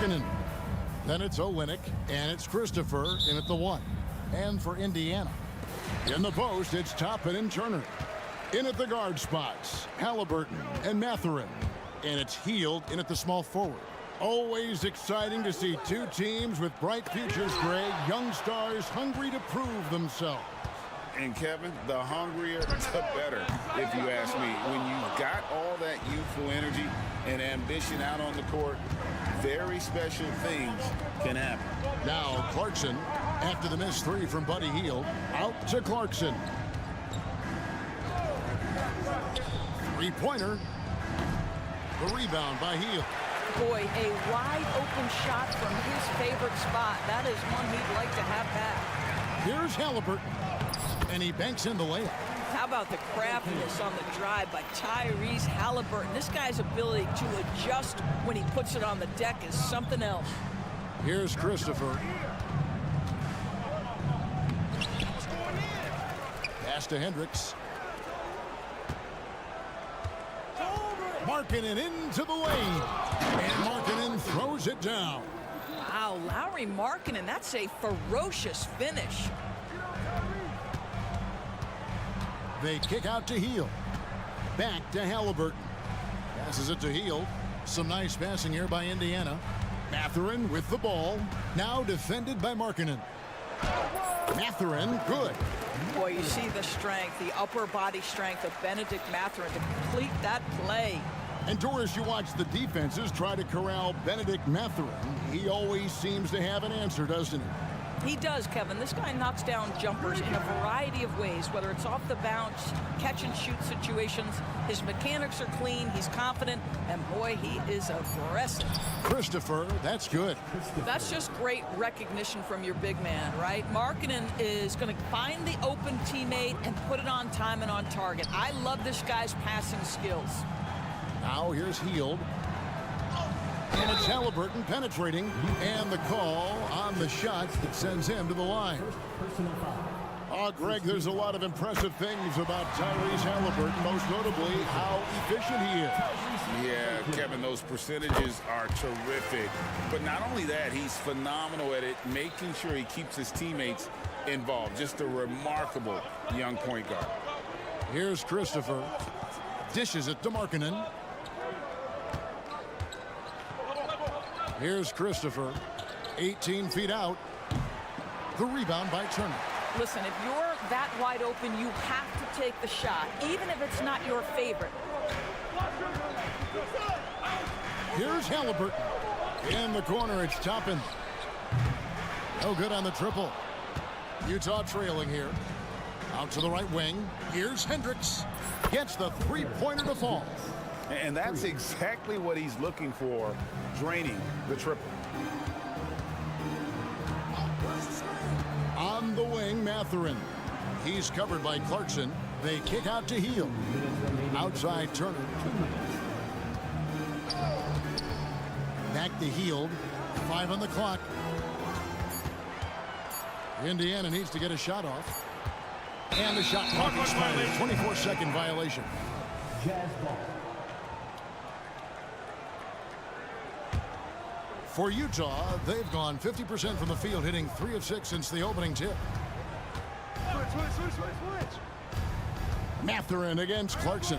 Markkanen. Then it's Olynyk, and it's Christopher in at the 1. And for Indiana, in the post, it's Toppin and Turner. In at the guard spots, Halliburton and Mathurin. And it's Hield in at the small forward. Always exciting to see two teams with bright futures, Greg. Young stars hungry to prove themselves. And Kevin, the hungrier, the better, if you ask me. When you've got all that youthful energy and ambition out on the court, very special things can happen. Now Clarkson, after the missed 3 from Buddy Hield, out to Clarkson. Three-pointer. The rebound by Hield. Boy, a wide-open shot from his favorite spot. That is one he'd like to have back. Here's Halliburton, and he banks in the layup. How about the craftiness on the drive by Tyrese Halliburton? This guy's ability to adjust when he puts it on the deck is something else. Here's Christopher. Pass to Hendricks. Markkanen into the lane. And Markkanen throws it down. Wow, Lauri Markkanen, that's a ferocious finish. They kick out to Hield. Back to Halliburton. Passes it to Hield. Some nice passing here by Indiana. Mathurin with the ball. Now defended by Markkanen. Mathurin, good. Boy, you see the strength, the upper body strength of Benedict Mathurin to complete that play. And Doris, you watch the defenses try to corral Benedict Mathurin. He always seems to have an answer, doesn't he? He does, Kevin. This guy knocks down jumpers in a variety of ways, whether it's off the bounce, catch and shoot situations. His mechanics are clean, he's confident, and boy, he is aggressive. Christopher, that's good. That's just great recognition from your big man, right? Markkanen is going to find the open teammate and put it on time and on target. I love this guy's passing skills. Now here's Hield. And it's Halliburton penetrating, and the call on the shot that sends him to the line. Oh, Greg, there's a lot of impressive things about Tyrese Halliburton, most notably how efficient he is. Yeah, Kevin, those percentages are terrific. But not only that, he's phenomenal at it, making sure he keeps his teammates involved. Just a remarkable young point guard. Here's Christopher. Dishes it to Markkanen. Here's Christopher, 18 feet out. The rebound by Turner. Listen, if you're that wide open, you have to take the shot, even if it's not your favorite. Here's Halliburton. In the corner, it's Toppin. No good on the triple. Utah trailing here. Out to the right wing. Here's Hendricks. Gets the three-pointer to fall. And that's exactly what he's looking for, draining the triple. On the wing, Mathurin. He's covered by Clarkson. They kick out to Hield. Outside Turner. Back to Hield. 5 on the clock. Indiana needs to get a shot off. And the shot clock expired. 24-second violation. Jazz ball. For Utah, they've gone 50% from the field, hitting 3 of 6 since the opening tip. Switch. Mathurin against Clarkson.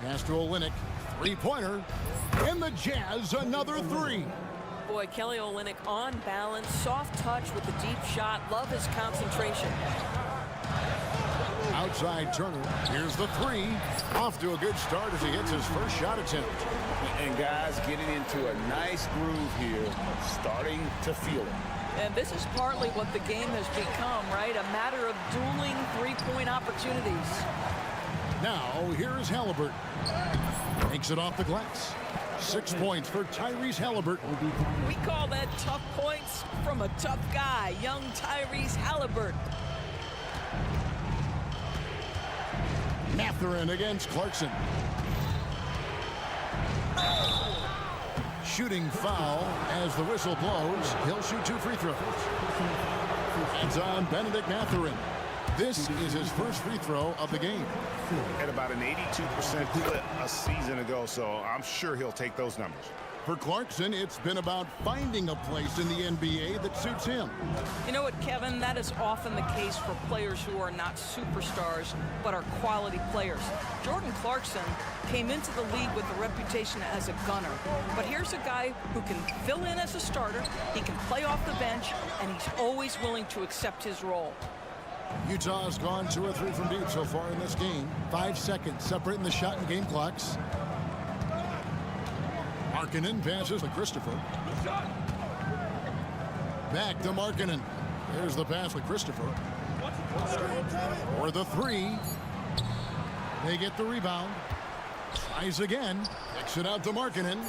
Pass to Olynyk. Three-pointer. And the Jazz, another 3. Boy, Kelly Olynyk on balance, soft touch with the deep shot. Love his concentration. Outside Turner. Here's the 3. Off to a good start as he hits his first shot attempt. And guys getting into a nice groove here, starting to feel it. And this is partly what the game has become, right? A matter of dueling three-point opportunities. Now, here's Halliburton. Takes it off the glass. 6 points for Tyrese Halliburton. We call that tough points from a tough guy, young Tyrese Halliburton. Mathurin against Clarkson. Shooting foul as the whistle blows. He'll shoot 2 free throws. It's on Benedict Mathurin. This is his first free throw of the game. At about an 82% clip a season ago, so I'm sure he'll take those numbers. For Clarkson, it's been about finding a place in the NBA that suits him. You know what, Kevin? That is often the case for players who are not superstars, but are quality players. Jordan Clarkson came into the league with a reputation as a gunner. But here's a guy who can fill in as a starter, he can play off the bench, and he's always willing to accept his role. Utah's gone 2 or 3 from deep so far in this game. 5 seconds separating the shot and game clocks. Markkanen passes to Christopher. Back to Markkanen. There's the pass to Christopher. For the 3. They get the rebound. Tries again. Kicks it out to Markkanen.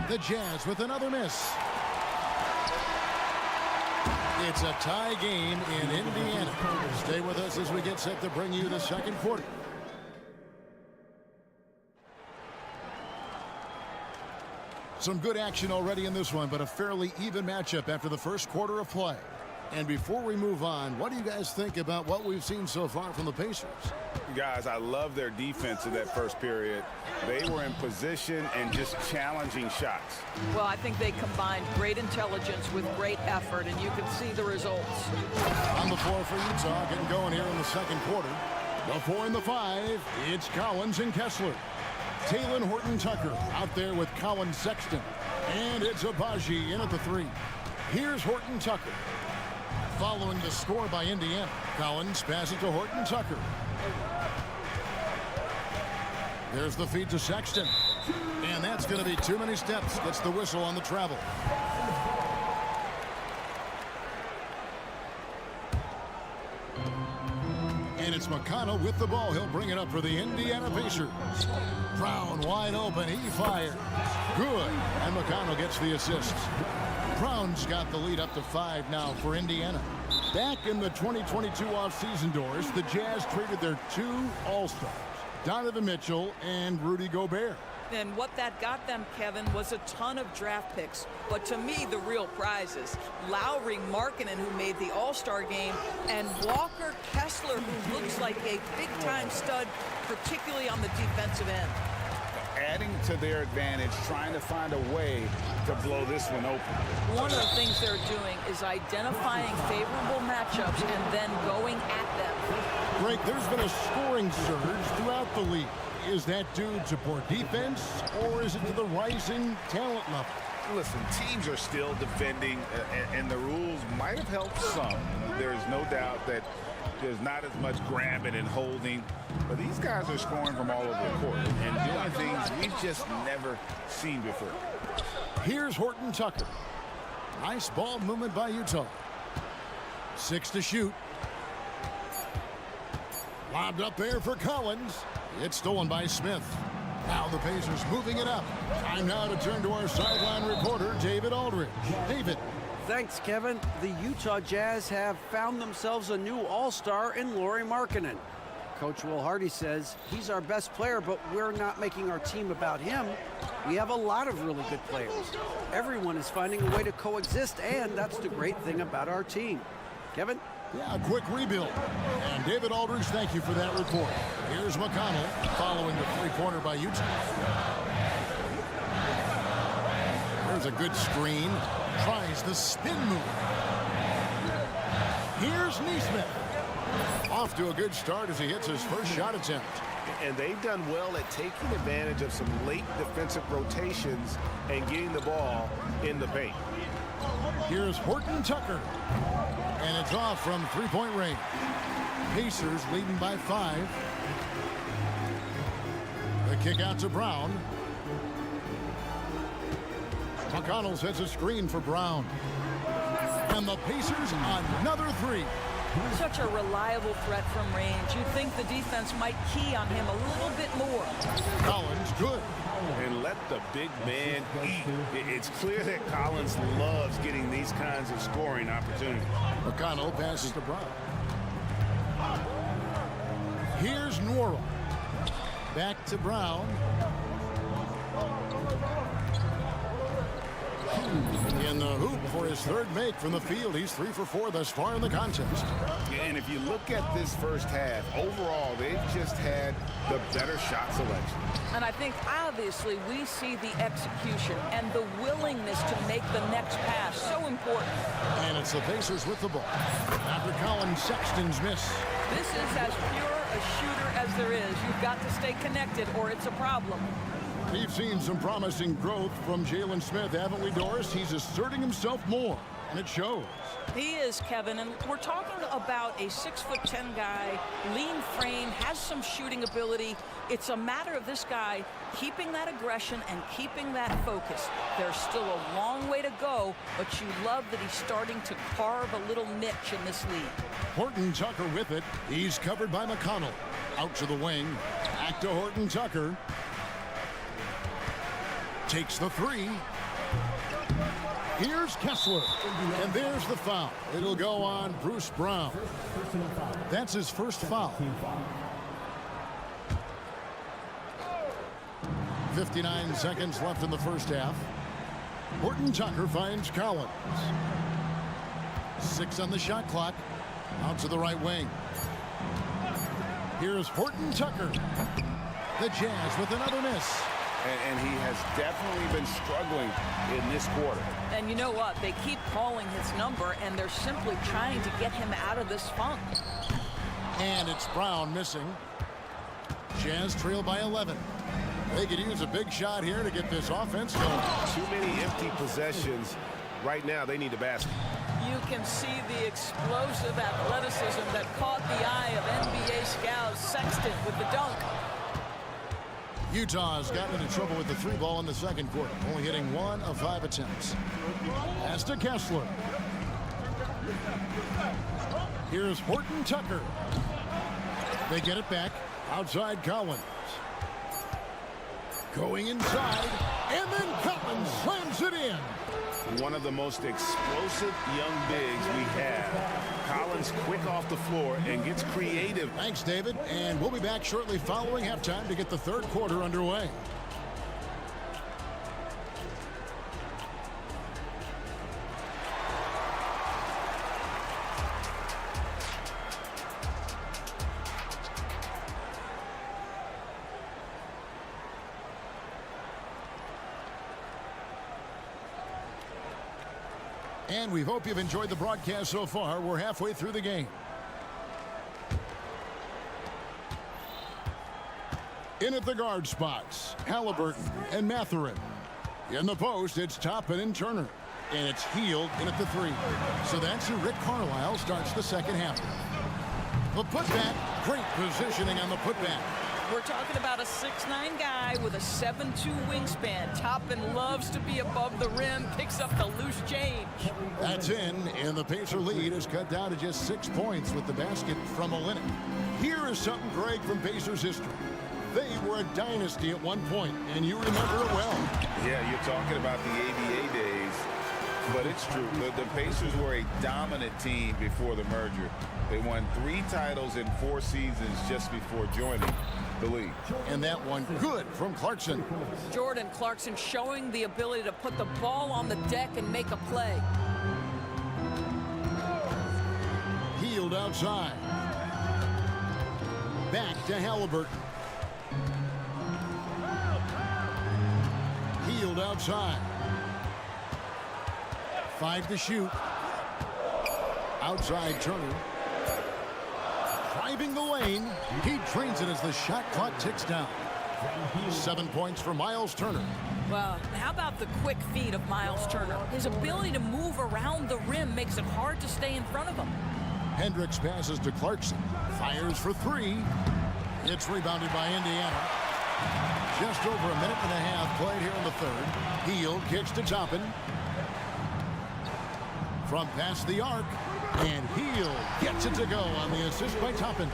The Jazz with another miss. It's a tie game in Indiana. Stay with us as we get set to bring you the second quarter. Some good action already in this one, but a fairly even matchup after the first quarter of play. And before we move on, what do you guys think about what we've seen so far from the Pacers? Guys, I love their defense in that first period. They were in position and just challenging shots. Well, I think they combined great intelligence with great effort, and you can see the results. On the floor for Utah, getting going here in the second quarter. The 4 and the 5, it's Collins and Kessler. Talen Horton-Tucker out there with Colin Sexton. And it's Abaji in at the 3. Here's Horton-Tucker. Following the score by Indiana, Collins passes to Horton-Tucker. There's the feed to Sexton. And that's going to be too many steps. Gets the whistle on the travel. And it's McConnell with the ball. He'll bring it up for the Indiana Pacers. Brown wide open. He fires. Good. And McConnell gets the assist. Brown's got the lead up to 5 now for Indiana. Back in the 2022 offseason doors, the Jazz traded their 2 All-Stars, Donovan Mitchell and Rudy Gobert. And what that got them, Kevin, was a ton of draft picks. But to me, the real prize is Lowry Markkanen, who made the All-Star game, and Walker Kessler, who looks like a big-time stud, particularly on the defensive end. Adding to their advantage, trying to find a way to blow this one open. One of the things they're doing is identifying favorable matchups and then going at them. Greg, there's been a scoring surge throughout the league. Is that due to poor defense, or is it to the rising talent level? Listen, teams are still defending, and the rules might have helped some. There's no doubt that there's not as much grabbing and holding, but these guys are scoring from all over the court and doing things we've just never seen before. Here's Horton-Tucker. Nice ball movement by Utah. 6 to shoot. Lobbed up there for Collins. It's stolen by Smith. Now the Pacers moving it up. Time now to turn to our sideline reporter, David Aldridge. David. Thanks, Kevin. The Utah Jazz have found themselves a new all-star in Lauri Markkanen. Coach Will Hardy says he's our best player, but we're not making our team about him. We have a lot of really good players. Everyone is finding a way to coexist, and that's the great thing about our team. Kevin? Yeah, a quick rebuild. And David Aldridge, thank you for that report. Here's McConnell following the three-pointer by Utah. There's a good screen. Tries the spin move. Here's Nesmith. Off to a good start as he hits his first shot attempt. And they've done well at taking advantage of some late defensive rotations and getting the ball in the paint. Here's Horton-Tucker. And it's off from three-point range. Pacers leading by 5. The kick out to Brown. McConnell sets a screen for Brown. And the Pacers another 3. Such a reliable threat from range. You'd think the defense might key on him a little bit more. Collins good. And let the big man eat. It's clear that Collins loves getting these kinds of scoring opportunities. McConnell passes to Brown. Here's Nwora. Back to Brown. In the hoop for his third make from the field. He's 3 for 4 thus far in the contest. And if you look at this first half, overall, they've just had the better shot selection. And I think, obviously, we see the execution and the willingness to make the next pass so important. And it's the Pacers with the ball. After Colin Sexton's miss. This is as pure a shooter as there is. You've got to stay connected or it's a problem. We've seen some promising growth from Jalen Smith, haven't we, Doris? He's asserting himself more, and it shows. He is, Kevin, and we're talking about a 6'10" guy, lean frame, has some shooting ability. It's a matter of this guy keeping that aggression and keeping that focus. There's still a long way to go, but you love that he's starting to carve a little niche in this league. Horton Tucker with it. He's covered by McConnell. Out to the wing. Back to Horton Tucker. Takes the three. Here's Kessler. And there's the foul. It'll go on Bruce Brown. That's his first foul. 59 seconds left in the first half. Horton Tucker finds Collins. 6 on the shot clock. Out to the right wing. Here's Horton Tucker. The Jazz with another miss. And he has definitely been struggling in this quarter. And you know what? They keep calling his number, and they're simply trying to get him out of this funk. And it's Brown missing. Jazz trail by 11. They could use a big shot here to get this offense going. Too many empty possessions. Right now, they need a basket. You can see the explosive athleticism that caught the eye of NBA scout Sexton with the dunk. Utah's gotten into trouble with the 3 ball in the second quarter, only hitting 1 of 5 attempts. Pass to Kessler. Here's Horton Tucker. They get it back. Outside Collins. Going inside. And then Collins slams it in. One of the most explosive young bigs we have. Collins quick off the floor and gets creative. Thanks, David. And we'll be back shortly following halftime to get the third quarter underway. And we hope you've enjoyed the broadcast so far. We're halfway through the game. In at the guard spots, Halliburton and Mathurin. In the post, it's Toppin and Turner. And it's Hield in at the 3. So that's who Rick Carlisle starts the second half. The putback, great positioning on the putback. We're talking about a 6'9" guy with a 7'2" wingspan. Toppin loves to be above the rim, picks up the loose change. That's in, and the Pacer lead is cut down to just 6 points with the basket from Olynyk. Here is something, Greg, from Pacers history. They were a dynasty at one point, and you remember it well. Yeah, you're talking about the ABA days, but it's true. The Pacers were a dominant team before the merger. They won 3 titles in 4 seasons just before joining the league. And that one good from Clarkson. Jordan Clarkson showing the ability to put the ball on the deck and make a play. Hield outside. Back to Halliburton. Hield outside. 5 to shoot. Outside Turner. Driving the lane. He drains it as the shot clock ticks down. 7 points for Miles Turner. Well, how about the quick feet of Miles Turner? His ability to move around the rim makes it hard to stay in front of him. Hendricks passes to Clarkson. Fires for 3. It's rebounded by Indiana. Just over a minute and a half played here in the third. Hield kicks to Toppin. From past the arc. And Hield gets it to go on the assist by Toppin.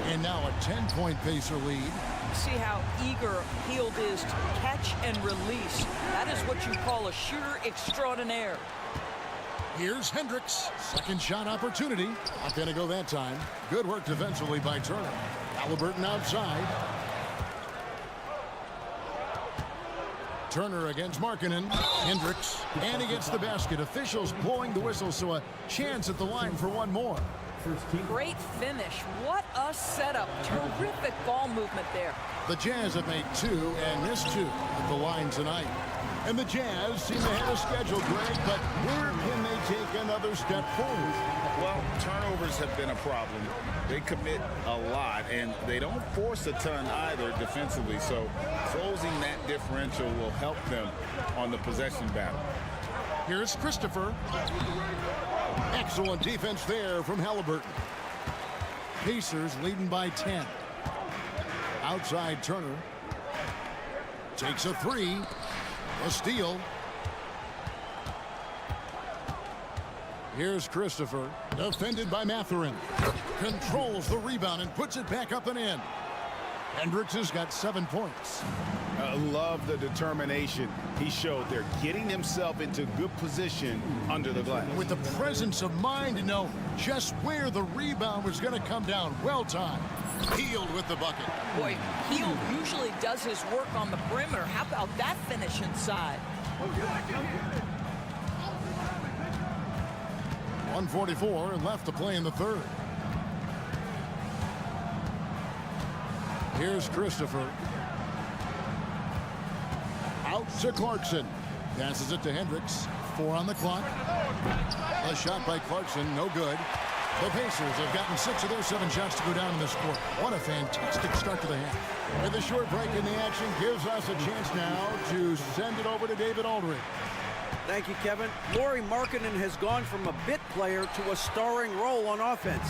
And now a 10-point Pacer lead. See how eager Hield is to catch and release. That is what you call a shooter extraordinaire. Here's Hendricks. Second shot opportunity. Not going to go that time. Good work defensively by Turner. Halliburton outside. Turner against Markkanen. Hendricks. And he gets the basket. Officials blowing the whistle, so a chance at the line for one more. Great finish. What a setup. Terrific ball movement there. The Jazz have made 2 and missed 2 at the line tonight. And the Jazz seem ahead of schedule, Greg, but where can they take another step forward? Well, turnovers have been a problem. They commit a lot, and they don't force a ton either defensively, so closing that differential will help them on the possession battle. Here's Christopher. Excellent defense there from Halliburton. Pacers leading by 10. Outside Turner. Takes a 3. A steal. Here's Christopher. Defended by Mathurin. Controls the rebound and puts it back up and in. Hendricks has got 7 points. I love the determination he showed there, getting himself into good position under the glass. With the presence of mind to know just where the rebound was going to come down. Well timed. Healed with the bucket. Boy, Hield usually does his work on the perimeter. How about that finish inside? 1:44 left to play in the third. Here's Christopher. Out to Clarkson. Passes it to Hendricks. 4 on the clock. A shot by Clarkson, no good. The Pacers have gotten 6 of their 7 shots to go down in this quarter. What a fantastic start to the half. And the short break in the action gives us a chance now to send it over to David Aldridge. Thank you, Kevin. Lauri Markkanen has gone from a bit player to a starring role on offense.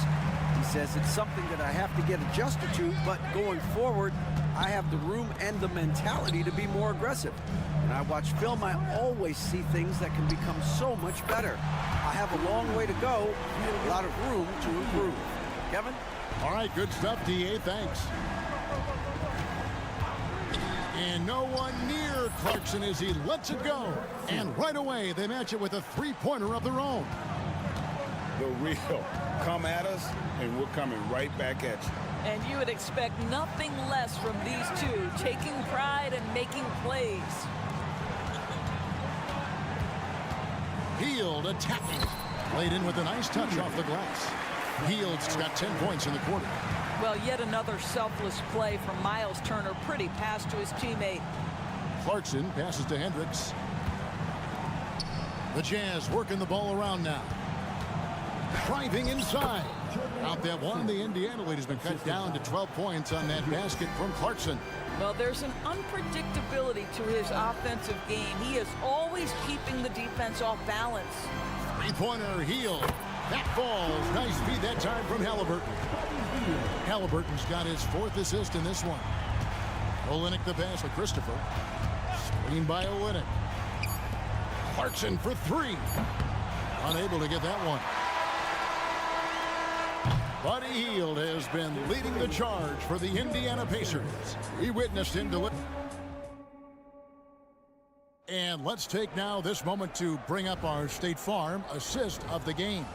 He says it's something that I have to get adjusted to, but going forward, I have the room and the mentality to be more aggressive. When I watch film, I always see things that can become so much better. I have a long way to go and a lot of room to improve. Kevin? All right, good stuff, D.A. Thanks. And no one near Clarkson as he lets it go. And right away, they match it with a 3-pointer of their own. The real come at us, and we're coming right back at you. And you would expect nothing less from these two, taking pride and making plays. Hield attacking. Laid in with a nice touch off the glass. Hield's got 10 points in the quarter. Well, yet another selfless play from Miles Turner. Pretty pass to his teammate. Clarkson passes to Hendricks. The Jazz working the ball around now. Driving inside. Out that one, the Indiana lead has been cut down to 12 points on that basket from Clarkson. Well, there's an unpredictability to his offensive game. He is always keeping the defense off balance. 3-pointer, Hield. That falls. Nice feed that time from Halliburton. Halliburton's got his 4th assist in this one. Olynyk the pass to Christopher. Screen by Olynyk. Clarkson for 3. Unable to get that one. Buddy Hield has been leading the charge for the Indiana Pacers. We witnessed him deliver. And let's take now this moment to bring up our State Farm assist of the game.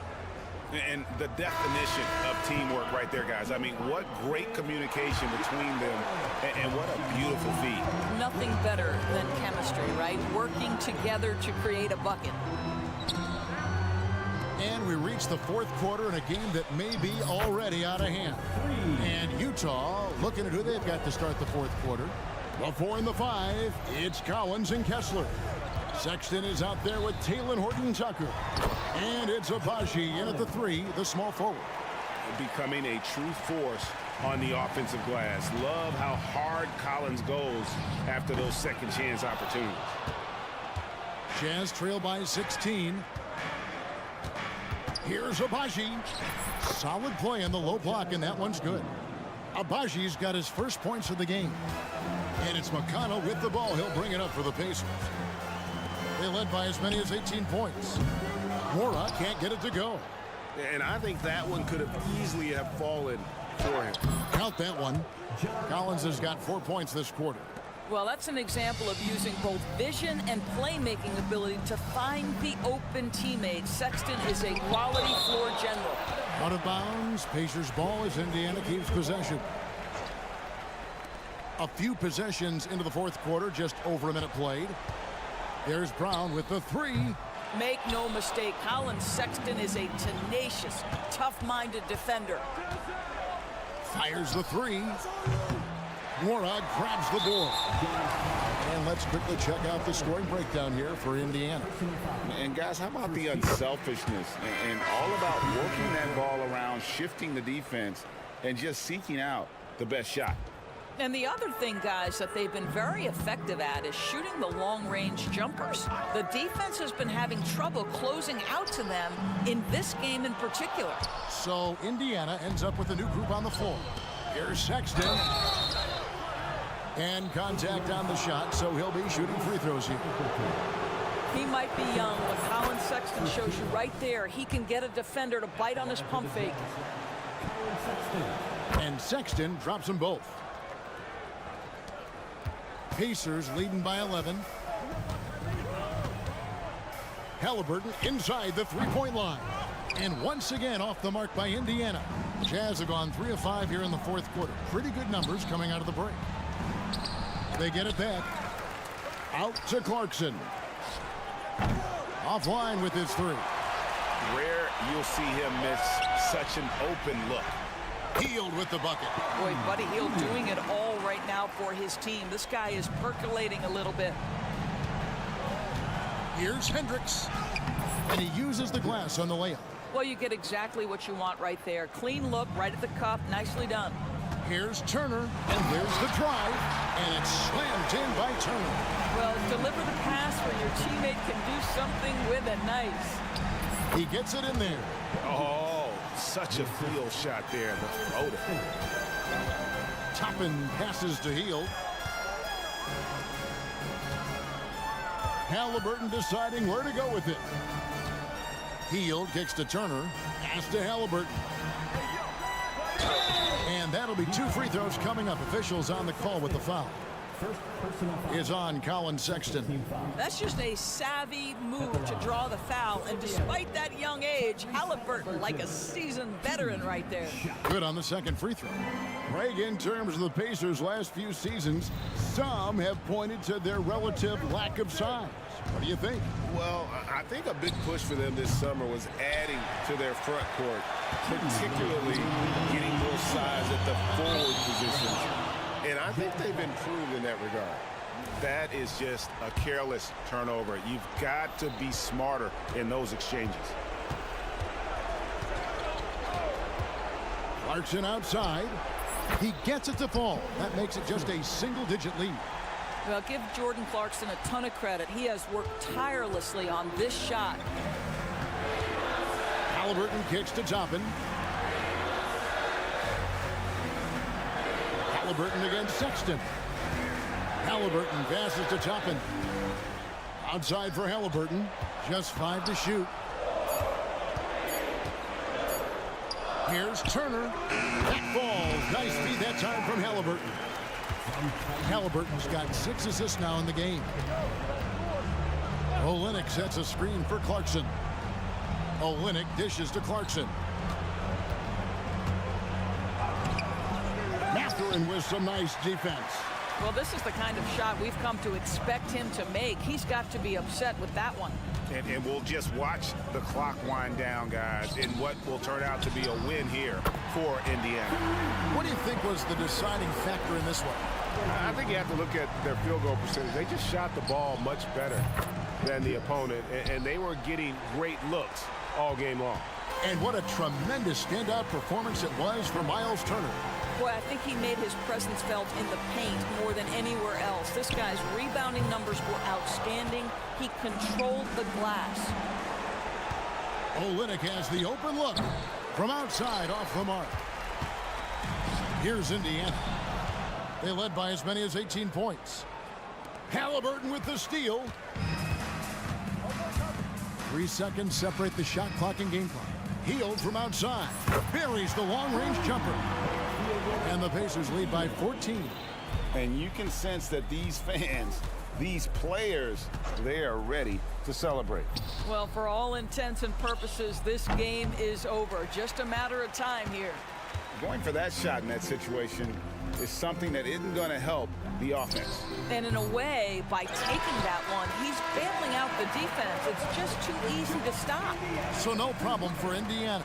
And the definition of teamwork right there, guys. I mean, what great communication between them, and what a beautiful feed. Nothing better than chemistry, right? Working together to create a bucket. And we reach the 4th quarter in a game that may be already out of hand. And Utah looking at who they've got to start the 4th quarter. The 4 and the 5, it's Collins and Kessler. Sexton is out there with Talen Horton-Tucker. And it's Abaji in at the 3, the small forward. Becoming a true force on the offensive glass. Love how hard Collins goes after those second chance opportunities. Jazz trail by 16. Here's Abaji. Solid play in the low block, and that one's good. Abaji's got his first points of the game. And it's McConnell with the ball. He'll bring it up for the Pacers. They led by as many as 18 points. Mora can't get it to go. And I think that one could have easily have fallen for him. Count that one. Collins has got 4 points this quarter. Well, that's an example of using both vision and playmaking ability to find the open teammate. Sexton is a quality floor general. Out of bounds. Pacers ball as Indiana keeps possession. A few possessions into the fourth quarter, just over a minute played. There's Brown with the three. Make no mistake, Colin Sexton is a tenacious, tough-minded defender. Fires the three. Morag grabs the board. And let's quickly check out the scoring breakdown here for Indiana. And guys, how about the unselfishness and all about working that ball around, shifting the defense, and just seeking out the best shot. And the other thing, guys, that they've been very effective at is shooting the long-range jumpers. The defense has been having trouble closing out to them in this game in particular. So Indiana ends up with a new group on the floor. Here's Sexton. And contact on the shot, so he'll be shooting free throws here. He might be young, but Colin Sexton shows you right there he can get a defender to bite on his pump fake. And Sexton drops them both. Pacers leading by 11. Halliburton inside the three-point line. And once again off the mark by Indiana. Jazz have gone 3 of 5 here in the fourth quarter. Pretty good numbers coming out of the break. They get it back. Out to Clarkson. Offline with his three. Rare you'll see him miss such an open look. Healed with the bucket. Boy, Buddy Hield doing it all right now for his team. This guy is percolating a little bit. Here's Hendricks. And he uses the glass on the layup. Well, you get exactly what you want right there. Clean look, right at the cup. Nicely done. Here's Turner. And there's the drive. And it's slammed in by Turner. Well, deliver the pass where your teammate can do something with it. Nice. He gets it in there. Oh, such a field shot there. The floater. Toppin passes to Hield. Halliburton deciding where to go with it. Hield kicks to Turner. Pass to Halliburton. And that'll be 2 free throws coming up. Officials on the call with the foul. Is on Colin Sexton. That's just a savvy move to draw the foul. And despite that young age, Halliburton like a seasoned veteran right there. Good on the second free throw. Craig, in terms of the Pacers' last few seasons, some have pointed to their relative lack of size. What do you think? Well, I think a big push for them this summer was adding to their front court, particularly getting more size at the forward positions. And I think they've improved in that regard. That is just a careless turnover. You've got to be smarter in those exchanges. Clarkson outside. He gets it to fall. That makes it just a single-digit lead. Well, give Jordan Clarkson a ton of credit. He has worked tirelessly on this shot. Halliburton kicks to Toppin. Halliburton against Sexton. Halliburton passes to Toppin. Outside for Halliburton. Just 5 to shoot. Here's Turner. That falls. Nice feed that time from Halliburton. Halliburton's got 6 assists now in the game. Olynyk sets a screen for Clarkson. Olynyk dishes to Clarkson. Mathurin with some nice defense. Well, this is the kind of shot we've come to expect him to make. He's got to be upset with that one. And we'll just watch the clock wind down, guys, in what will turn out to be a win here for Indiana. What do you think was the deciding factor in this one? I think you have to look at their field goal percentage. They just shot the ball much better than the opponent, and they were getting great looks all game long. And what a tremendous standout performance it was for Miles Turner. Boy, I think he made his presence felt in the paint more than anywhere else. This guy's rebounding numbers were outstanding. He controlled the glass. Olynyk has the open look from outside off the mark. Here's Indiana. They led by as many as 18 points. Halliburton with the steal. 3 seconds separate the shot clock and game clock. Hield from outside. Buries the long-range jumper. And the Pacers lead by 14. And you can sense that these fans, these players, they are ready to celebrate. Well, for all intents and purposes, this game is over. Just a matter of time here. Going for that shot in that situation is something that isn't going to help the offense. And in a way, by taking that one, he's bailing out the defense. It's just too easy to stop. So no problem for Indiana.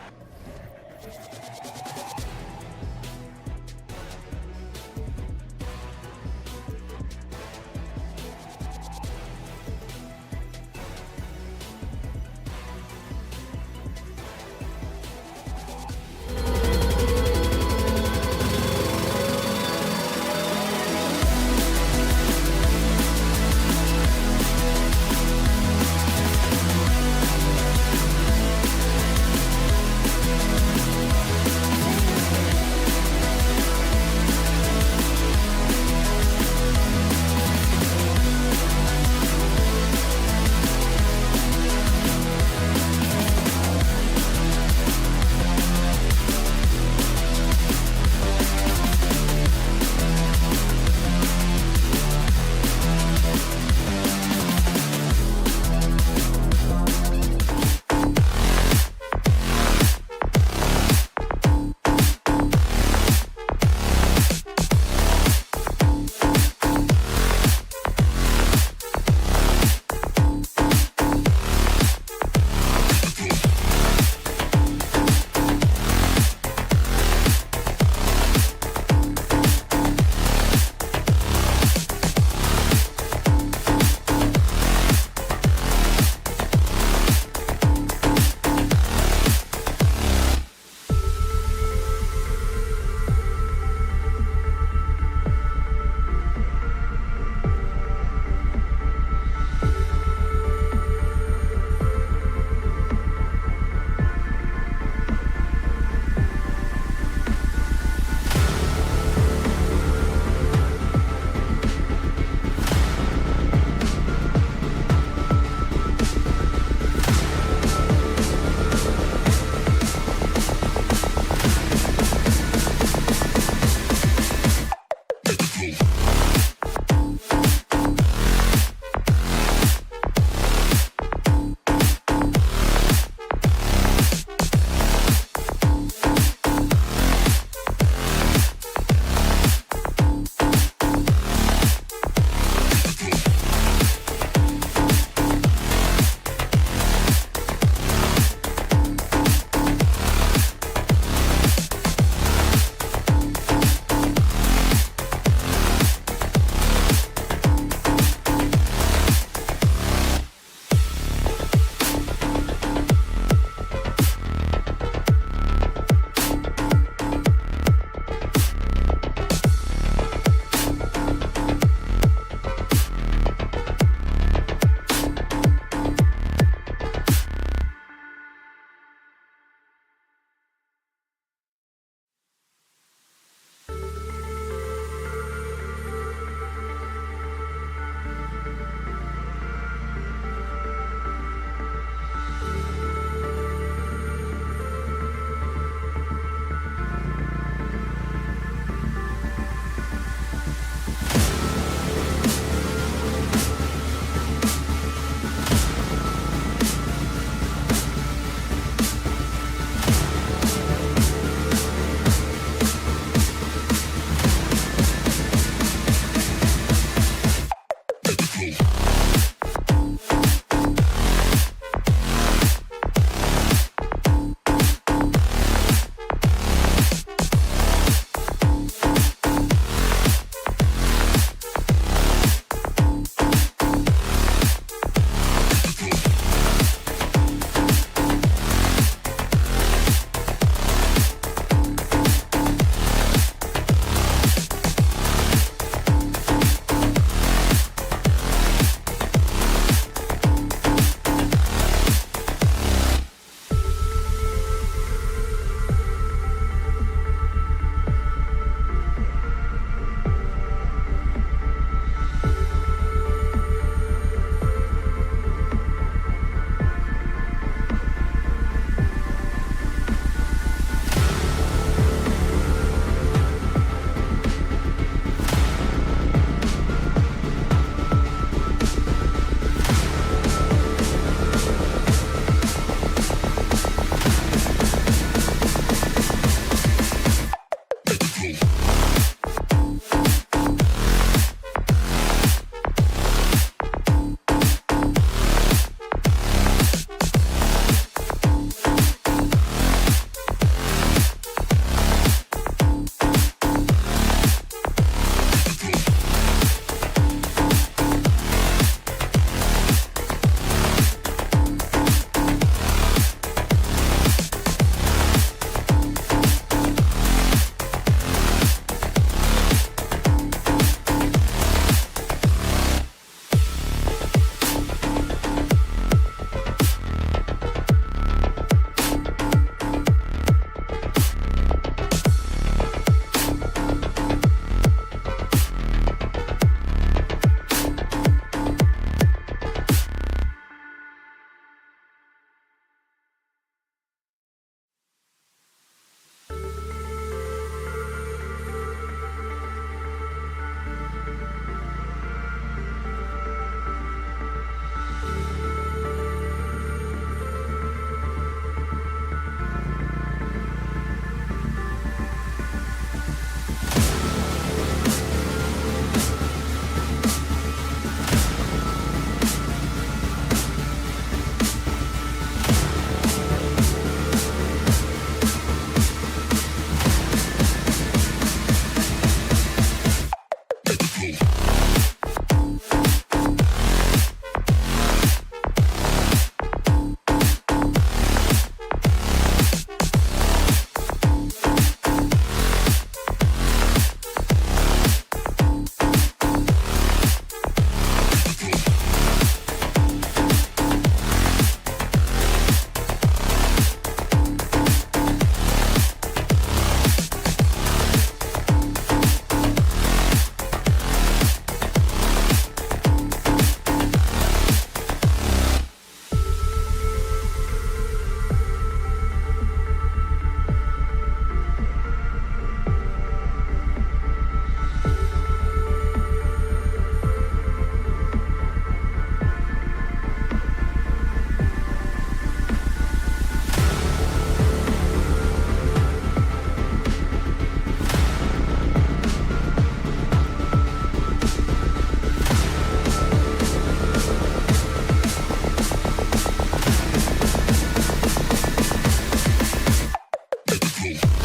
The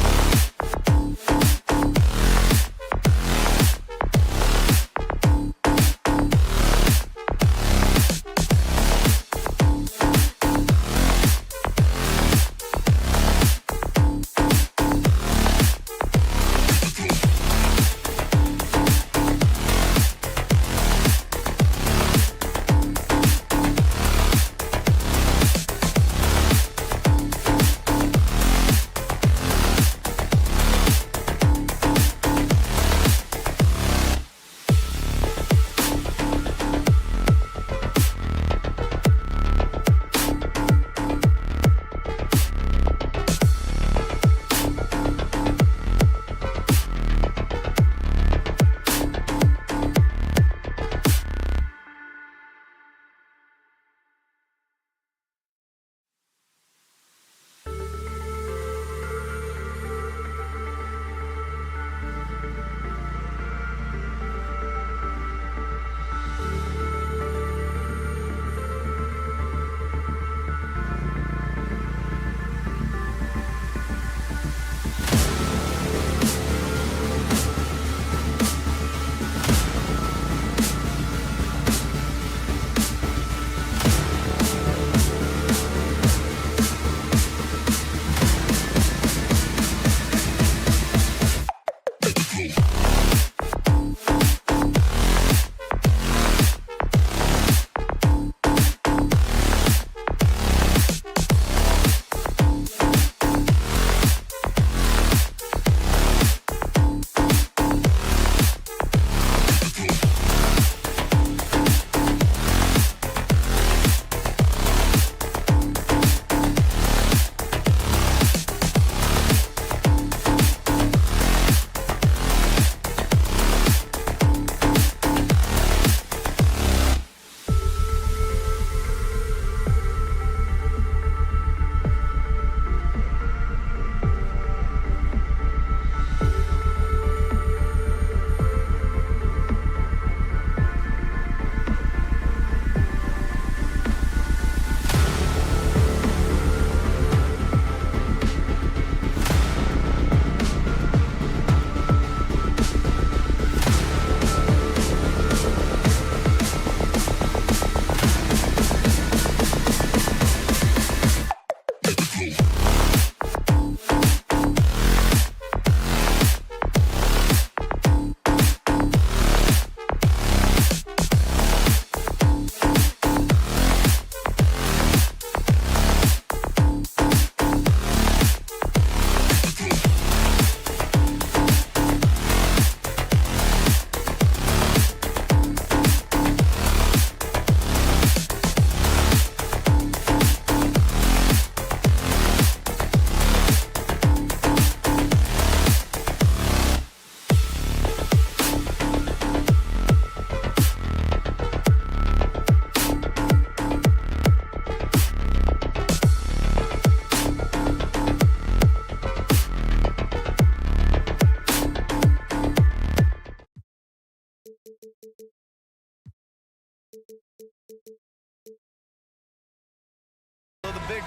big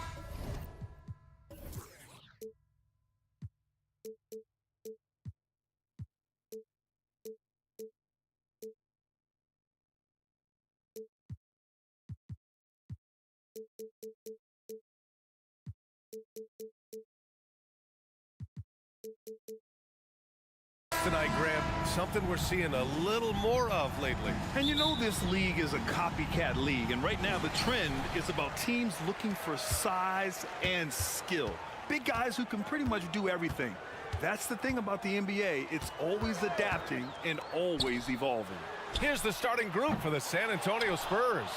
tonight, Graham, something we're seeing a little more of lately. And you know this league is a copycat league, and right now the trend is about teams looking for size and skill. Big guys who can pretty much do everything. That's the thing about the NBA. It's always adapting and always evolving. Here's the starting group for the San Antonio Spurs.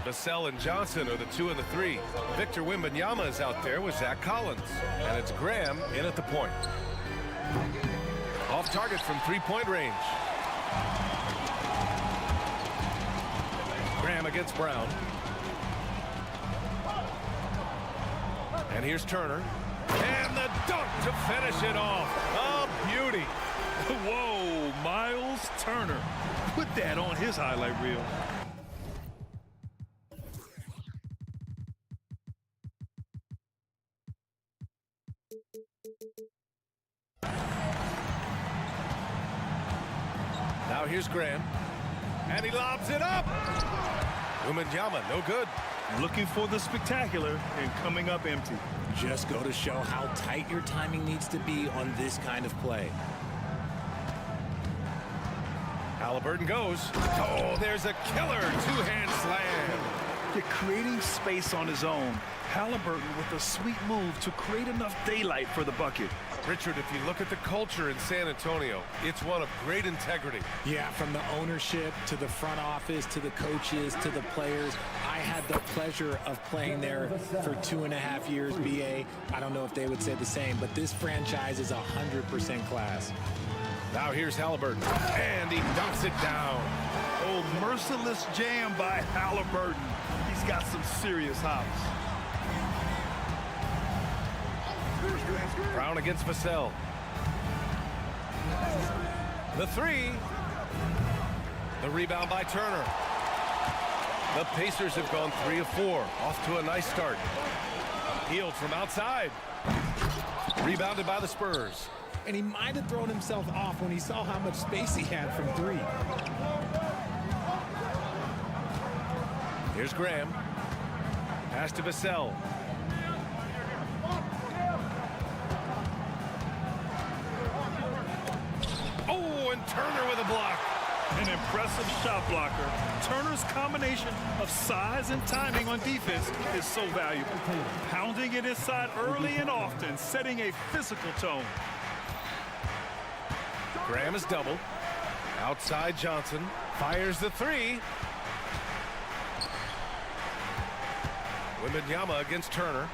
Vassell and Johnson are the 2 and the 3. Victor Wembanyama is out there with Zach Collins. And it's Graham in at the point. Off target from three-point range. Graham against Brown. And here's Turner. And the dunk to finish it off. A beauty. Whoa, Miles Turner. Put that on his highlight reel. Now here's Graham. And he lobs it up. Wembanyama, no good. Looking for the spectacular and coming up empty. Just go to show how tight your timing needs to be on this kind of play. Halliburton goes. Oh, there's a killer two-hand slam. They're creating space on his own. Halliburton with a sweet move to create enough daylight for the bucket. Richard, if you look at the culture in San Antonio, it's one of great integrity. Yeah, from the ownership to the front office to the coaches to the players. I had the pleasure of playing there for 2.5 years, BA. I don't know if they would say the same, but this franchise is 100% class. Now here's Halliburton, and he dumps it down. Oh, merciless jam by Halliburton. He's got some serious hops. Brown against Vassell. The three. The rebound by Turner. The Pacers have gone 3 of 4. Off to a nice start. Healed from outside. Rebounded by the Spurs. And he might have thrown himself off when he saw how much space he had from 3. Here's Graham. Pass to Vassell. Oh, and Turner with a block. An impressive shot blocker. Turner's combination of size and timing on defense is so valuable. Pounding it inside early and often, setting a physical tone. Graham is doubled. Outside Johnson. Fires the 3. Wembanyama against Turner.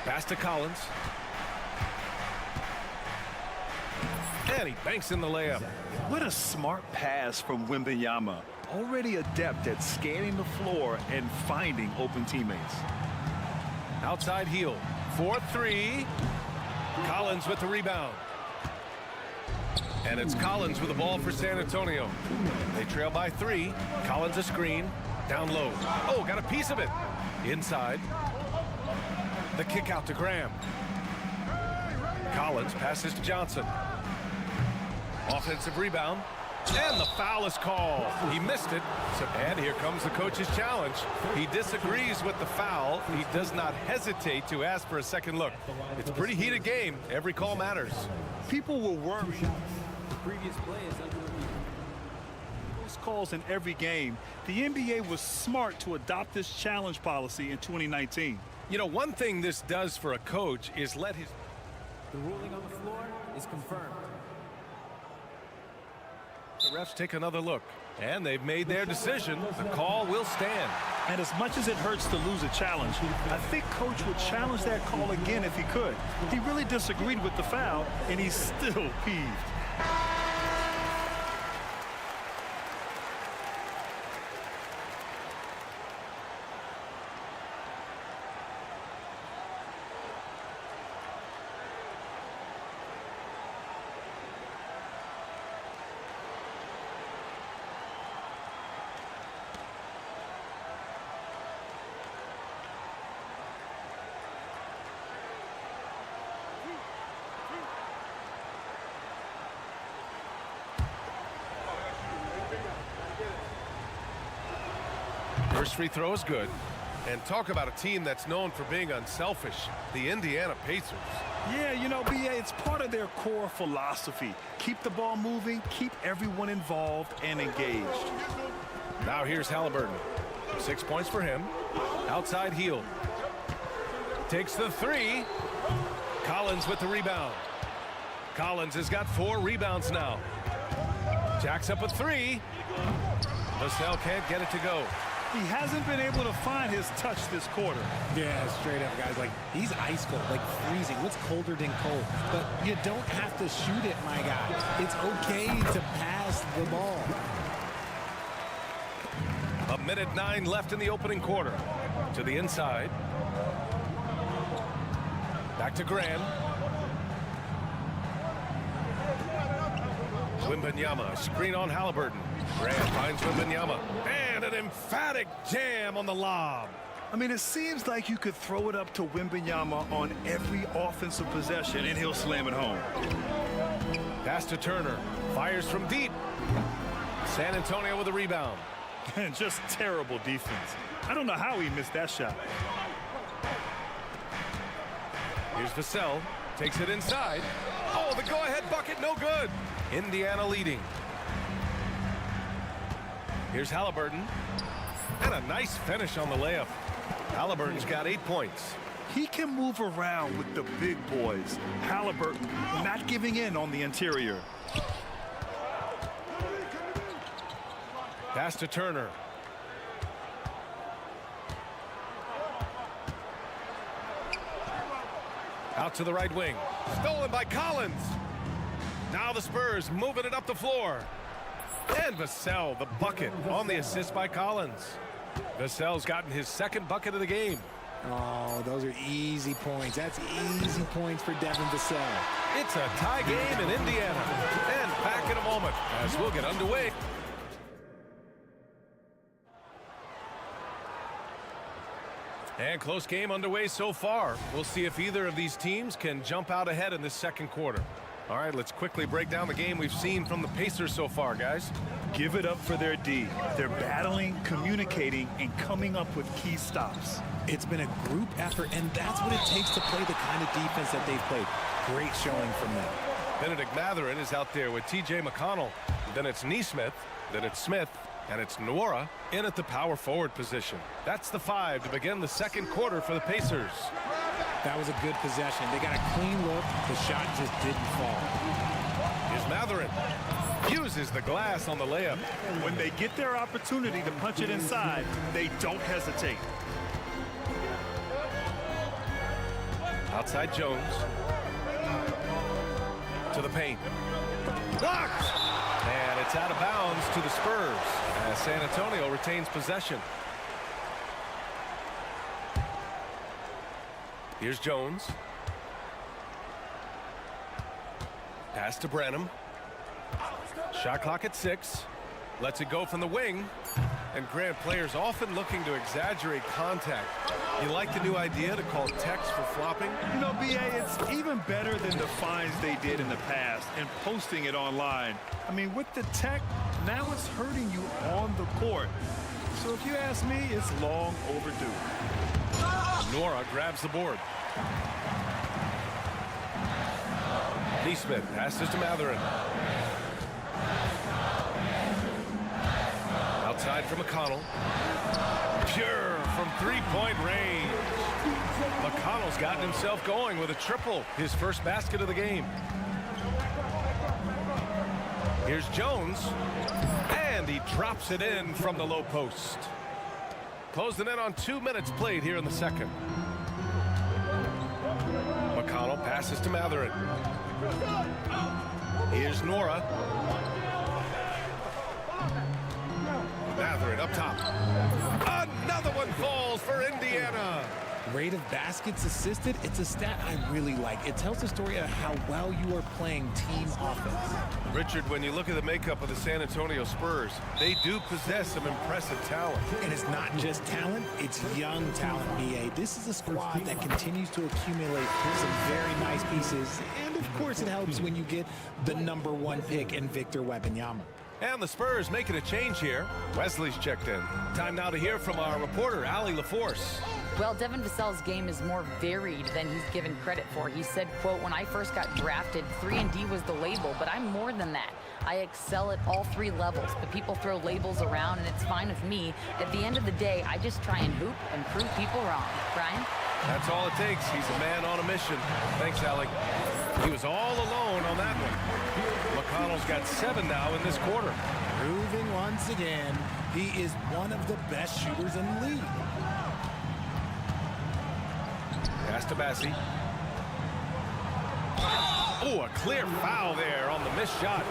Pass to Collins. And he banks in the layup. What a smart pass from Wembanyama. Already adept at scanning the floor and finding open teammates. Outside heel. 4-3. Collins with the rebound. And it's Collins with the ball for San Antonio. They trail by 3. Collins a screen. Down low. Oh, got a piece of it. Inside. The kick out to Graham. Collins passes to Johnson. Offensive rebound. And the foul is called. He missed it. And here comes the coach's challenge. He disagrees with the foul. He does not hesitate to ask for a second look. It's a pretty heated game. Every call matters. People will worry. Previous play is under review. Calls in every game. The NBA was smart to adopt this challenge policy in 2019. You know, one thing this does for a coach is let his... The ruling on the floor is confirmed. The refs take another look, and they've made their decision. The call will stand. And as much as it hurts to lose a challenge, I think Coach would challenge that call again if he could. He really disagreed with the foul, and he's still peeved. First free throw is good. And talk about a team that's known for being unselfish, the Indiana Pacers. Yeah, you know, BA, it's part of their core philosophy. Keep the ball moving, keep everyone involved and engaged. Now here's Halliburton. 6 points for him. Outside heel. Takes the 3. Collins with the rebound. Collins has got 4 rebounds now. Jacks up a 3. Vassell can't get it to go. He hasn't been able to find his touch this quarter. Yeah, straight up, guys. Like, he's ice cold, like freezing. What's colder than cold? But you don't have to shoot it, my guy. It's okay to pass the ball. 1:09 left in the opening quarter. To the inside. Back to Graham. Wembanyama, screen on Halliburton. Graham finds Wembanyama. And an emphatic jam on the lob. I mean, it seems like you could throw it up to Wembanyama on every offensive possession, and he'll slam it home. Pass to Turner. Fires from deep. San Antonio with a rebound. And just terrible defense. I don't know how he missed that shot. Here's Vassell. Takes it inside. Oh, the go-ahead bucket, no good. Indiana leading. Here's Halliburton. And a nice finish on the layup. Halliburton's got 8 points. He can move around with the big boys. Halliburton not giving in on the interior. Pass to Turner. Out to the right wing. Stolen by Collins. Now the Spurs moving it up the floor. And Vassell, the bucket on the assist by Collins. Vassell's gotten his 2nd bucket of the game. Oh, those are easy points. That's easy points for Devin Vassell. It's a tie game in Indiana. And back in a moment as we'll get underway. And close game underway so far. We'll see if either of these teams can jump out ahead in this 2nd quarter. All right, let's quickly break down the game we've seen from the Pacers so far, guys. Give it up for their D. They're battling, communicating, and coming up with key stops. It's been a group effort, and that's what it takes to play the kind of defense that they've played. Great showing from them. Benedict Mathurin is out there with T.J. McConnell. Then it's Nesmith. Then it's Smith. And it's Nwora in at the power forward position. That's the 5 to begin the 2nd quarter for the Pacers. That was a good possession. They got a clean look. The shot just didn't fall. Here's Mathurin. Uses the glass on the layup. When they get their opportunity to punch it inside, they don't hesitate. Outside Jones. To the paint. Blocked! And it's out of bounds to the Spurs as San Antonio retains possession. Here's Jones. Pass to Branham. Shot clock at 6. Lets it go from the wing. And Grant, players often looking to exaggerate contact. You like the new idea to call techs for flopping? You know, B.A., it's even better than the fines they did in the past and posting it online. I mean, with the tech, now it's hurting you on the court. So if you ask me, it's long overdue. Nwora grabs the board. Nesmith passes to Mathurin. Outside for McConnell. Pure from 3-point range. McConnell's gotten himself going with a triple, his first basket of the game. Here's Jones. And he drops it in from the low post. Closing in on 2 minutes played here in the 2nd. McConnell passes to Mathurin. Here's Nwora. Mathurin up top. Another one falls for Indiana. Rate of baskets assisted, it's a stat I really like. It tells the story of how well you are playing team offense. Richard, when you look at the makeup of the San Antonio Spurs, they do possess some impressive talent. And it's not just talent, it's young talent, BA. This is a squad that continues to accumulate some very nice pieces. And of course it helps when you get the #1 pick in Victor Wembanyama. And the Spurs making a change here. Wesley's checked in. Time now to hear from our reporter, Allie LaForce. Well, Devin Vassell's game is more varied than he's given credit for. He said, quote, "When I first got drafted, 3-and-D was the label, but I'm more than that. I excel at all 3 levels, but people throw labels around, and it's fine with me. At the end of the day, I just try and hoop and prove people wrong." Brian? That's all it takes. He's a man on a mission. Thanks, Allie. He was all alone on that one. McConnell's got 7 now in this quarter. Proving once again, he is one of the best shooters in the league. Pass to Bassi. Oh, a clear foul there on the missed shot.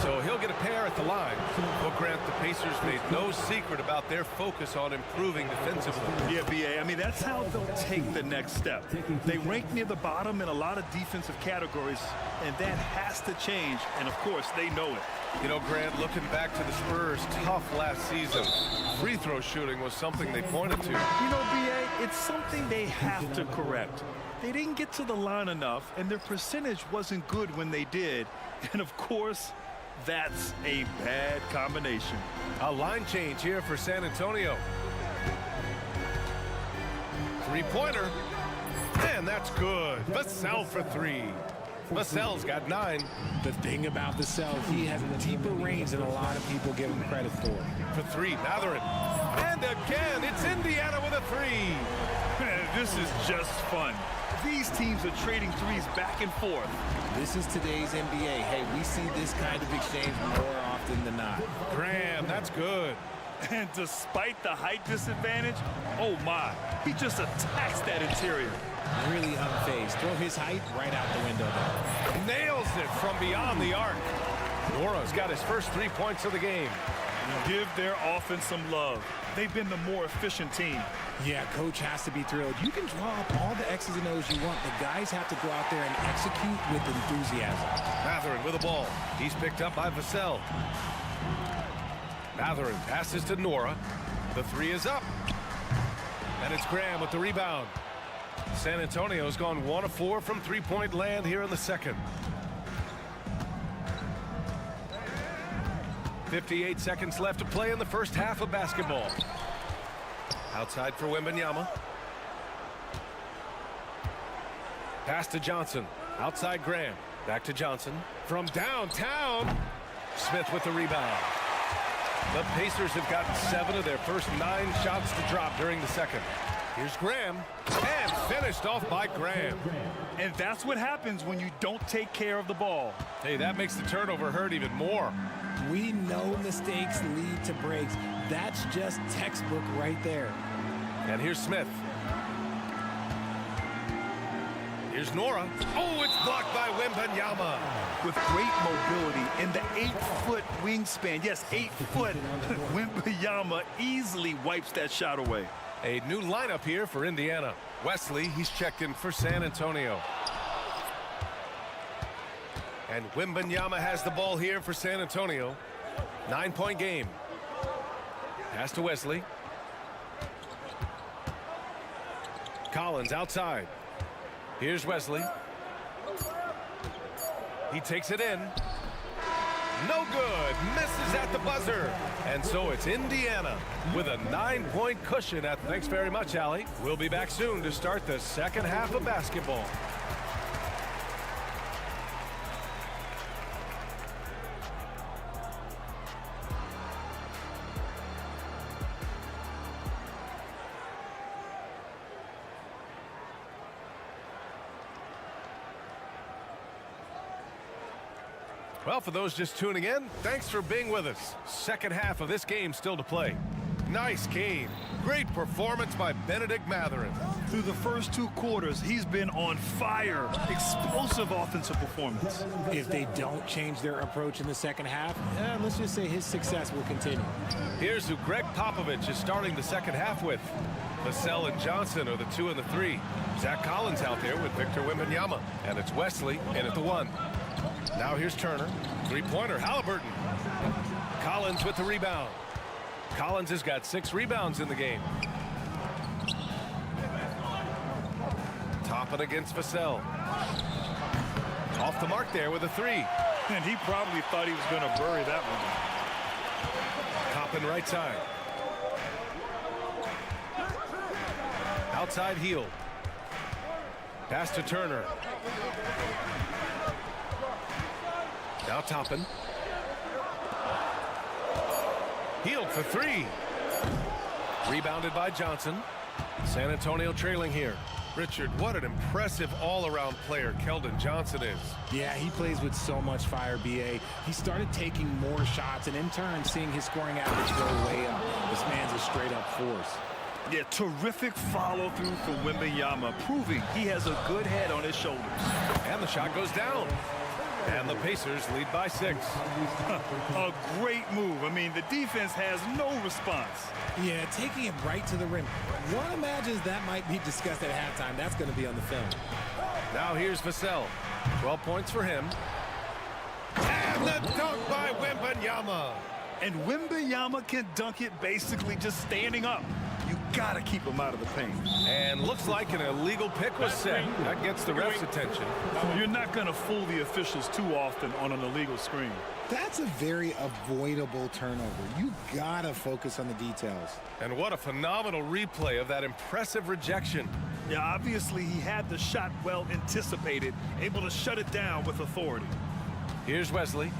So he'll get a pair at the line. Well, Grant, the Pacers made no secret about their focus on improving defensively. Yeah, B.A., I mean, that's how they'll take the next step. They rank near the bottom in a lot of defensive categories, and that has to change, and of course, they know it. You know, Grant, looking back to the Spurs' tough last season, free throw shooting was something they pointed to. You know, B.A., it's something they have to correct. They didn't get to the line enough, and their percentage wasn't good when they did. And, of course, that's a bad combination. A line change here for San Antonio. Three-pointer. And that's good. Vassell for three. Vassell's got 9. The thing about Vassell, he has a deeper range than a lot of people give him credit for. For 3, Matherin. And again, it's Indiana with a 3. This is just fun. These teams are trading threes back and forth. This is today's NBA. Hey, we see this kind of exchange more often than not. Graham, that's good. And despite the height disadvantage, oh my, he just attacks that interior. Really unfazed. Throw his height right out the window there. Nails it from beyond the arc. Nora's got his first 3 points of the game. Give their offense some love. They've been the more efficient team. Yeah, coach has to be thrilled. You can draw up all the X's and O's you want. The guys have to go out there and execute with enthusiasm. Matherin with the ball. He's picked up by Vassell. Matherin passes to Nora. The 3 is up. And it's Graham with the rebound. San Antonio's gone 1 of 4 from three-point land here in the second. 58 seconds left to play in the first half of basketball. Outside for Wembanyama. Pass to Johnson. Outside Graham. Back to Johnson. From downtown. Smith with the rebound. The Pacers have gotten 7 of their first 9 shots to drop during the second. Here's Graham. And finished off by Graham. And that's what happens when you don't take care of the ball. Hey, that makes the turnover hurt even more. We know mistakes lead to breaks. That's just textbook right there. And here's Smith. Here's Nora. Oh, it's blocked by Wembanyama. With great mobility and the 8-foot wingspan. Yes, 8 foot. Wembanyama easily wipes that shot away. A new lineup here for Indiana. Wesley, he's checked in for San Antonio. And Wembanyama has the ball here for San Antonio. 9-point game. Pass to Wesley. Collins outside. Here's Wesley. He takes it in. No good. Misses at the buzzer. And so it's Indiana with a 9-point cushion. Thanks very much, Allie. We'll be back soon to start the second half of basketball. Well, for those just tuning in, thanks for being with us. Second half of this game still to play. Nice game. Great performance by Benedict Matherin. Through the first 2 quarters, he's been on fire. Explosive offensive performance. If they don't change their approach in the second half, let's just say his success will continue. Here's who Greg Popovich is starting the second half with. Vassell and Johnson are the 2 and the 3. Zach Collins out there with Victor Wembanyama. And it's Wesley in at the 1. Now here's Turner. 3-pointer, Halliburton. Collins with the rebound. Collins has got 6 rebounds in the game. Toppin against Vassell. Off the mark there with a 3. And he probably thought he was going to bury that one. Toppin right side. Outside heel. Pass to Turner. Now Toppin. Healed for 3. Rebounded by Johnson. San Antonio trailing here. Richard, what an impressive all-around player Keldon Johnson is. Yeah, he plays with so much fire, B.A. He started taking more shots, and in turn, seeing his scoring average go way up. This man's a straight-up force. Yeah, terrific follow-through for Wembanyama, proving he has a good head on his shoulders. And the shot goes down. And the Pacers lead by 6. A great move. I mean, the defense has no response. Yeah, taking it right to the rim. One imagines that might be discussed at halftime. That's going to be on the film. Now here's Vassell. 12 points for him. And the dunk by Wembanyama. And Wembanyama can dunk it basically just standing up. You got to keep him out of the paint. And looks like an illegal pick was set. That gets the ref's attention. You're not going to fool the officials too often on an illegal screen. That's a very avoidable turnover. You gotta focus on the details. And what a phenomenal replay of that impressive rejection. Yeah, obviously he had the shot well anticipated, able to shut it down with authority. Here's Wesley,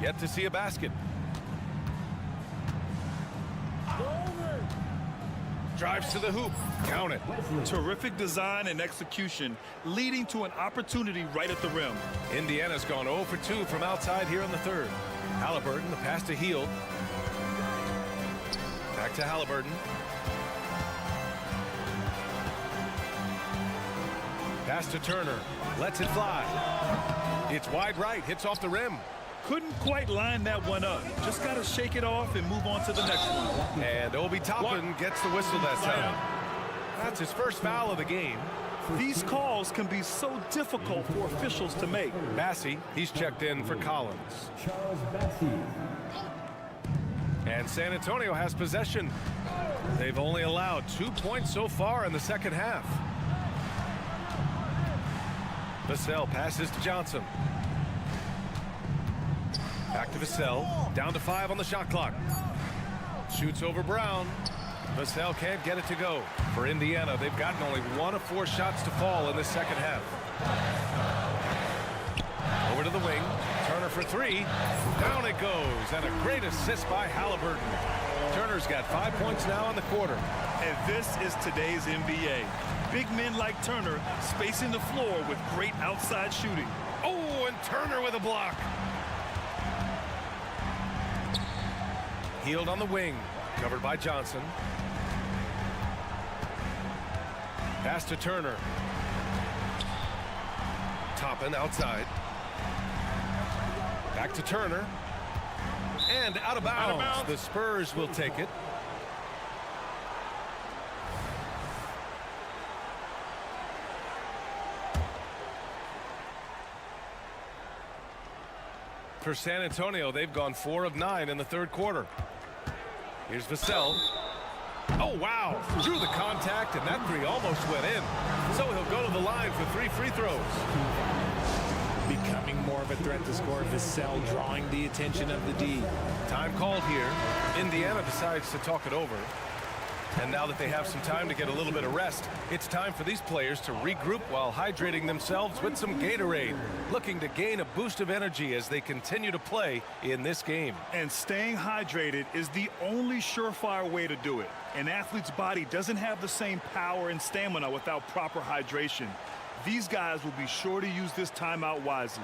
yet to see a basket. Drives to the hoop, count it. Terrific design and execution, leading to an opportunity right at the rim. Indiana's gone 0 for 2 from outside here in the third. Halliburton, the pass to Hield. Back to Halliburton. Pass to Turner, lets it fly. It's wide right, hits off the rim. Couldn't quite line that one up. Just got to shake it off and move on to the next one. And Obi Toppin gets the whistle that time. That's his first foul of the game. These calls can be so difficult for officials to make. Bassey, he's checked in for Collins. And San Antonio has possession. They've only allowed 2 points so far in the second half. Vassell passes to Johnson. Back to Vassell, down to 5 on the shot clock. Shoots over Brown. Vassell can't get it to go. For Indiana, they've gotten only 1 of 4 shots to fall in the second half. Over to the wing, Turner for 3. Down it goes, and a great assist by Halliburton. Turner's got 5 points now in the quarter. And this is today's NBA. Big men like Turner spacing the floor with great outside shooting. Oh, and Turner with a block. Hield on the wing, covered by Johnson. Pass to Turner. Toppin outside. Back to Turner. And out of bounds. The Spurs will take it. For San Antonio, they've gone 4 of 9 in the third quarter. Here's Vassell. Oh, wow. Drew the contact, and that 3 almost went in. So he'll go to the line for 3 free throws. Becoming more of a threat to score. Vassell drawing the attention of the D. Time called here. Indiana decides to talk it over. And now that they have some time to get a little bit of rest, it's time for these players to regroup while hydrating themselves with some Gatorade, looking to gain a boost of energy as they continue to play in this game. And staying hydrated is the only surefire way to do it. An athlete's body doesn't have the same power and stamina without proper hydration. These guys will be sure to use this timeout wisely.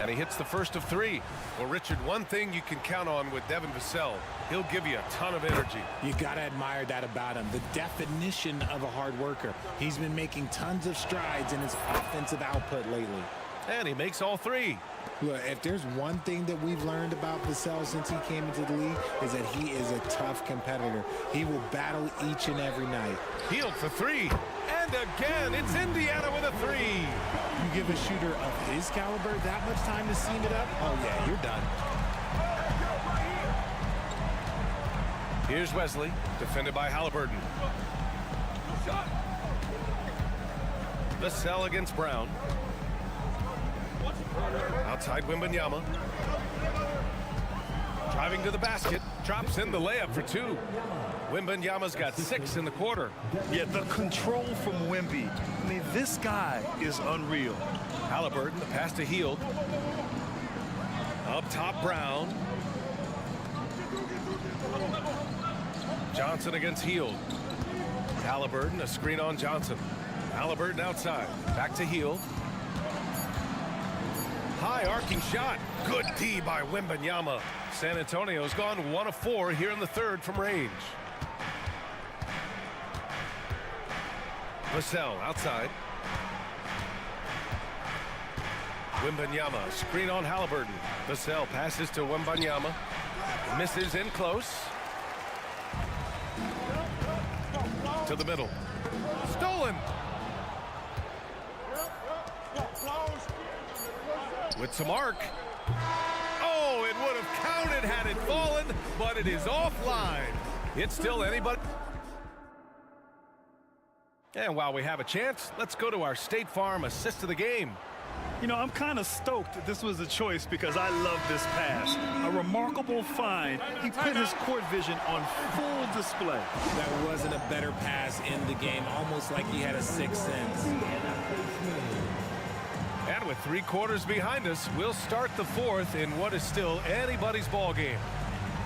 And he hits the first of 3. Well, Richard, one thing you can count on with Devin Vassell, he'll give you a ton of energy. You got to admire that about him. The definition of a hard worker. He's been making tons of strides in his offensive output lately. And he makes all 3. Look, if there's one thing that we've learned about Vassell since he came into the league, is that he is a tough competitor. He will battle each and every night. Hield for 3. And again, it's Indiana with a 3. You give a shooter of his caliber that much time to seam it up, oh yeah, you're done. Here's Wesley, defended by Halliburton. Vassell against Brown. Outside Wembanyama. Driving to the basket, drops in the layup for 2. Wembanyama's got 6 in the quarter. Yeah, the control from Wemby. I mean, this guy is unreal. Halliburton, the pass to Hield. Up top, Brown. Johnson against Hield. Halliburton, a screen on Johnson. Halliburton outside. Back to Hield. High arcing shot. Good D by Wembanyama. San Antonio's gone 1 of 4 here in the third from range. Vassell outside. Wembanyama, screen on Halliburton. Vassell passes to Wembanyama. Misses in close. To the middle. Stolen. With some arc. Oh, it would have counted it had it fallen, but it is offline. It's still anybody. And while we have a chance, let's go to our State Farm assist of the game. You know, I'm kind of stoked that this was a choice because I love this pass. A remarkable find. He put his court vision on full display. That wasn't a better pass in the game, almost like he had a sixth sense. And with 3 quarters behind us, we'll start the fourth in what is still anybody's ball game.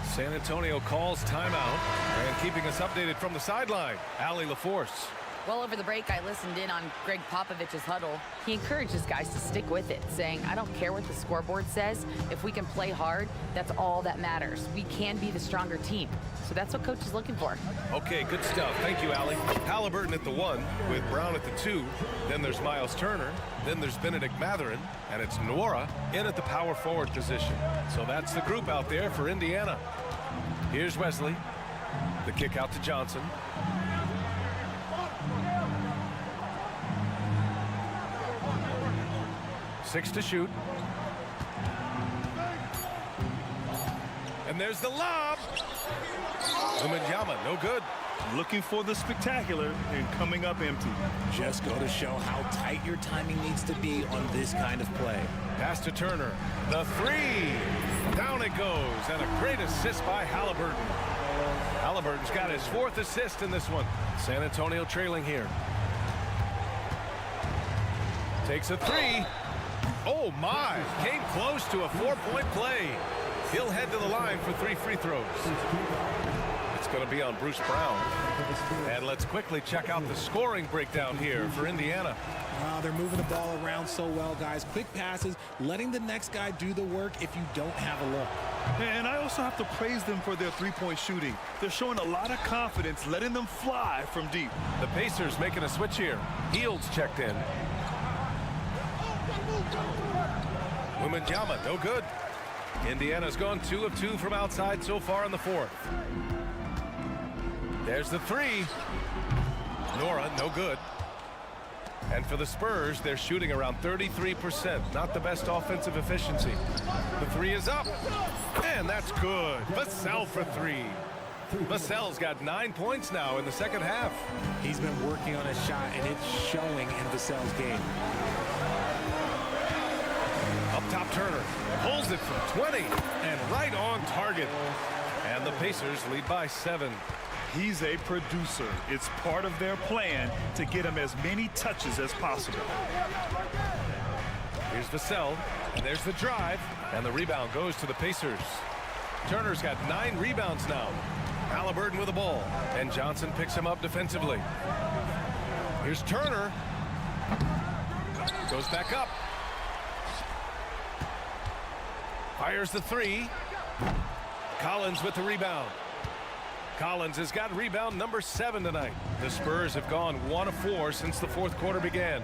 San Antonio calls timeout, and keeping us updated from the sideline, Allie LaForce. Well, over the break, I listened in on Greg Popovich's huddle. He encourages guys to stick with it, saying, I don't care what the scoreboard says. If we can play hard, that's all that matters. We can be the stronger team. So that's what coach is looking for. Okay, good stuff. Thank you, Allie. Halliburton at the 1, with Brown at the 2. Then there's Miles Turner. Then there's Benedict Mathurin. And it's Nora in at the power forward position. So that's the group out there for Indiana. Here's Wesley. The kick out to Johnson. Six to shoot. And there's the lob. Wembanyama, no good. Looking for the spectacular and coming up empty. Just go to show how tight your timing needs to be on this kind of play. Pass to Turner. The 3. Down it goes. And a great assist by Halliburton. Halliburton's got his 4th assist in this one. San Antonio trailing here. Takes a 3. Oh, my. Came close to a 4-point play. He'll head to the line for 3 free throws. It's going to be on Bruce Brown. And let's quickly check out the scoring breakdown here for Indiana. They're moving the ball around so well, guys. Quick passes, letting the next guy do the work if you don't have a look. And I also have to praise them for their three-point shooting. They're showing a lot of confidence, letting them fly from deep. The Pacers making a switch here. Fields checked in. Wembanyama, no good. Indiana's gone 2 of 2 from outside so far in the 4th. There's the 3. Nora, no good. And for the Spurs, they're shooting around 33%. Not the best offensive efficiency. The 3 is up. And that's good. Vassell for 3. Vassell's got 9 points now in the second half. He's been working on a shot, and it's showing in Vassell's game. Up top, Turner pulls it from 20 and right on target. And the Pacers lead by 7. He's a producer. It's part of their plan to get him as many touches as possible. Here's Vassell, and there's the drive, and the rebound goes to the Pacers. Turner's got 9 rebounds now. Halliburton with the ball, and Johnson picks him up defensively. Here's Turner. Goes back up. Fires the 3. Collins with the rebound. Collins has got rebound number 7 tonight. The Spurs have gone 1 of 4 since the 4th quarter began.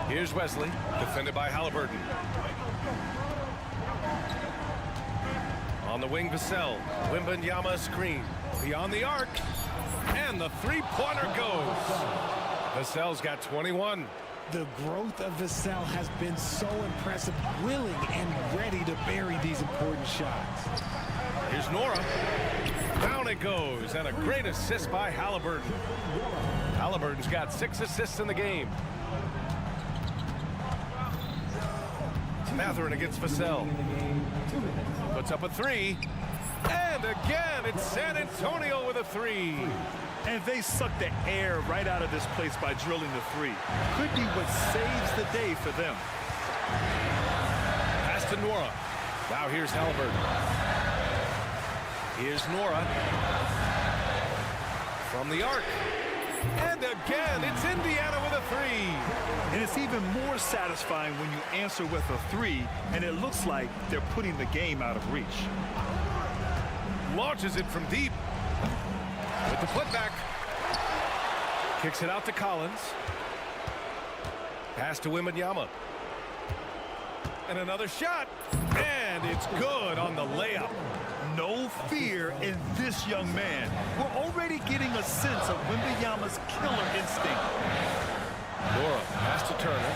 Here's Wesley, defended by Halliburton. On the wing, Vassell. Wembanyama screen. Beyond the arc. And the 3-pointer goes. Vassell's got 21. The growth of Vassell has been so impressive, willing and ready to bury these important shots. Here's Nora. Down it goes, and a great assist by Halliburton. Halliburton's got 6 assists in the game. Mathurin against Vassell. Puts up a 3. And again, it's San Antonio with a 3. And they suck the air right out of this place by drilling the 3. Could be what saves the day for them. Pass to Nora. Now here's Halliburton. Here's Nora. From the arc. And again, it's Indiana with a 3. And it's even more satisfying when you answer with a 3, and it looks like they're putting the game out of reach. Launches it from deep. With the putback. Kicks it out to Collins. Pass to Wembanyama. And another shot. And it's good on the layup. No fear in this young man. We're already getting a sense of Wembanyama's killer instinct. Nora, pass to Turner.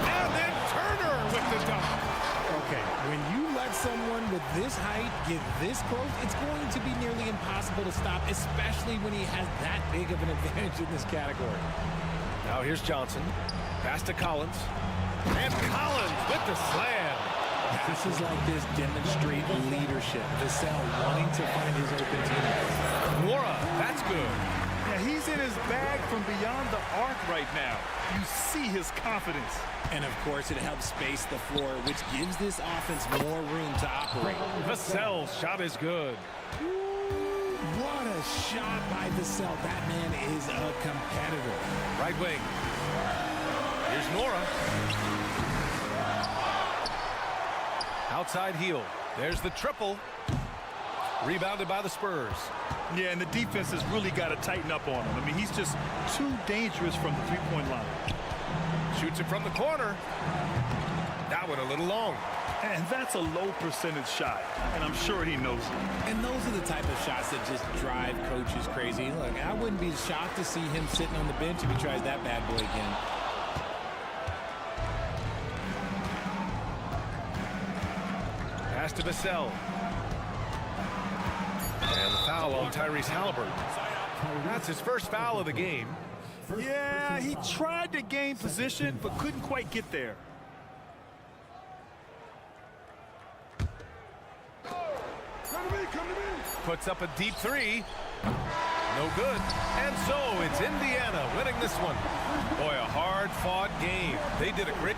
And then Turner Turner with the dunk. Okay, when you let someone with this height get this close, it's going to be nearly impossible to stop, especially when he has that big of an advantage in this category. Now here's Johnson. Pass to Collins. And Collins with the slam. This is like this demonstrate leadership. Vassell wanting to find his open teammates. Nora, that's good. Yeah, he's in his bag from beyond the arc right now. You see his confidence. And of course, it helps space the floor, which gives this offense more room to operate. Vassell's shot is good. What a shot by Vassell. That man is a competitor. Right wing. Here's Nora. Outside heel. There's the triple. Rebounded by the Spurs. Yeah, and the defense has really got to tighten up on him. I mean, he's just too dangerous from the three-point line. Shoots it from the corner. That one a little long. And that's a low percentage shot, and I'm sure he knows it. And those are the type of shots that just drive coaches crazy. Look, I wouldn't be shocked to see him sitting on the bench if he tries that bad boy again. Pass to Vassell. And the foul on Tyrese Halliburton. That's his first foul of the game. Yeah, he tried to gain position, but couldn't quite get there. Puts up a deep three. No good. And so it's Indiana winning this one. Boy, a hard-fought game. They did a great...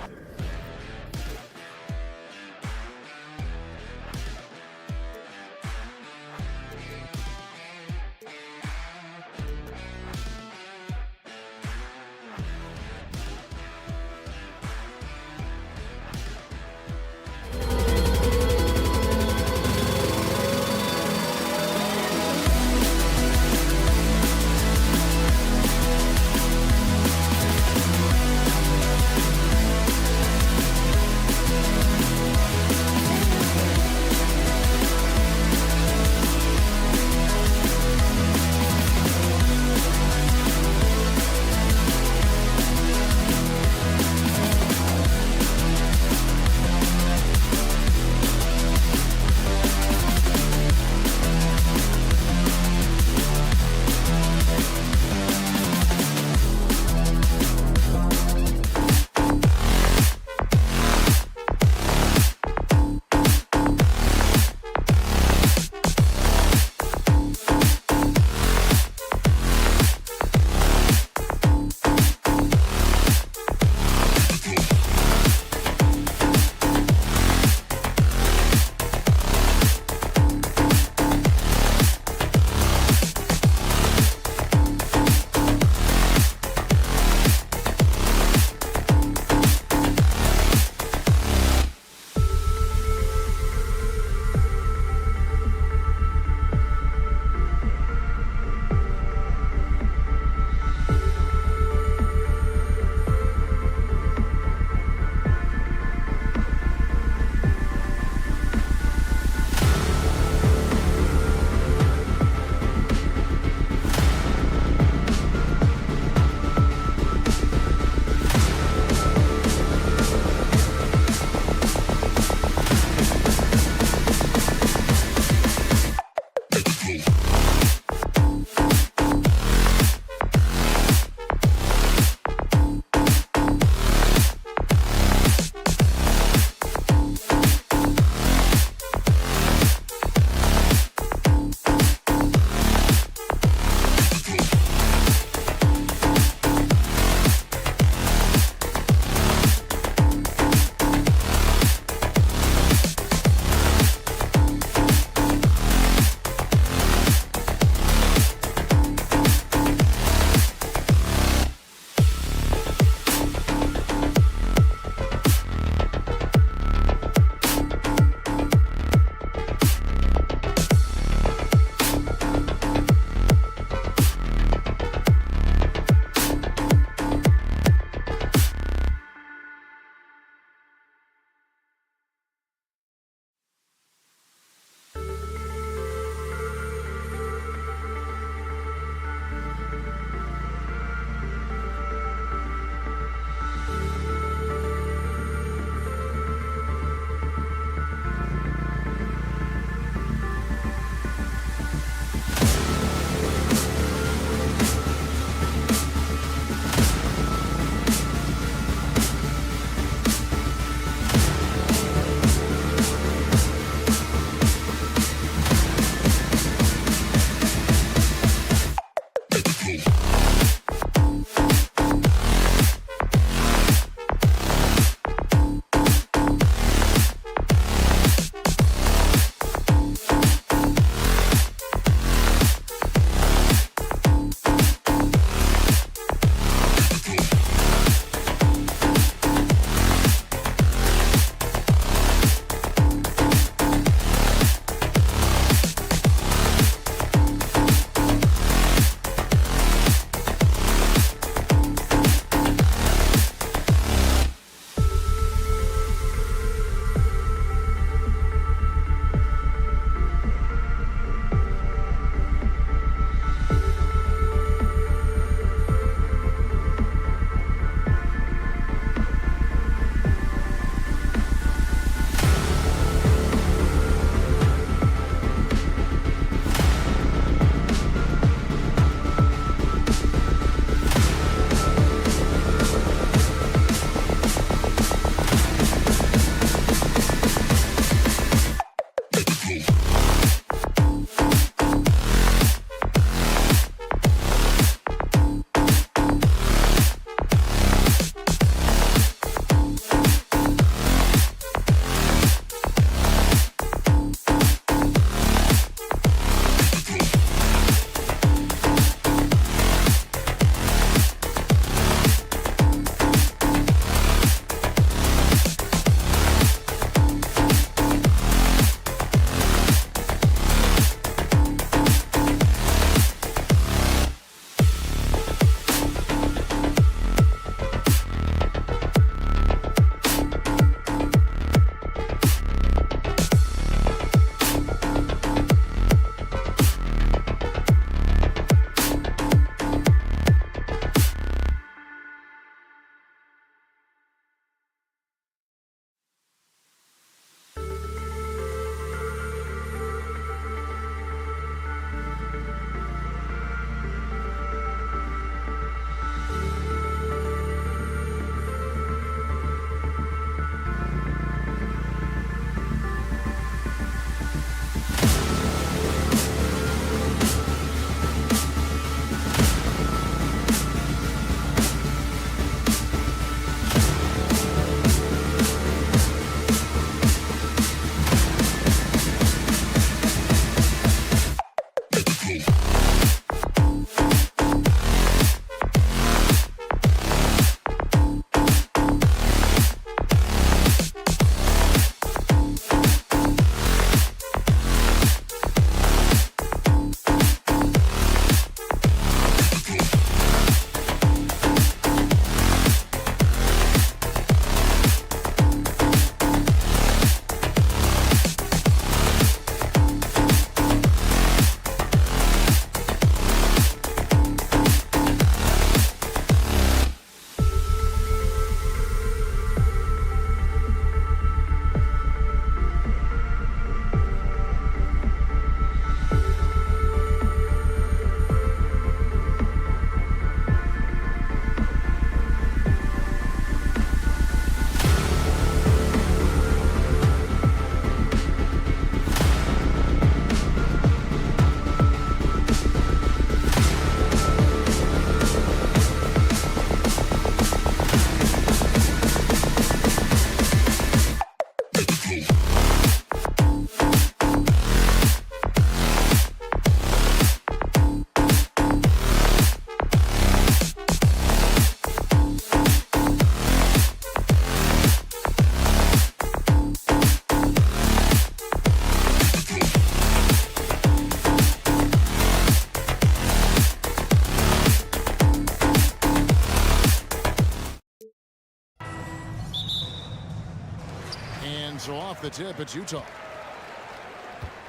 So off the tip, it's Utah.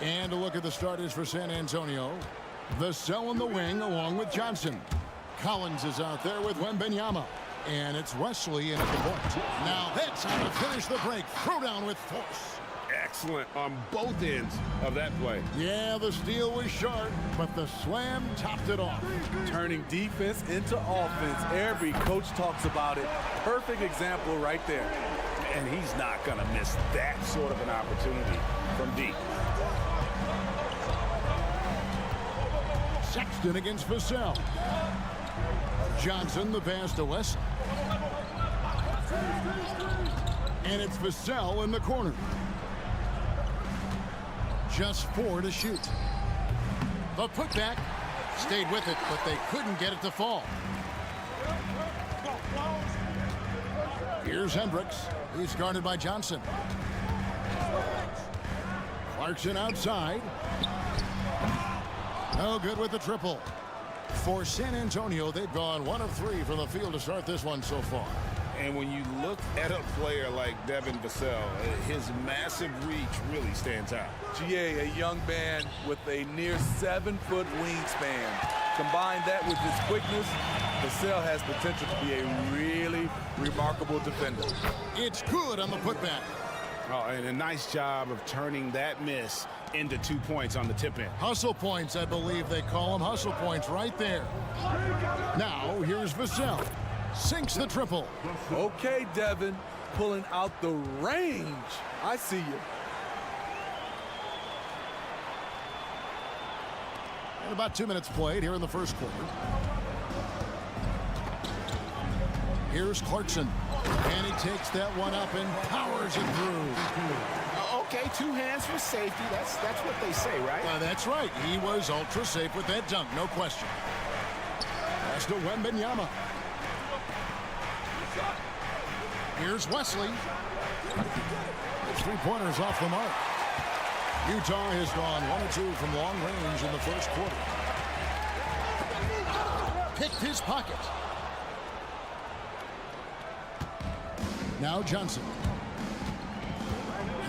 And a look at the starters for San Antonio. Vassell in the wing along with Johnson. Collins is out there with Wembanyama. And it's Wesley in at the point. Now that's how to finish the break. Throw down with force. Excellent on both ends of that play. Yeah, the steal was short, but the slam topped it off. Turning defense into offense. Every coach talks about it. Perfect example right there. And he's not going to miss that sort of an opportunity from deep. Sexton against Vassell. Johnson the pass to West. And it's Vassell in the corner. Just 4 to shoot. The putback stayed with it, but they couldn't get it to fall. Here's Hendricks. He's guarded by Johnson. Clarkson outside. No good with the triple. For San Antonio, they've gone 1 of 3 from the field to start this one so far. And when you look at a player like Devin Vassell, his massive reach really stands out. GA, a young man with a near 7-foot wingspan. Combine that with his quickness, Vassell has potential to be a really remarkable defender. It's good on the putback. Oh, and a nice job of turning that miss into 2 points on the tip end. Hustle points, I believe they call them. Hustle points right there. Now, here's Vassell. Sinks the triple. Okay, Devin, pulling out the range. I see you. And about 2 minutes played here in the first quarter. Here's Clarkson. And he takes that one up and powers it through. Okay, 2 hands for safety. That's what they say, right? That's right. He was ultra safe with that dunk, no question. Pass to Wembanyama. Here's Wesley. 3-pointers off the mark. Utah has gone 1 of 2 from long range in the first quarter. Picked his pocket. Now Johnson.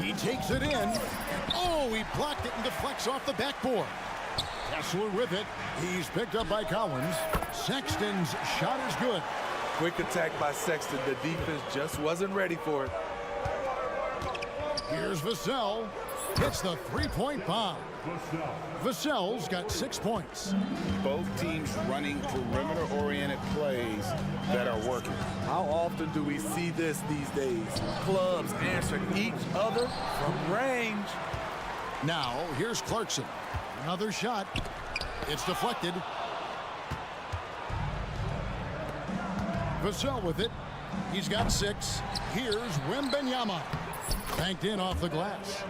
He takes it in. Oh, he blocked it and deflects off the backboard. Kessler with it. He's picked up by Collins. Sexton's shot is good. Quick attack by Sexton. The defense just wasn't ready for it. Here's Vassell. Hits the 3-point bomb. Vassell's got 6 points. Both teams running perimeter-oriented plays that are working. How often do we see this these days? Clubs answering each other from range. Now, here's Clarkson. Another shot. It's deflected. Vassell with it. He's got 6. Here's Wembanyama. Banked in off the glass.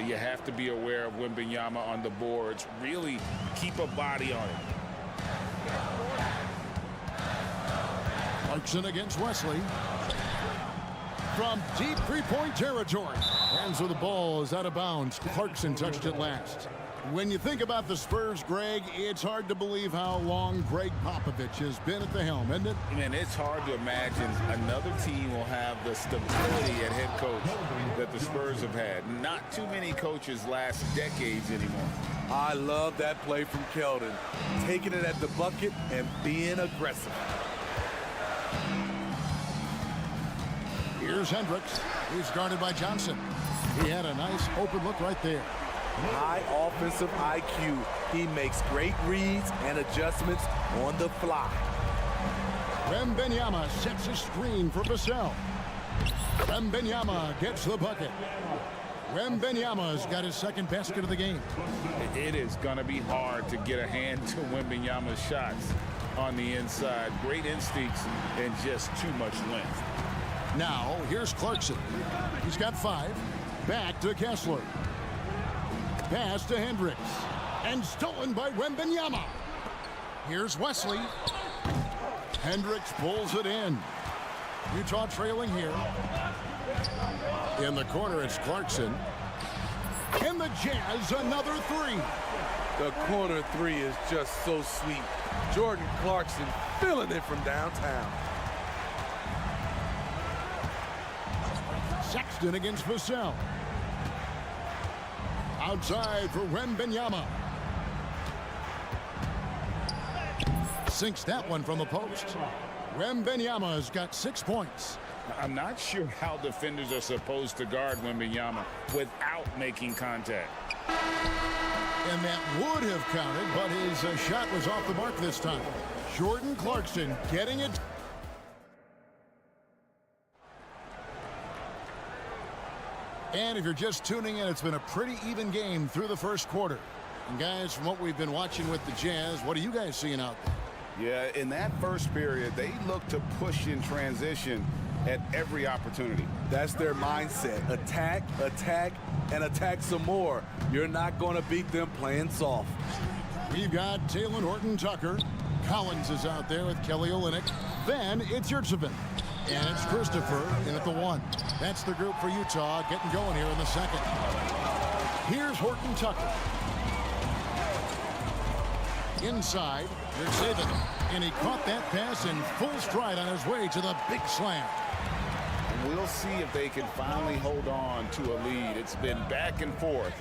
You have to be aware of Wembanyama on the boards. Really keep a body on it. Clarkson against Wesley. From deep 3-point territory. Hands with the ball is out of bounds. Clarkson touched it last. When you think about the Spurs, Greg, it's hard to believe how long Greg Popovich has been at the helm, isn't it? Man, it's hard to imagine another team will have the stability at head coach that the Spurs have had. Not too many coaches last decades anymore. I love that play from Keldon. Taking it at the bucket and being aggressive. Here's Hendricks. He's guarded by Johnson. He had a nice open look right there. High offensive IQ. He makes great reads and adjustments on the fly. Wembanyama sets a screen for Vassell. Wembanyama gets the bucket. Wembanyama's got his second basket of the game. It is going to be hard to get a hand to Wembanyama's shots on the inside. Great instincts and just too much length. Now, here's Clarkson. He's got 5. Back to Kessler. Pass to Hendricks. And stolen by Wembanyama. Here's Wesley. Hendricks pulls it in. Utah trailing here. In the corner, it's Clarkson. And the Jazz, another 3. The corner 3 is just so sweet. Jordan Clarkson feeling it from downtown. Sexton against Vassell. Outside for Wembanyama. Sinks that one from the post. Wembanyama has got 6 points. I'm not sure how defenders are supposed to guard Wembanyama without making contact. And that would have counted, but his shot was off the mark this time. Jordan Clarkson getting it. And if you're just tuning in, it's been a pretty even game through the first quarter. And guys, from what we've been watching with the Jazz, what are you guys seeing out there? Yeah, in that first period, they looked to push in transition at every opportunity. That's their mindset. Attack, attack, and attack some more. You're not going to beat them playing soft. We've got Talen Horton-Tucker. Collins is out there with Kelly Olynyk. Then it's Yurtseven. And it's Christopher in at the 1. That's the group for Utah getting going here in the second. Here's Horton-Tucker. Inside, Yurtseven. And he caught that pass in full stride on his way to the big slam. We'll see if they can finally hold on to a lead. It's been back and forth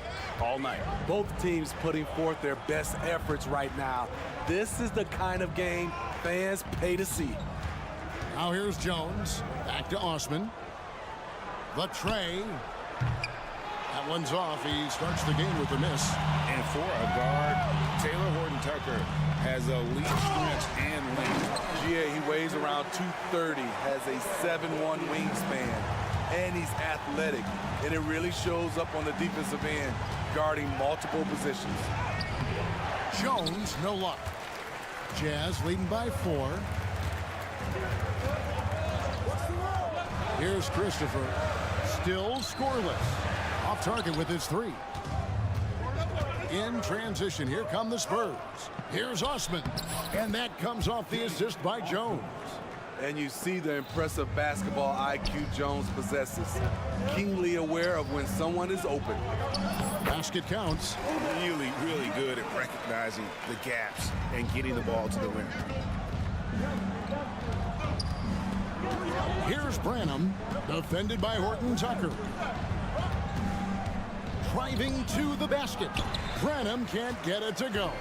all night. Both teams putting forth their best efforts right now. This is the kind of game fans pay to see. Now here's Jones. Back to Osman. The tray. That one's off. He starts the game with a miss. And for a guard, Taylor Horton-Tucker has elite strength and length. GA, he weighs around 230, has a 7'1" wingspan, and he's athletic. And it really shows up on the defensive end, guarding multiple positions. Jones, no luck. Jazz leading by 4. Here's Christopher. Still scoreless. Off target with his 3. In transition, here come the Spurs. Here's Osman. And that comes off the assist by Jones. And you see the impressive basketball IQ Jones possesses. Keenly aware of when someone is open. Basket counts. Really, really good at recognizing the gaps and getting the ball to the rim. Here's Branham, defended by Horton-Tucker. Driving to the basket. Branham can't get it to go.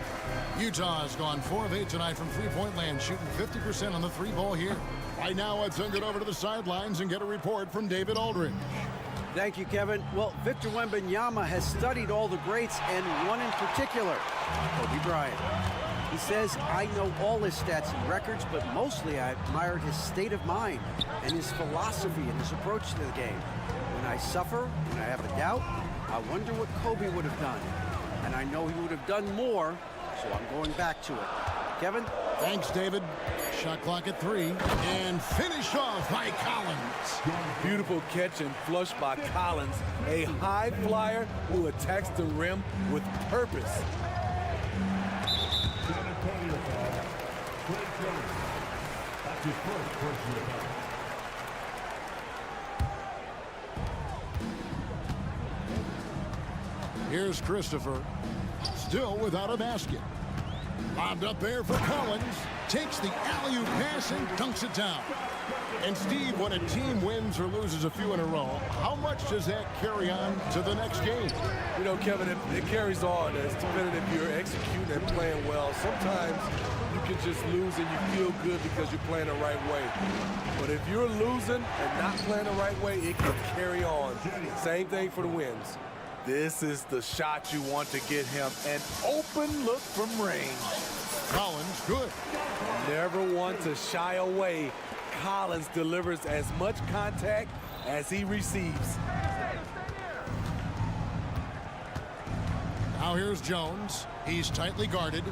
Utah has gone 4 of 8 tonight from three-point land, shooting 50% on the 3-ball here. Right now, let's send it over to the sidelines and get a report from David Aldridge. Thank you, Kevin. Well, Victor Wembanyama has studied all the greats and one in particular, Kobe Bryant. He says, I know all his stats and records, but mostly I admired his state of mind and his philosophy and his approach to the game. When I suffer, when I have a doubt, I wonder what Kobe would have done. And I know he would have done more, so I'm going back to it. Kevin? Thanks, David. Shot clock at 3. And finish off by Collins. Beautiful catch and flush by Collins. A high flyer who attacks the rim with purpose. Here's Christopher. Still without a basket. Lobbed up there for Collins. Takes the alley-oop pass and dunks it down. And Steve, when a team wins or loses a few in a row, how much does that carry on to the next game? You know, Kevin, it carries on. It's dependent if you're executing and playing well. Sometimes you can just lose and you feel good because you're playing the right way. But if you're losing and not playing the right way, it can carry on. Same thing for the wins. This is the shot you want to get him. An open look from range. Collins, good. Never want to shy away. Collins delivers as much contact as he receives. Now here's Jones. He's tightly guarded.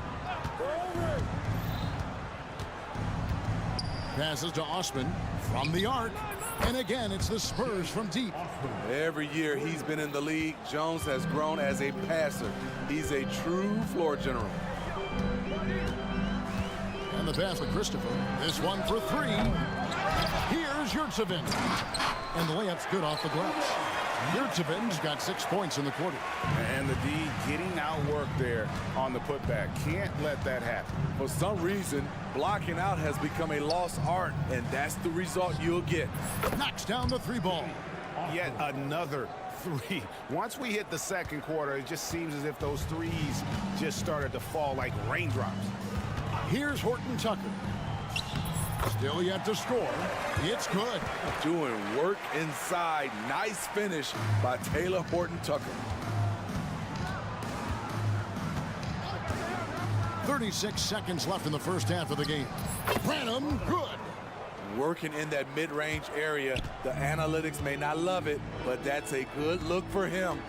Passes to Osman from the arc. And again, it's the Spurs from deep. Every year he's been in the league, Jones has grown as a passer. He's a true floor general. And the pass to Christopher. This one for 3. Here's Yurtseven. And the layup's good off the glass. Yurtseven's got 6 points in the quarter. And the D getting outworked there on the putback. Can't let that happen. For some reason, blocking out has become a lost art, and that's the result you'll get. Knocks down the 3-ball. Yet another three. Once we hit the second quarter, it just seems as if those threes just started to fall like raindrops. Here's Horton Tucker. Still yet to score. It's good. Doing work inside. Nice finish by Taylor Horton Tucker. 36 seconds left in the first half of the game. Branham, good. Working in that mid-range area. The analytics may not love it, but that's a good look for him.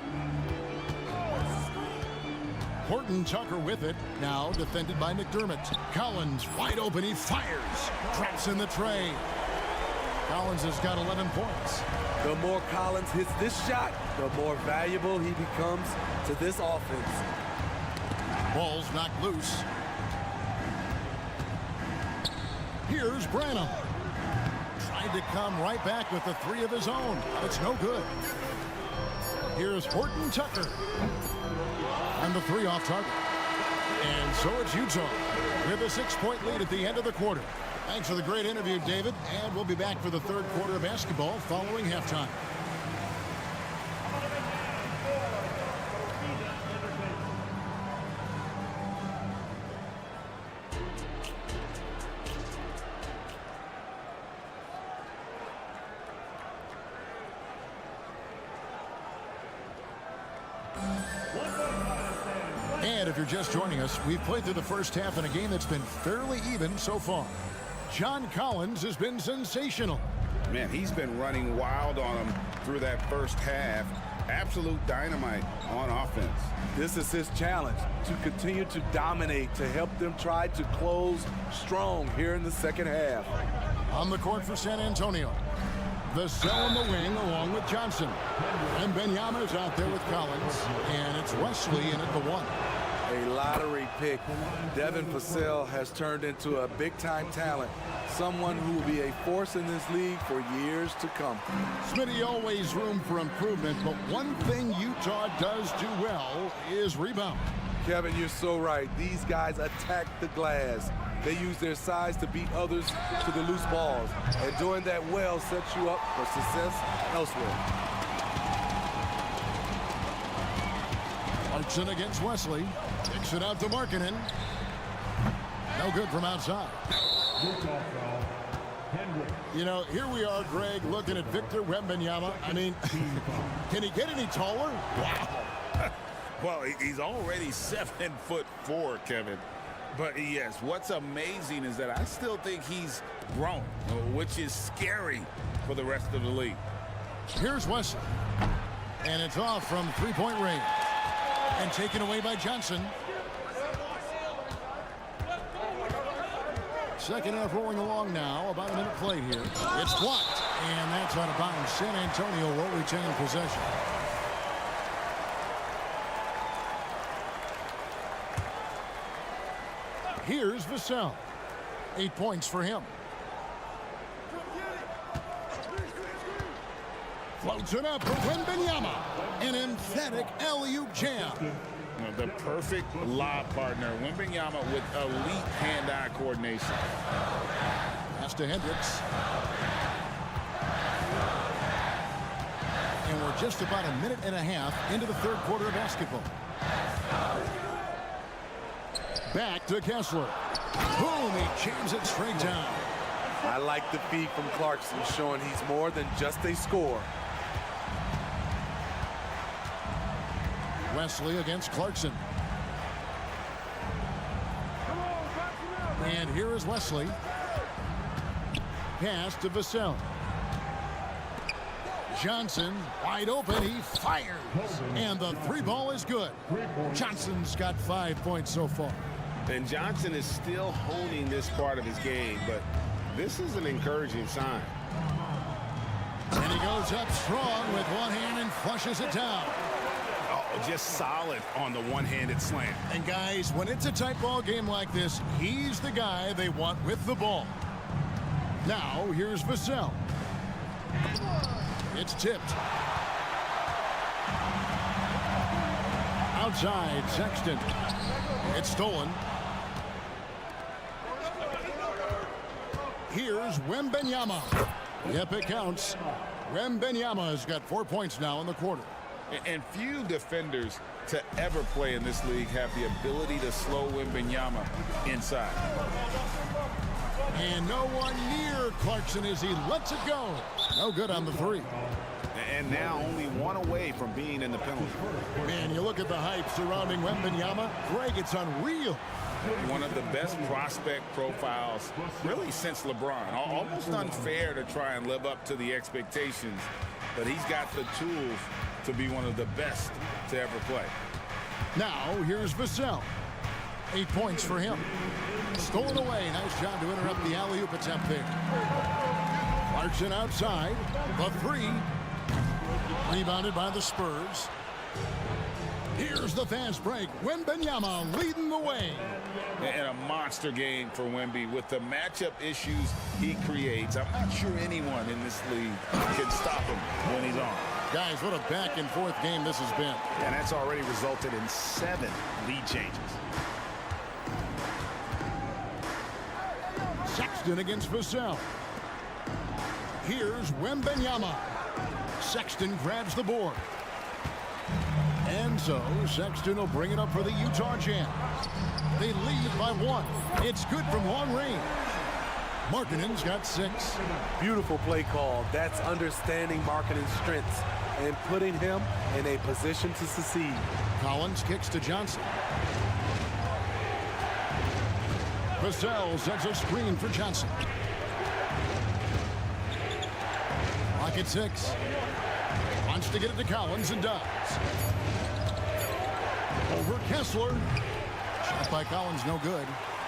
Horton Tucker with it. Now defended by McDermott. Collins wide open. He fires. Drops in the tray. Collins has got 11 points. The more Collins hits this shot, the more valuable he becomes to this offense. Ball's knocked loose. Here's Branham. Tried to come right back with the three of his own. It's no good. Here's Horton Tucker. And the three off target. And so it's Utah with a 6-point lead at the end of the quarter. Thanks for the great interview, David. And we'll be back for the third quarter of basketball following halftime. And if you're just joining us, we've played through the first half in a game that's been fairly even so far. John Collins has been sensational. Man, he's been running wild on him through that first half. Absolute dynamite on offense. This is his challenge, to continue to dominate, to help them try to close strong here in the second half. On the court for San Antonio. Vassell on the wing along with Johnson. And Benyama's out there with Collins. And it's Wesley in at the one. A lottery pick. Devin Vassell has turned into a big-time talent. Someone who will be a force in this league for years to come. Smitty, always room for improvement, but one thing Utah does do well is rebound. Kevin, you're so right. These guys attack the glass. They use their size to beat others to the loose balls. And doing that well sets you up for success elsewhere. Clarkson against Wesley. Kicks it out to Markkanen. No good from outside. You know, here we are, Greg, looking at Victor Wembanyama. I mean, can he get any taller? Wow. Well, he's already 7'4", Kevin. But yes, what's amazing is that I still think he's grown, which is scary for the rest of the league. Here's Wesley. And it's off from three-point range. And taken away by Johnson. Second half rolling along now. About a minute played here. It's blocked. And that's out of bounds. San Antonio will retain possession. Here's Vassell. 8 points for him. Floats it up for Wembanyama. An emphatic alley-oop jam. The perfect lob partner. Wembanyama with elite hand-eye coordination. Pass to Hendricks. And we're just about a minute and a half into the third quarter of basketball. Back to Kessler. Boom, he jams it straight down. I like the feed from Clarkson, showing he's more than just a scorer. Wesley against Clarkson. And here is Wesley. Pass to Vassell. Johnson wide open. He fires. And the three ball is good. Johnson's got 5 points so far. And Johnson is still honing this part of his game, but this is an encouraging sign. And he goes up strong with one hand and flushes it down. Just solid on the one-handed slam. And guys, when it's a tight ball game like this, he's the guy they want with the ball. Now here's Vassell. It's tipped. Outside, Sexton. It's stolen. Here's Wembanyama. Yep, it counts. Wembanyama has got 4 points now in the quarter. And few defenders to ever play in this league have the ability to slow Wembanyama inside. And no one near Clarkson as he lets it go. No good on the three. And now only one away from being in the penalty. Man, you look at the hype surrounding Wembanyama. Greg, it's unreal. One of the best prospect profiles really since LeBron. Almost unfair to try and live up to the expectations, but he's got the tools to be one of the best to ever play. Now, here's Vassell. 8 points for him. Stolen away. Nice job to interrupt the alley-oop attempt there. Clarkson outside. The three. Rebounded by the Spurs. Here's the fast break. Wembanyama leading the way. And a monster game for Wemby with the matchup issues he creates. I'm not sure anyone in this league can stop him when he's on. Guys, what a back-and-forth game this has been. And that's already resulted in 7 lead changes. Sexton against Vassell. Here's Wembanyama. Sexton grabs the board. And so Sexton will bring it up for the Utah Jazz. They lead by 1. It's good from long range. Markkanen's got 6. Beautiful play call. That's understanding Markkanen's strengths and putting him in a position to succeed. Collins kicks to Johnson. Vassell sets a screen for Johnson. Clock at 6. Wants to get it to Collins and does. Over Kessler. Shot by Collins, no good.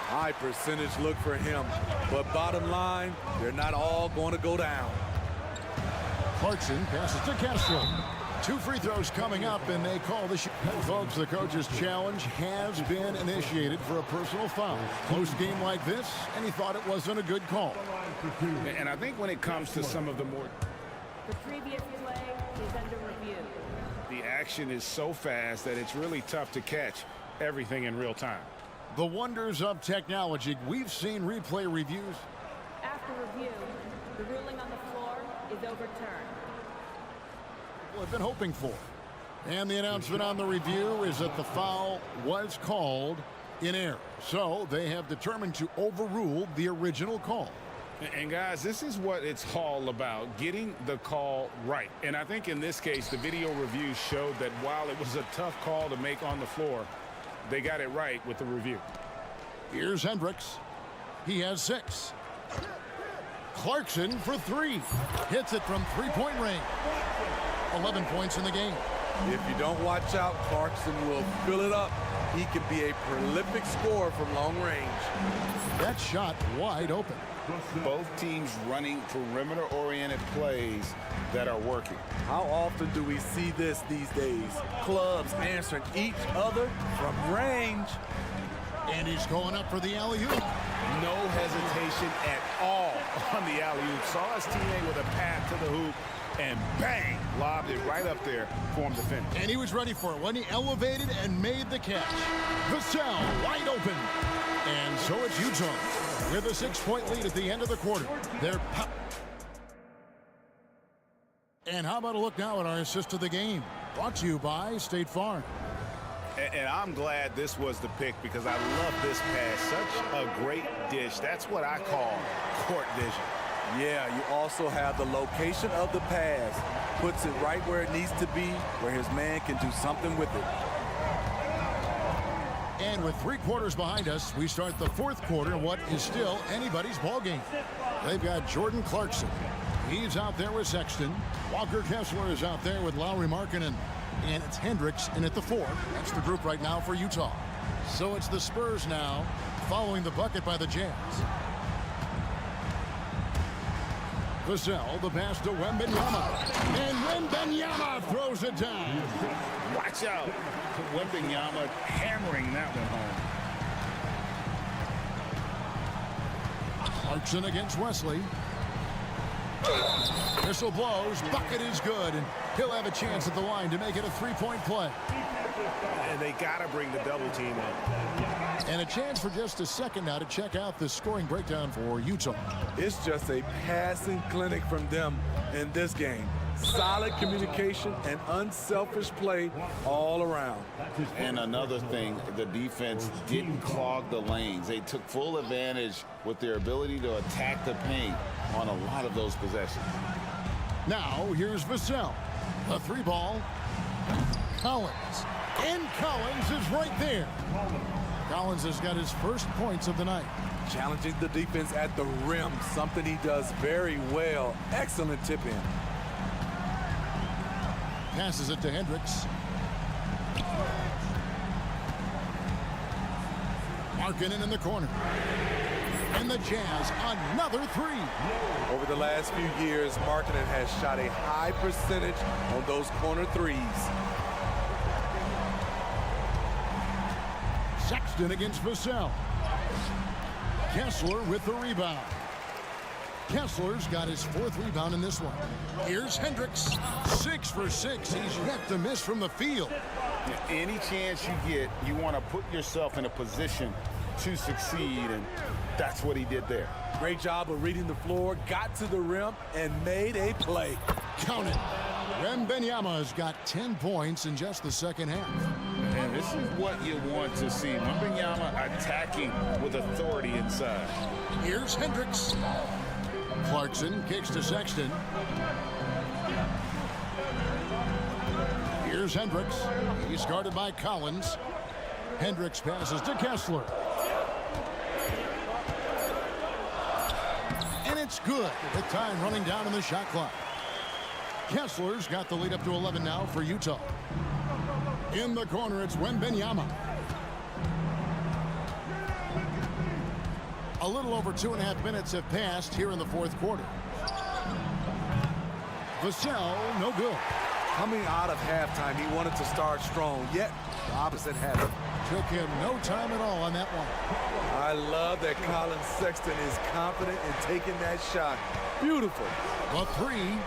High percentage look for him. But bottom line, they're not all going to go down. Clarkson passes to Kessler. 2 free throws coming up, and they call the shot. Folks, the coach's challenge has been initiated for a personal foul. Close game like this, and he thought it wasn't a good call. And I think when it comes to some of the more... The previous play is under review. The action is so fast that it's really tough to catch everything in real time. The wonders of technology. We've seen replay reviews. After review, the ruling on the floor is overturned. People have been hoping for. And the announcement on the review is that the foul was called in error. So they have determined to overrule the original call. And guys, this is what it's all about, getting the call right. And I think in this case, the video review showed that while it was a tough call to make on the floor, they got it right with the review. Here's Hendricks. He has 6. Clarkson for 3. Hits it from 3-point range. 11 points in the game. If you don't watch out, Clarkson will fill it up. He can be a prolific scorer from long range. That shot wide open. Both teams running perimeter-oriented plays that are working. How often do we see this these days? Clubs answering each other from range. And he's going up for the alley-oop. No hesitation at all on the alley-oop. Saw his teammate with a path to the hoop, and bang, lobbed it right up there for him to finish. And he was ready for it when he elevated and made the catch. Vassell wide open. And so it's Utah with a 6-point lead at the end of the quarter. They're and how about a look now at our assist of the game? Brought to you by State Farm. And I'm glad this was the pick because I love this pass. Such a great dish. That's what I call court vision. Yeah, you also have the location of the pass. Puts it right where it needs to be, where his man can do something with it. And with 3 quarters behind us, we start the 4th quarter in what is still anybody's ball game. They've got Jordan Clarkson. He's out there with Sexton. Walker Kessler is out there with Lauri Markkanen. And it's Hendricks in at the 4. That's the group right now for Utah. So it's the Spurs now following the bucket by the Jazz. Vassell, the pass to Wembanyama. And Wembanyama throws it down. Watch out. Wembanyama hammering that one home. Clarkson against Wesley. Whistle blows. Bucket is good. And he'll have a chance at the line to make it a 3-point play. And they got to bring the double team in. And a chance for just a second now to check out the scoring breakdown for Utah. It's just a passing clinic from them in this game. Solid communication and unselfish play all around. And another thing, the defense didn't clog the lanes. They took full advantage with their ability to attack the paint on a lot of those possessions. Now, here's Vassell. A three ball. Collins. And Collins is right there. Collins has got his first points of the night. Challenging the defense at the rim, something he does very well. Excellent tip in. Passes it to Hendricks. Markkanen in the corner. And the Jazz, another three. Over the last few years, Markkanen has shot a high percentage on those corner threes. Sexton against Vassell. Kessler with the rebound. Kessler's got his fourth rebound in this one. Here's Hendricks. 6 for 6. He's yet to miss from the field. Any chance you get, you want to put yourself in a position to succeed, and that's what he did there. Great job of reading the floor, got to the rim, and made a play. Count it. Wembanyama's got 10 points in just the second half. And this is what you want to see. Wembanyama attacking with authority inside. Here's Hendricks. Clarkson kicks to Sexton. Here's Hendricks. He's guarded by Collins. Hendricks passes to Kessler. And it's good with time running down in the shot clock. Kessler's got the lead up to 11 now for Utah. In the corner, it's Wembanyama. A little over 2.5 minutes have passed here in the fourth quarter. Vassell, no good. Coming out of halftime, he wanted to start strong, yet the opposite happened. Took him no time at all on that one. I love that Colin Sexton is confident in taking that shot. Beautiful. The three.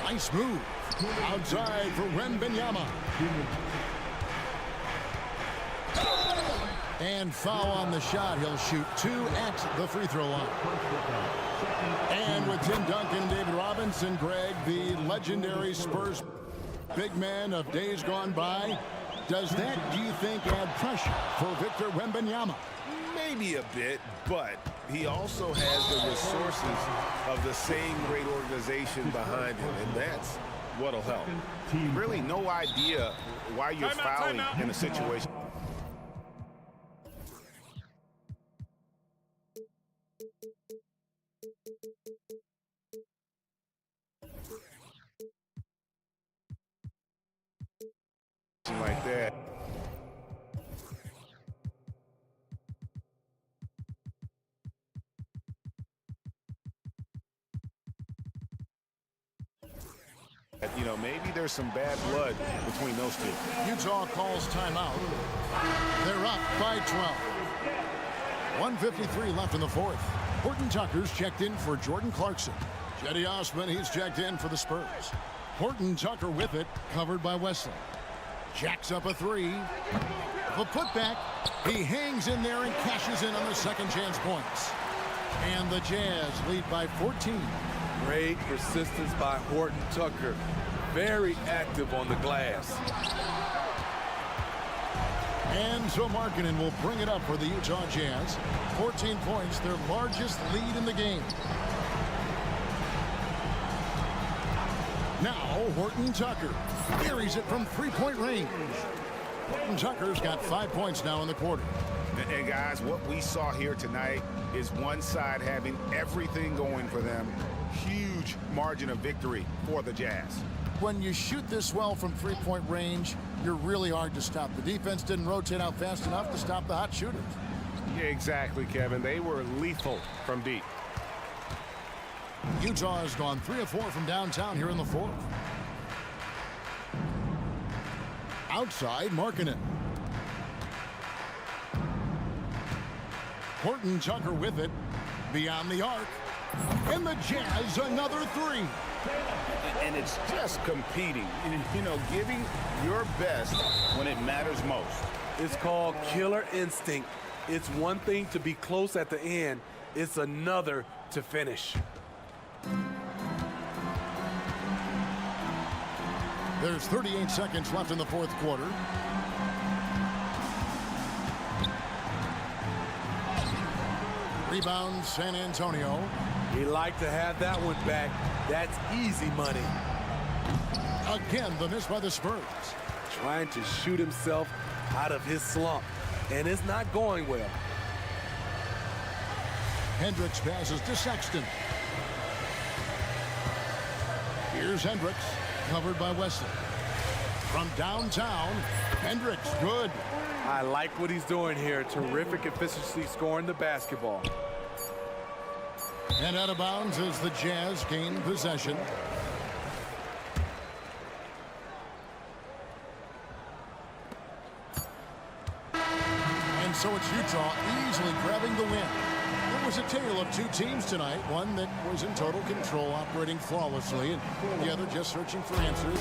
Nice move. Outside for Wembanyama. And foul on the shot. He'll shoot 2 at the free throw line. And with Tim Duncan and David Robinson, Greg, the legendary Spurs big man of days gone by, does that, do you think, add pressure for Victor Wembanyama? Maybe a bit, but he also has the resources of the same great organization behind him, and that's what'll help. Really no idea why you're fouling in a situation. Like that. You know, maybe there's some bad blood between those two. Utah calls timeout. They're up by 12. 1:53 left in the fourth. Horton Tucker's checked in for Jordan Clarkson. Cedi Osman, he's checked in for the Spurs. Horton Tucker with it, covered by Wesley. Jacks up a three. The putback. He hangs in there and cashes in on the second chance points. And the Jazz lead by 14. Great persistence by Horton Tucker. Very active on the glass. And so Markkanen will bring it up for the Utah Jazz. 14 points, their largest lead in the game. Now Horton Tucker carries it from three-point range. Horton Tucker's got 5 points now in the quarter. And guys, what we saw here tonight is one side having everything going for them. Huge margin of victory for the Jazz. When you shoot this well from three-point range, you're really hard to stop. The defense didn't rotate out fast enough to stop the hot shooters. Yeah, exactly, Kevin. They were lethal from deep. Utah has gone 3 of 4 from downtown here in the fourth. Outside, Markkanen. Horton Tucker with it. Beyond the arc. And the Jazz another three. And it's just competing. You know, giving your best when it matters most. It's called killer instinct. It's one thing to be close at the end. It's another to finish. There's 38 seconds left in the fourth quarter. Rebound, San Antonio. He liked to have that one back. That's easy money. Again, the miss by the Spurs. Trying to shoot himself out of his slump, and it's not going well. Hendricks passes to Sexton. Here's Hendricks, covered by Wesley. From downtown, Hendricks, good. I like what he's doing here. Terrific efficiency scoring the basketball. And out of bounds as the Jazz gain possession. And so it's Utah easily grabbing the win. It was a tale of two teams tonight, one that was in total control, operating flawlessly, and the other just searching for answers.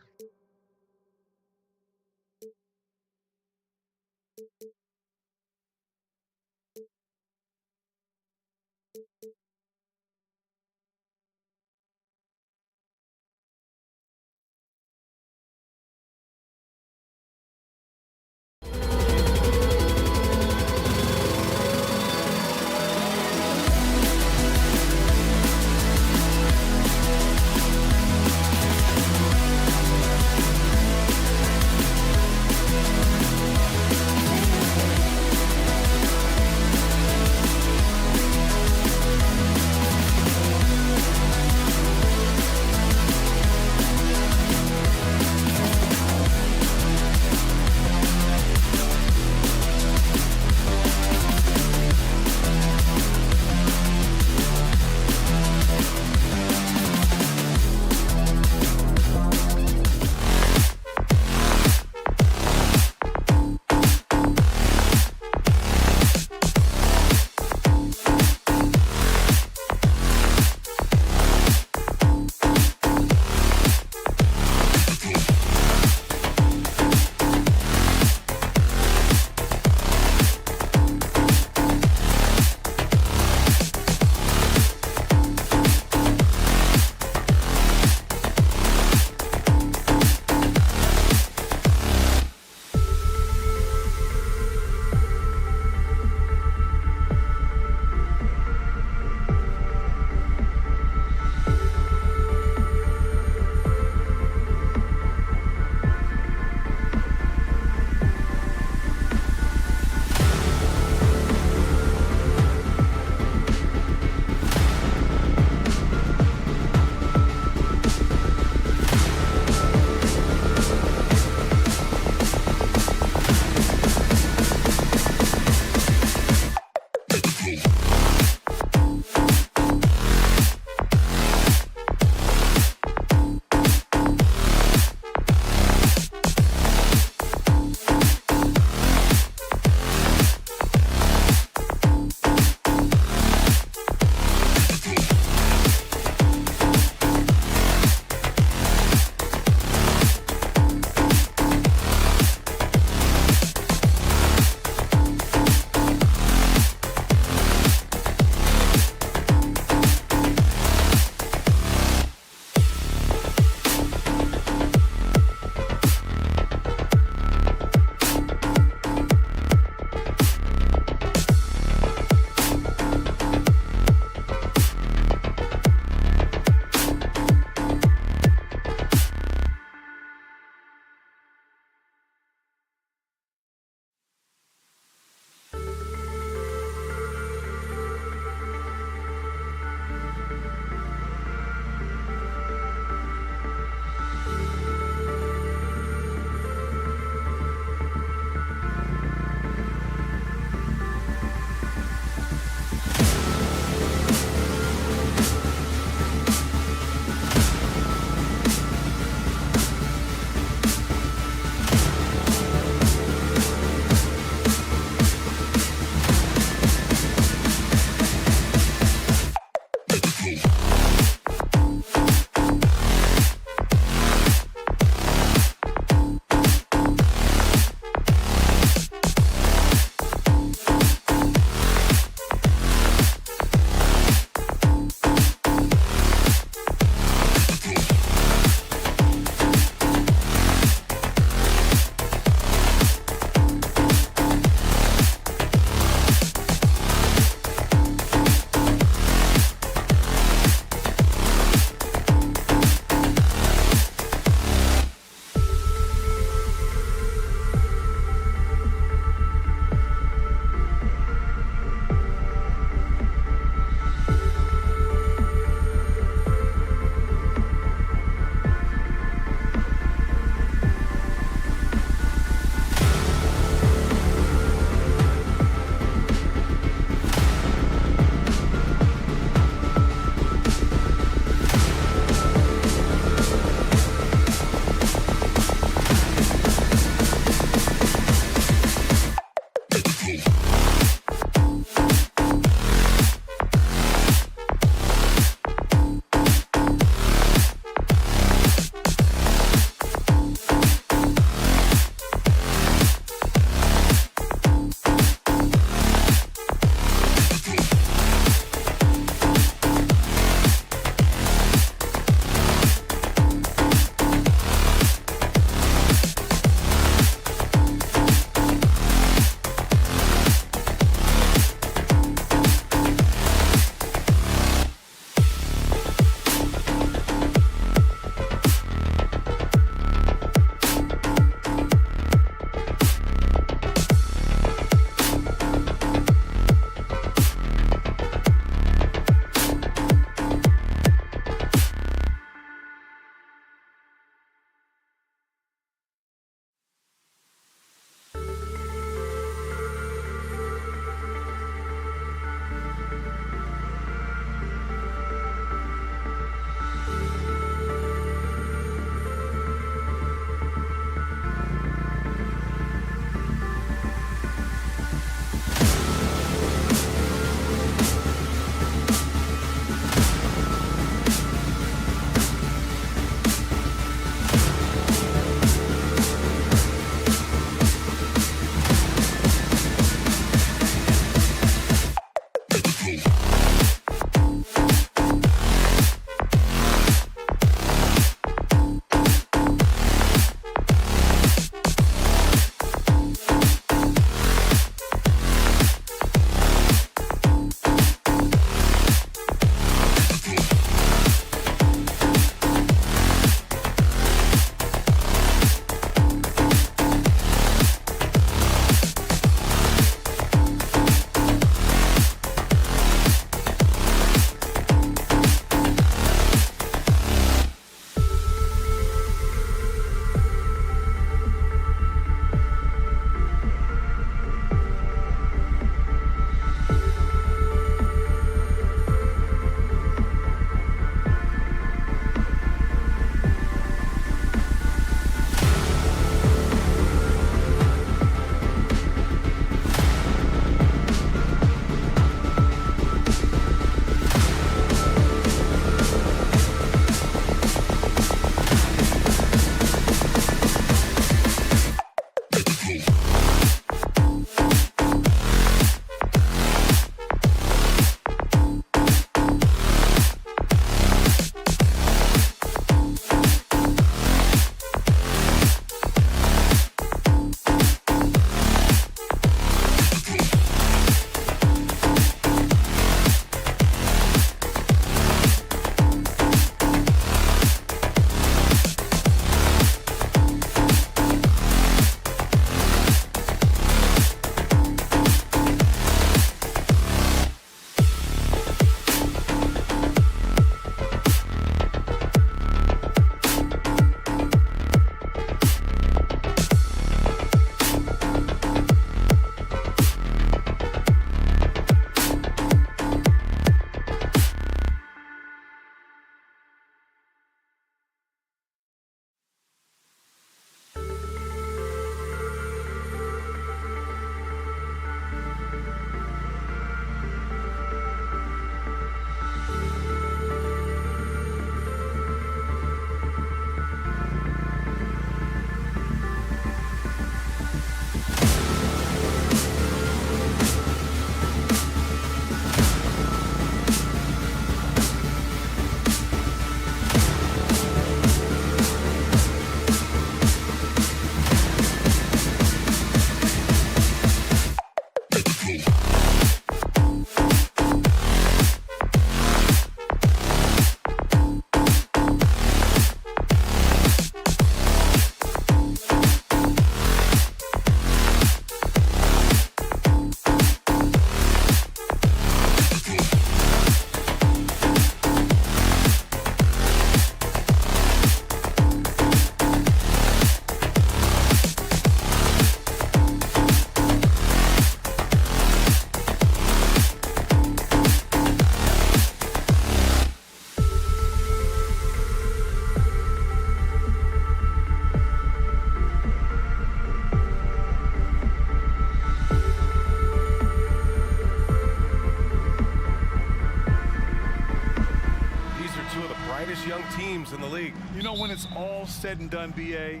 best young teams in the league. You know, when it's all said and done, BA,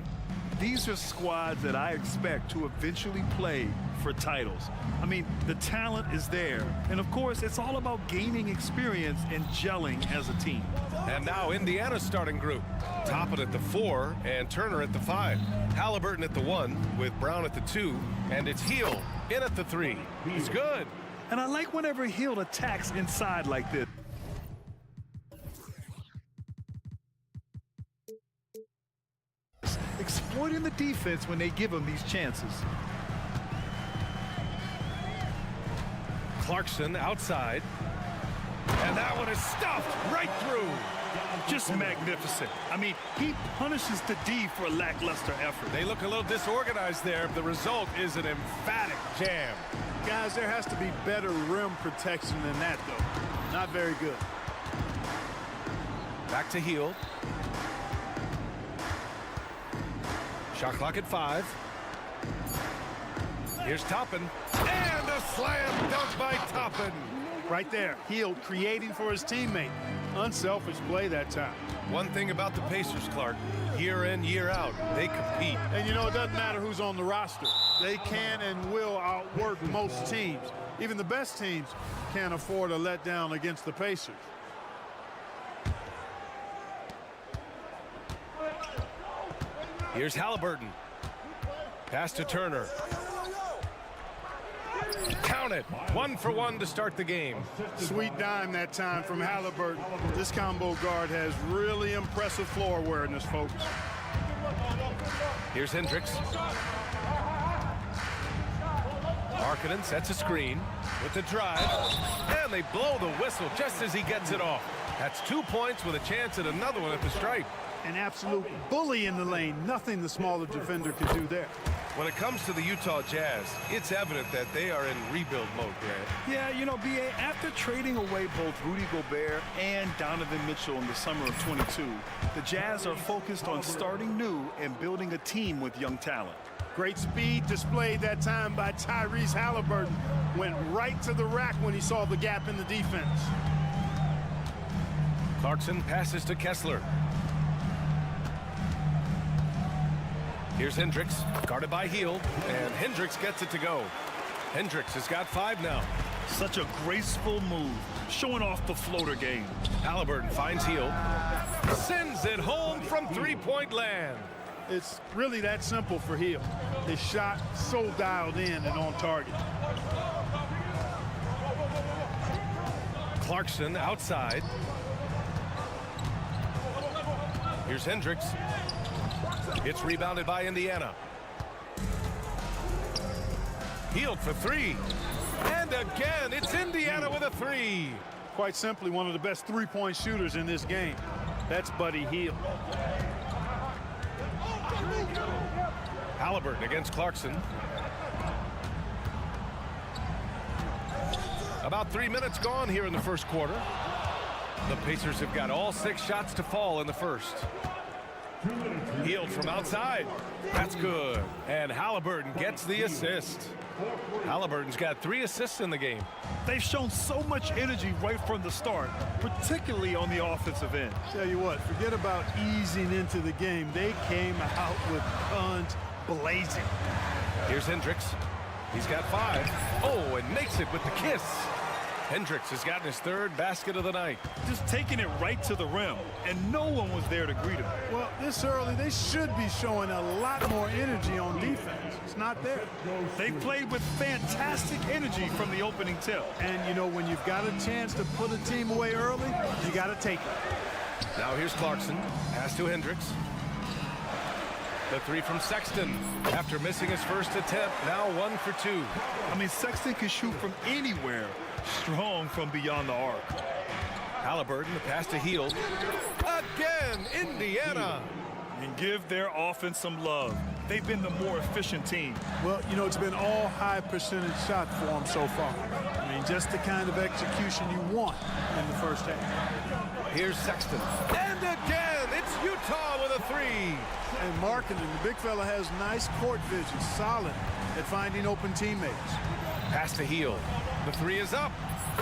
these are squads that I expect to eventually play for titles. I mean, the talent is there. And, of course, it's all about gaining experience and gelling as a team. And now Indiana's starting group. Toppin at the 4 and Turner at the 5. Halliburton at the 1 with Brown at the 2. And it's Heel in at the 3. He's good. And I like whenever Hill attacks inside like this. Exploiting the defense when they give him these chances. Clarkson outside. And that one is stuffed right through. Just magnificent. I mean, he punishes the D for a lackluster effort. They look a little disorganized there. The result is an emphatic jam. Guys, there has to be better rim protection than that, though. Not very good. Back to Heel. Shot clock at 5. Here's Toppin. And a slam dunk by Toppin. Right there. Hill creating for his teammate. Unselfish play that time. One thing about the Pacers, Clark, year in, year out, they compete. And you know, it doesn't matter who's on the roster. They can and will outwork most teams. Even the best teams can't afford a letdown against the Pacers. Here's Halliburton. Pass to Turner. Count it. 1 for 1 to start the game. Sweet dime that time from Halliburton. This combo guard has really impressive floor awareness, folks. Here's Hendricks. Markkanen sets a screen with the drive. And they blow the whistle just as he gets it off. That's 2 points with a chance at another one at the stripe. An absolute bully in the lane. Nothing the smaller defender can do there. When it comes to the Utah Jazz, it's evident that they are in rebuild mode, Grant. Yeah, you know, BA, after trading away both Rudy Gobert and Donovan Mitchell in the summer of 22, the Jazz are focused on starting new and building a team with young talent. Great speed displayed that time by Tyrese Halliburton. Went right to the rack when he saw the gap in the defense. Clarkson passes to Kessler. Here's Hendricks, guarded by Heel, and Hendricks gets it to go. Hendricks has got 5 now. Such a graceful move, showing off the floater game. Halliburton finds Heel, sends it home from three-point land. It's really that simple for Hill. His shot so dialed in and on target. Clarkson outside. Here's Hendricks. It's rebounded by Indiana. Healed for 3. And again, it's Indiana with a 3. Quite simply, one of the best three-point shooters in this game. That's Buddy Hield. Halliburton against Clarkson. About 3 minutes gone here in the first quarter. The Pacers have got all 6 shots to fall in the first. Healed from outside. That's good. And Halliburton gets the assist. Halliburton's got 3 assists in the game. They've shown so much energy right from the start, particularly on the offensive end. Tell you what, forget about easing into the game. They came out with guns blazing. Here's Hendricks. He's got 5. Oh, and makes it with the kiss. Hendricks has gotten his 3rd basket of the night. Just taking it right to the rim, and no one was there to greet him. Well, this early, they should be showing a lot more energy on defense. It's not there. They played with fantastic energy from the opening tip. And, you know, when you've got a chance to put a team away early, you got to take it. Now here's Clarkson. Pass to Hendricks. The 3 from Sexton. After missing his first attempt, now 1 for 2. I mean, Sexton can shoot from anywhere. Strong from beyond the arc. Halliburton, the pass to Hield. Again, Indiana. And give their offense some love. They've been the more efficient team. Well, you know, it's been all high percentage shots for them so far. I mean, just the kind of execution you want in the first half. Here's Sexton. And again, it's Utah with a 3. And Markkanen, the big fella, has nice court vision, solid at finding open teammates. Pass to Hield. The 3 is up.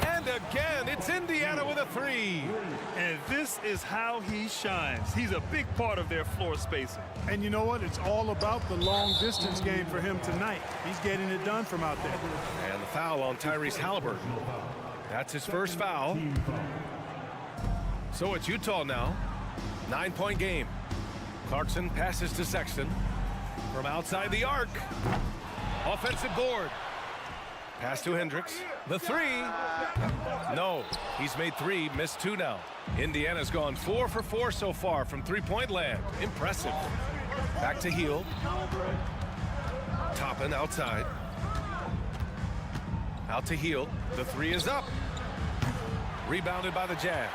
And again, it's Indiana with a 3. And this is how he shines. He's a big part of their floor spacing. And you know what? It's all about the long distance game for him tonight. He's getting it done from out there. And the foul on Tyrese Halliburton. That's his first foul. So it's Utah now. 9-point game. Clarkson passes to Sexton. From outside the arc. Offensive board. Pass to Hendricks. The 3. No. He's made 3, missed 2 now. Indiana's gone 4 for 4 so far from three-point land. Impressive. Back to Hield. Toppin outside. Out to Hield. The 3 is up. Rebounded by the Jazz.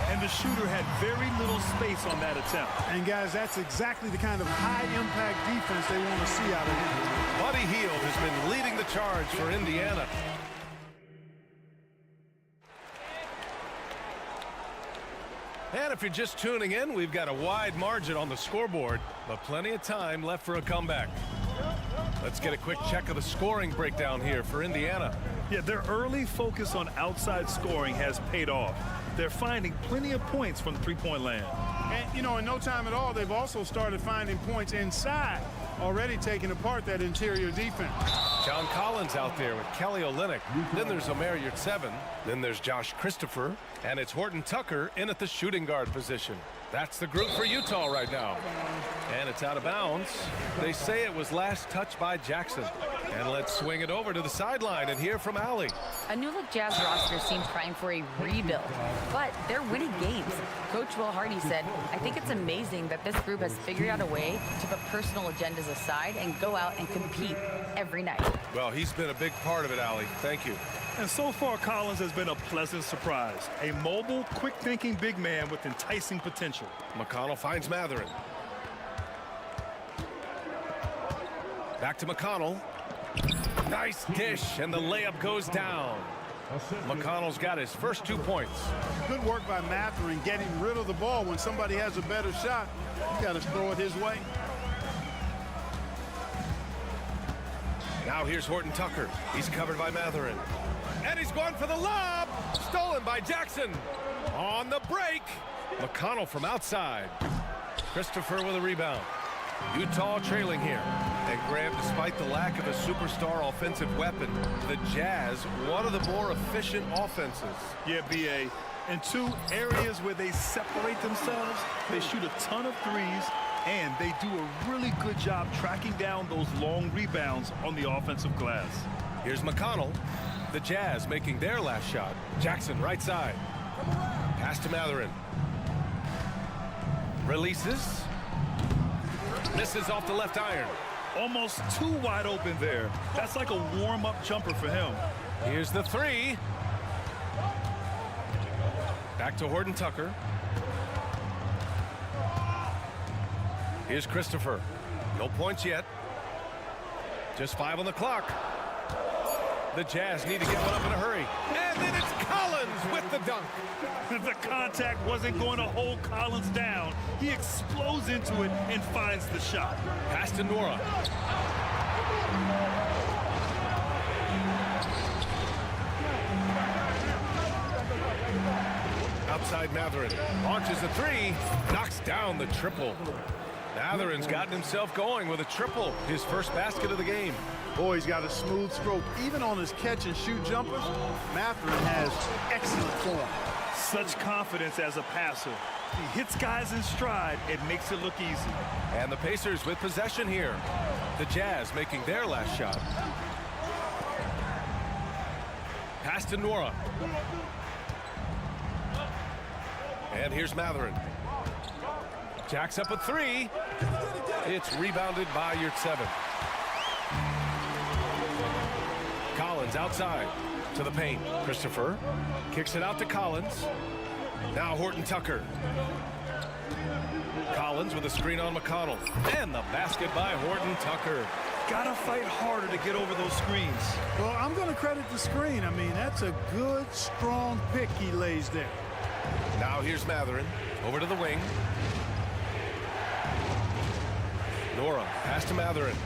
And the shooter had very little space on that attempt. And guys, that's exactly the kind of high-impact defense they want to see out of him. Buddy Hield has been leading the charge for Indiana. And if you're just tuning in, we've got a wide margin on the scoreboard, but plenty of time left for a comeback. Let's get a quick check of the scoring breakdown here for Indiana. Yeah, their early focus on outside scoring has paid off. They're finding plenty of points from three-point land. And, you know, in no time at all, they've also started finding points inside, already taking apart that interior defense. John Collins out there with Kelly Olynyk. Then there's Omer Yurtseven. Then there's Josh Christopher. And it's Horton Tucker in at the shooting guard position. That's the group for Utah right now. And it's out of bounds. They say it was last touched by Jackson. And let's swing it over to the sideline and hear from Allie. A new-look Jazz roster seemed primed for a rebuild, but they're winning games. Coach Will Hardy said, "I think it's amazing that this group has figured out a way to put personal agendas aside and go out and compete every night." Well, he's been a big part of it, Allie. Thank you. And so far, Collins has been a pleasant surprise. A mobile, quick-thinking big man with enticing potential. McConnell finds Matherin. Back to McConnell. Nice dish, and the layup goes down. McConnell's got his first 2 points. Good work by Matherin getting rid of the ball. When somebody has a better shot, you got to throw it his way. Now here's Horton Tucker. He's covered by Matherin. And he's going for the lob. Stolen by Jackson. On the break. McConnell from outside. Christopher with a rebound. Utah trailing here. And Graham, despite the lack of a superstar offensive weapon, the Jazz, one of the more efficient offenses. Yeah, B.A. In 2 areas where they separate themselves, they shoot a ton of threes, and they do a really good job tracking down those long rebounds on the offensive glass. Here's McConnell. The Jazz making their last shot. Jackson right side. Pass to Matherin. Releases. Misses off the left iron. Almost too wide open there. That's like a warm-up jumper for him. Here's the 3. Back to Horton Tucker. Here's Christopher. No points yet. Just 5 on the clock. The Jazz need to get one up in a hurry. And then it's Collins with the dunk. The contact wasn't going to hold Collins down. He explodes into it and finds the shot. Pass to Nora. Outside Matherin. Launches a 3. Knocks down the triple. Matherin's gotten himself going with a triple. His first basket of the game. Boy, he's got a smooth stroke. Even on his catch-and-shoot jumpers, Matherin has excellent form. Such confidence as a passer. He hits guys in stride. It makes it look easy. And the Pacers with possession here. The Jazz making their last shot. Pass to Nora. And here's Matherin. Jacks up a 3. It's rebounded by Yurtseven. Collins outside to the paint. Christopher kicks it out to Collins. Now Horton Tucker. Collins with a screen on McConnell. And the basket by Horton Tucker. Gotta fight harder to get over those screens. Well, I'm going to credit the screen. I mean, that's a good, strong pick he lays there. Now here's Matherin. Over to the wing. Nora, pass to Matherin.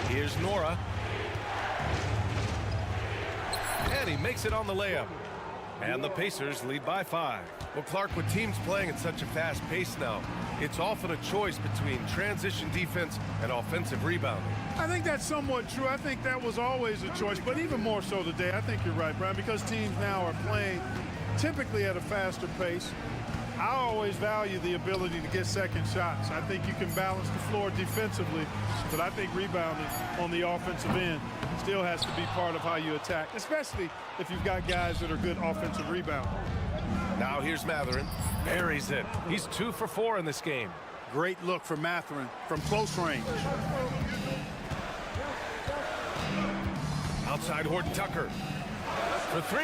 Here's Nora. And And he makes it on the layup. And the Pacers lead by 5. Well, Clark, with teams playing at such a fast pace now, it's often a choice between transition defense and offensive rebounding. I think that's somewhat true. I think that was always a choice, but even more so today. I think you're right, Brian, because teams now are playing typically at a faster pace. I always value the ability to get second shots. I think you can balance the floor defensively, but I think rebounding on the offensive end still has to be part of how you attack, especially if you've got guys that are good offensive rebounders. Now here's Mathurin. Buries it. He's 2 for 4 in this game. Great look for Mathurin from close range. Outside Horton Tucker. For 3.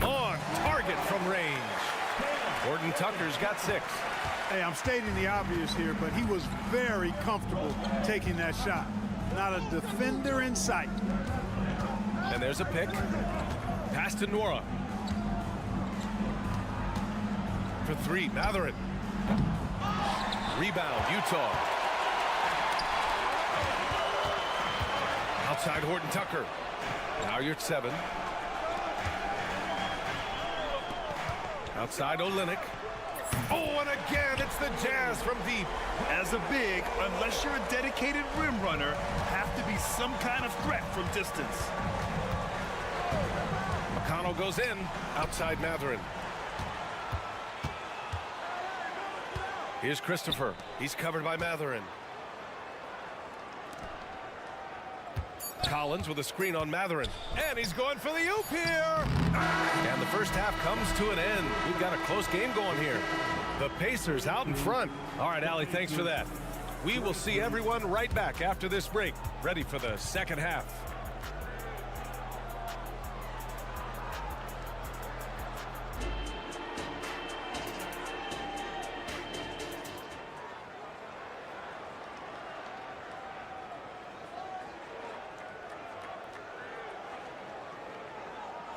On target from range. Horton Tucker's got 6. Hey, I'm stating the obvious here, but he was very comfortable taking that shot. Not a defender in sight. And there's a pick. Pass to Nora. For 3, Mathurin. Rebound, Utah. Outside Horton Tucker. Now you're at 7. Outside Olynyk. Oh, and again, it's the Jazz from deep. As a big, unless you're a dedicated rim runner, have to be some kind of threat from distance. McConnell goes in. Outside Mathurin. Here's Christopher. He's covered by Mathurin. Collins with a screen on Mathurin. And he's going for the oop here. And the first half comes to an end. We've got a close game going here. The Pacers out in front. All right, Allie, thanks for that. We will see everyone right back after this break. Ready for the second half.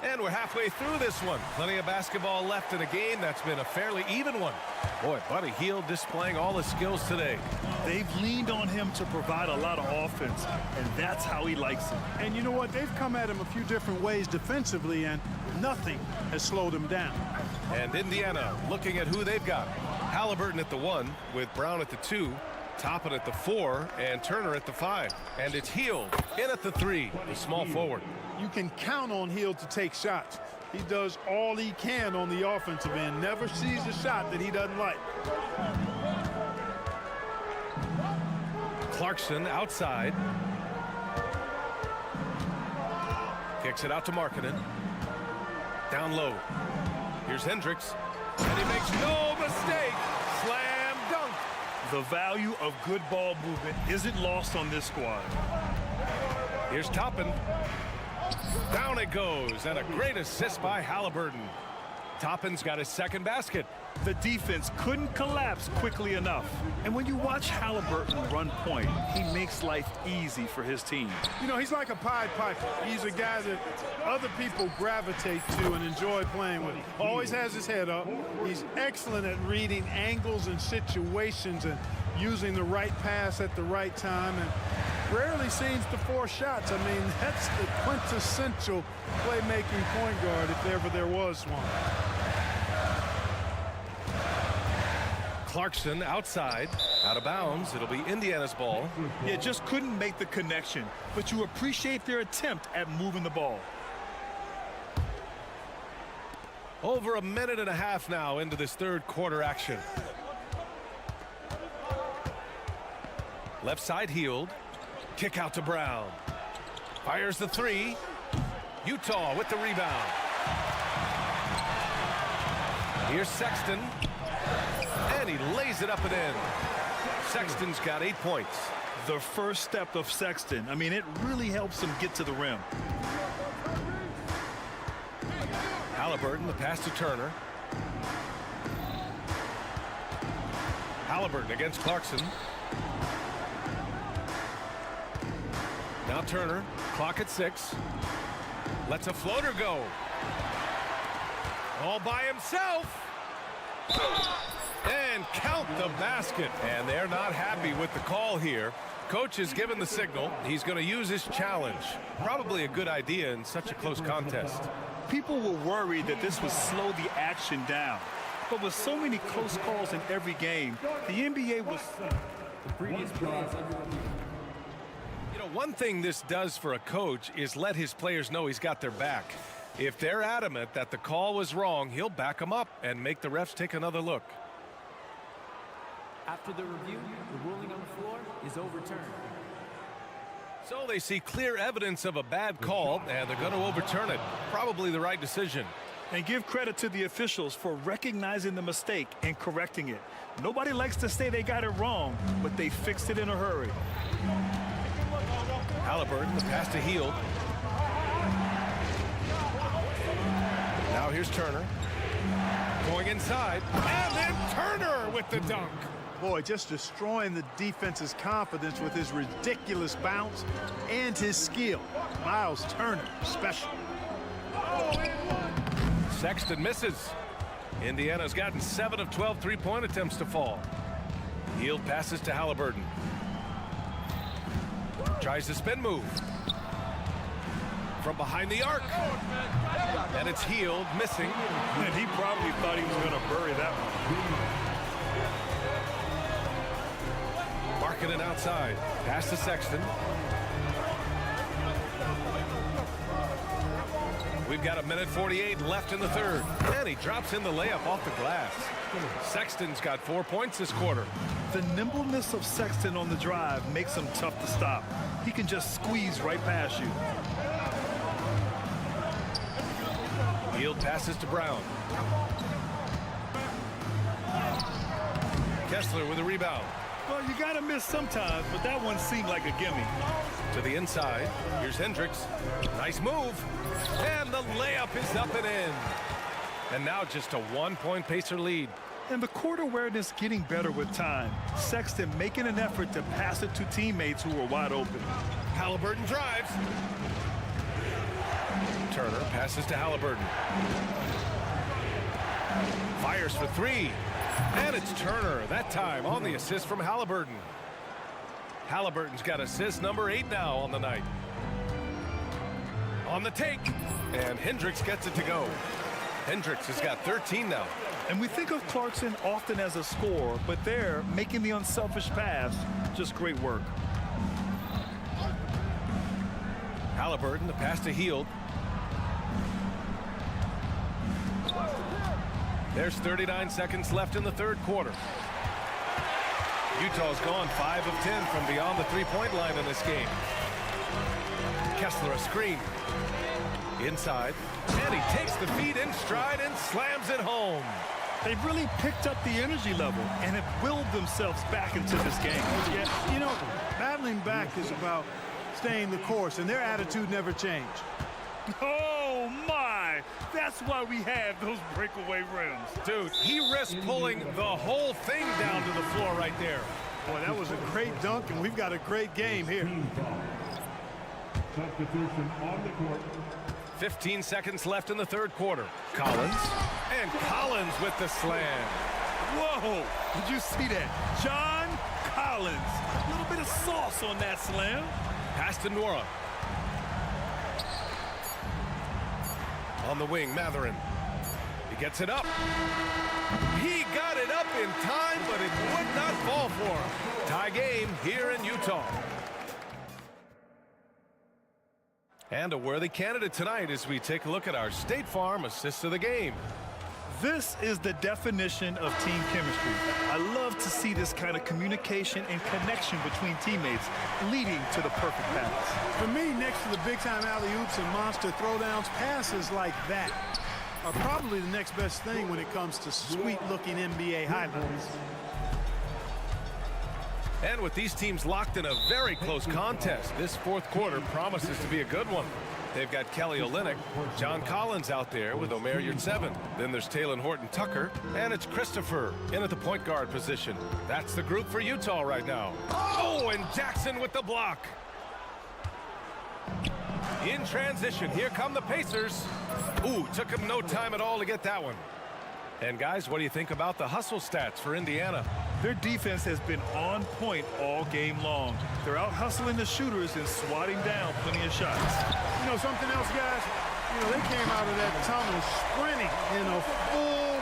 And we're halfway through this one. Plenty of basketball left in a game that's been a fairly even one. Boy, Buddy Hield displaying all his skills today. They've leaned on him to provide a lot of offense, and that's how he likes it. And you know what? They've come at him a few different ways defensively, and nothing has slowed him down. And Indiana looking at who they've got. Halliburton at the 1 with Brown at the 2. Toppin at the 4 and Turner at the 5. And it's Hield in at the 3, the small forward. You can count on Hield to take shots. He does all he can on the offensive end. Never sees a shot that he doesn't like. Clarkson outside. Kicks it out to Markkanen. Down low. Here's Hendricks. And he makes no mistake. Slam dunk. The value of good ball movement isn't lost on this squad. Here's Toppin. Down it goes, and a great assist by Halliburton. Toppin's got his second basket. The defense couldn't collapse quickly enough. And when you watch Halliburton run point, he makes life easy for his team. You know, he's like a Pied Piper. He's a guy that other people gravitate to and enjoy playing with. Always has his head up. He's excellent at reading angles and situations and using the right pass at the right time, and rarely seems to force shots. I mean, that's the quintessential playmaking point guard if ever there was one. Clarkson outside, out of bounds. It'll be Indiana's ball. Yeah, just couldn't make the connection, but you appreciate their attempt at moving the ball. Over a minute and a half now into this third quarter action. Left side Hield. Kick out to Brown. Fires the 3. Utah with the rebound. Here's Sexton. And he lays it up and in. Sexton's got 8 points. The first step of Sexton, I mean, it really helps him get to the rim. Halliburton, the pass to Turner. Halliburton against Clarkson. Now Turner, clock at 6. Lets a floater go. All by himself. And count the basket. And they're not happy with the call here. Coach has given the signal. He's going to use his challenge. Probably a good idea in such a close contest. People were worried that this would slow the action down. But with so many close calls in every game, the NBA was... The previous play. You know, one thing this does for a coach is let his players know he's got their back. If they're adamant that the call was wrong, he'll back them up and make the refs take another look. After the review, the ruling on the floor is overturned. So they see clear evidence of a bad call, and they're going to overturn it. Probably the right decision. And give credit to the officials for recognizing the mistake and correcting it. Nobody likes to say they got it wrong, but they fixed it in a hurry. Halliburton, the pass to Hield. Now here's Turner. Going inside, and then Turner with the dunk. Boy, just destroying the defense's confidence with his ridiculous bounce and his skill. Miles Turner, special. Sexton misses. Indiana's gotten 7 of 12 three-point attempts to fall. Hield passes to Halliburton. Tries the spin move. From behind the arc. And it's Hield missing. And he probably thought he was going to bury that one. Marking it outside. Pass to Sexton. We've got 1:48 left in the third. And he drops in the layup off the glass. Sexton's got 4 points this quarter. The nimbleness of Sexton on the drive makes him tough to stop. He can just squeeze right past you. Hield passes to Brown. Kessler with a rebound. Well, you got to miss sometimes, but that one seemed like a gimme. To the inside. Here's Hendricks. Nice move. And the layup is up and in. And now just a 1-point Pacer lead. And the court awareness getting better with time. Sexton making an effort to pass it to teammates who were wide open. Halliburton drives. Turner passes to Halliburton. Fires for three. And it's Turner, that time on the assist from Halliburton. Halliburton's got assist number 8 now on the night. On the take. And Hendricks gets it to go. Hendricks has got 13 now. And we think of Clarkson often as a scorer, but there, making the unselfish pass, just great work. Halliburton, the pass to Hield. There's 39 seconds left in the third quarter. Utah's gone 5 of 10 from beyond the three-point line in this game. Kessler a screen. Inside. And he takes the feed in stride and slams it home. They've really picked up the energy level and have willed themselves back into this game. Yeah, you know, battling back is about staying the course, and their attitude never changed. Oh, my! That's why we have those breakaway rims. Dude, he risked pulling the whole thing down to the floor right there. Boy, that was a great dunk, and we've got a great game here. Substitution on the court. 15 seconds left in the third quarter. Collins. And Collins with the slam. Whoa! Did you see that? John Collins. A little bit of sauce on that slam. Pass to Nora. On the wing, Matherin. He gets it up. He got it up in time, but it would not fall for him. Tie game here in Utah. And a worthy candidate tonight as we take a look at our State Farm assist of the game. This is the definition of team chemistry. I love to see this kind of communication and connection between teammates leading to the perfect pass. For me, next to the big-time alley-oops and monster throwdowns, passes like that are probably the next best thing when it comes to sweet-looking NBA highlights. And with these teams locked in a very close contest, this fourth quarter promises to be a good one. They've got Kelly Olynyk, John Collins out there with Omer Yurtseven. Then there's Talen Horton-Tucker, and it's Christopher in at the point guard position. That's the group for Utah right now. Oh, and Jackson with the block. In transition, here come the Pacers. Ooh, took him no time at all to get that one. And guys, what do you think about the hustle stats for Indiana? Their defense has been on point all game long. They're out hustling the shooters and swatting down plenty of shots. You know something else, guys? You know, they came out of that tunnel sprinting in a full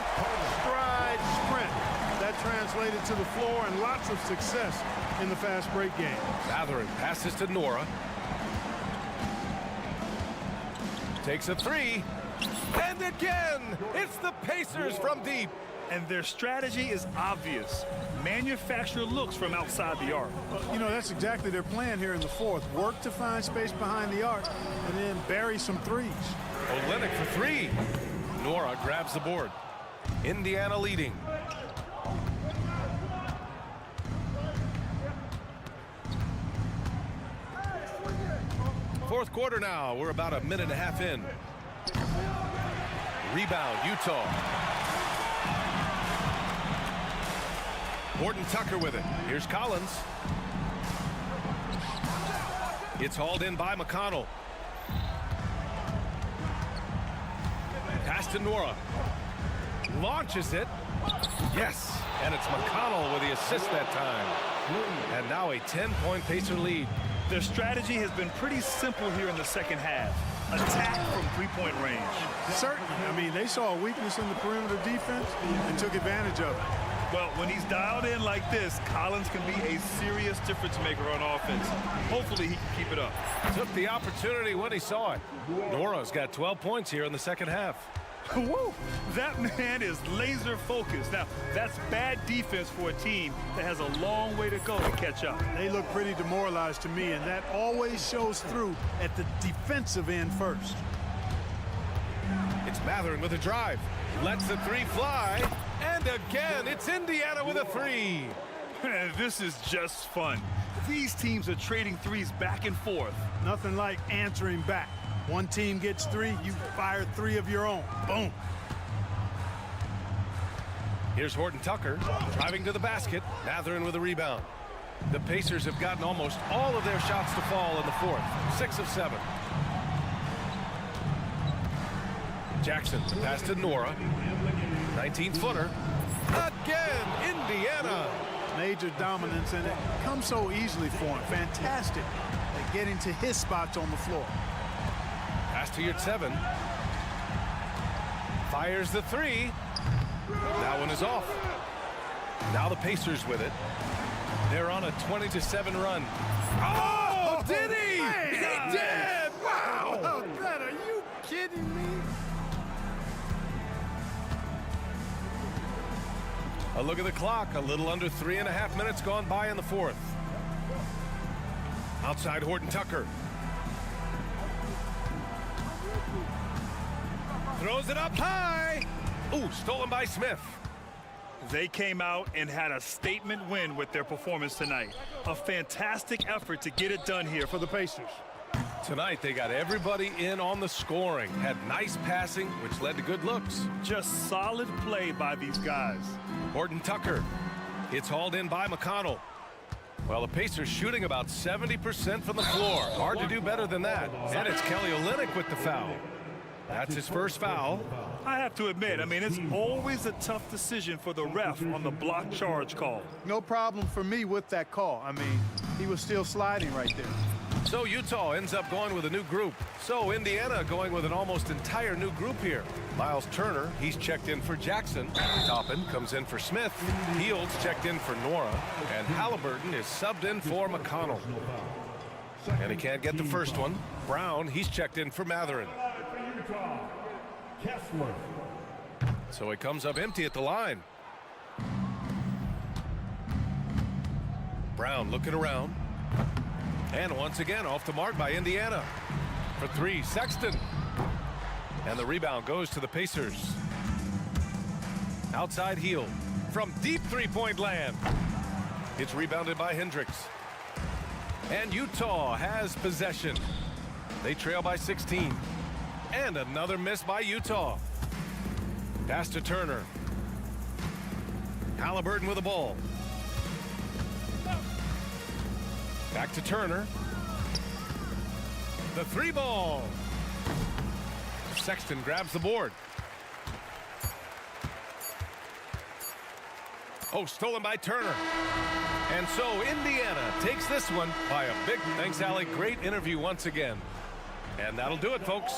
stride sprint. That translated to the floor and lots of success in the fast break game. Mathurin passes to Nora. Takes a three. And again, it's the Pacers from deep. And their strategy is obvious. Manufacture looks from outside the arc. Well, you know, that's exactly their plan here in the fourth. Work to find space behind the arc and then bury some threes. Olynyk for three. Nora grabs the board. Indiana leading. Fourth quarter now. We're about a minute and a half in. Rebound, Utah. Horton Tucker with it. Here's Collins. It's hauled in by McConnell. Pass to Nora. Launches it. Yes. And it's McConnell with the assist that time. And now a 10-point Pacer lead. Their strategy has been pretty simple here in the second half. Attack from three-point range. Certainly. I mean, they saw a weakness in the perimeter defense and took advantage of it. Well, when he's dialed in like this, Collins can be a serious difference maker on offense. Hopefully he can keep it up. Took the opportunity when he saw it. Nora's got 12 points here in the second half. Woo! That man is laser focused. Now, that's bad defense for a team that has a long way to go to catch up. They look pretty demoralized to me, and that always shows through at the defensive end first. It's Mathurin with a drive. Lets the three fly. And again, it's Indiana with a three. This is just fun. These teams are trading threes back and forth. Nothing like answering back. One team gets three, you fire three of your own. Boom. Here's Horton Tucker driving to the basket. Mathurin with a rebound. The Pacers have gotten almost all of their shots to fall in the fourth. 6 of 7. Jackson, the pass to Nora. 19-footer. Again, Indiana. Major dominance, and it comes so easily for him. Fantastic at getting to his spots on the floor. Pass to Yurtseven. Fires the three. That one is off. Now the Pacers with it. They're on a 20-7 run. Oh, did he? He did! Wow! Oh, God, are you kidding me? A look at the clock. A little under 3.5 minutes gone by in the fourth. Outside Horton Tucker. Throws it up high. Ooh, stolen by Smith. They came out and had a statement win with their performance tonight. A fantastic effort to get it done here for the Pacers. Tonight, they got everybody in on the scoring. Had nice passing, which led to good looks. Just solid play by these guys. Horton Tucker. It's hauled in by McConnell. Well, the Pacers shooting about 70% from the floor. Hard to do better than that. And it's Kelly Olynyk with the foul. That's his first foul. I have to admit, I mean, it's always a tough decision for the ref on the block charge call. No problem for me with that call. I mean, he was still sliding right there. So Utah ends up going with a new group. So Indiana going with an almost entire new group here. Miles Turner, he's checked in for Jackson. Toppin comes in for Smith. Fields checked in for Nora. And Halliburton is subbed in for McConnell. And he can't get the first one. Brown, he's checked in for Mathurin. So he comes up empty at the line. Brown looking around. And once again off the mark by Indiana. For three, Sexton. And the rebound goes to the Pacers. Outside heel from deep three-point land. It's rebounded by Hendricks. And Utah has possession. They trail by 16. And another miss by Utah. Pass to Turner. Halliburton with the ball. Back to Turner. The three ball. Oh, stolen by Turner. And so Indiana takes this one by a big... Thanks, Allie. Great interview once again. And that'll do it, folks.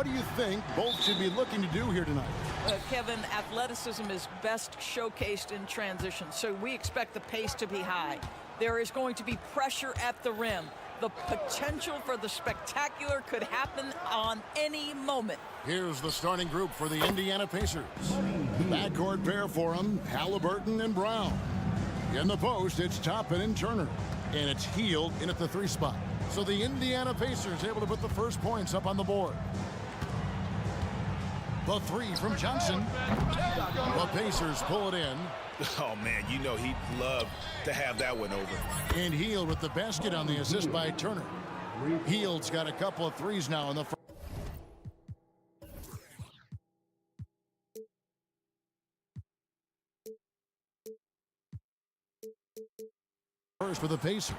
do you think both should be looking to do here tonight? Kevin, athleticism is best showcased in transition, so we expect the pace to be high. There is going to be pressure at the rim. The potential for the spectacular could happen on any moment. Here's the starting group for the Indiana Pacers. Backcourt pair for them, Halliburton and Brown. In the post, it's Toppin and Turner. And it's Hield in at the 3 spot. So the Indiana Pacers able to put the first points up on the board. The 3 from Johnson. The Pacers pull it in. Oh, man, you know he'd love to have that one over. And Hield with the basket on the assist by Turner. Hield's got a couple of threes now in the first for the Pacers.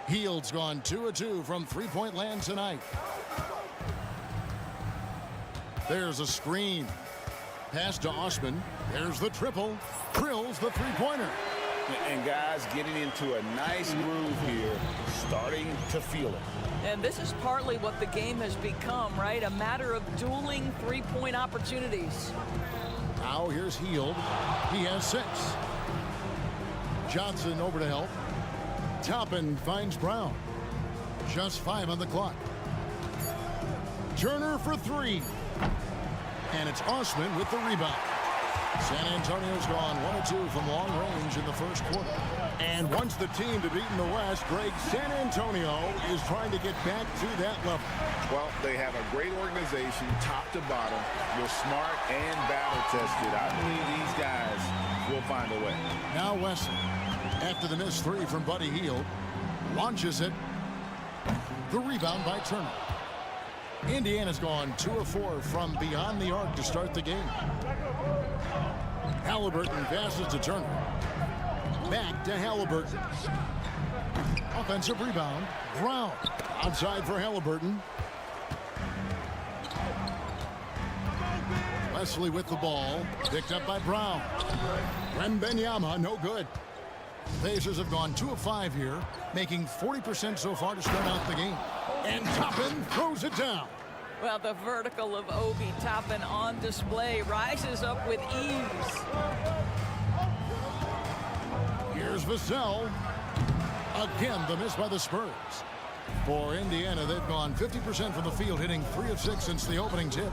Hield's gone 2 of 2 from three-point land tonight. There's a screen. Pass to Osman. There's the triple. Drills the three-pointer. And guys getting into a nice groove here, starting to feel it. And this is partly what the game has become, right? A matter of dueling three-point opportunities. Now here's Hield. He has 6. Johnson over to help. Toppin finds Brown. Just 5 on the clock. Turner for 3. And it's Osman with the rebound. San Antonio's gone 1 of 2 from long range in the first quarter. And once the team to beat in the West, Greg, San Antonio is trying to get back to that level. Well, they have a great organization, top to bottom. They're smart and battle-tested. I believe these guys will find a way. Now Wesley, after the missed 3 from Buddy Hield, launches it. The rebound by Turner. Indiana's gone 2 of 4 from beyond the arc to start the game. Halliburton passes to Turner. Back to Halliburton. Offensive rebound. Brown outside for Halliburton. Wesley with the ball. Picked up by Brown. Wembanyama, no good. Pacers have gone 2 of 5 here, making 40% so far to start out the game. And Toppin throws it down. Well, the vertical of Obi Toppin on display rises up with ease. Here's Vassell. Again, the miss by the Spurs. For Indiana, they've gone 50% from the field, hitting 3 of 6 since the opening tip.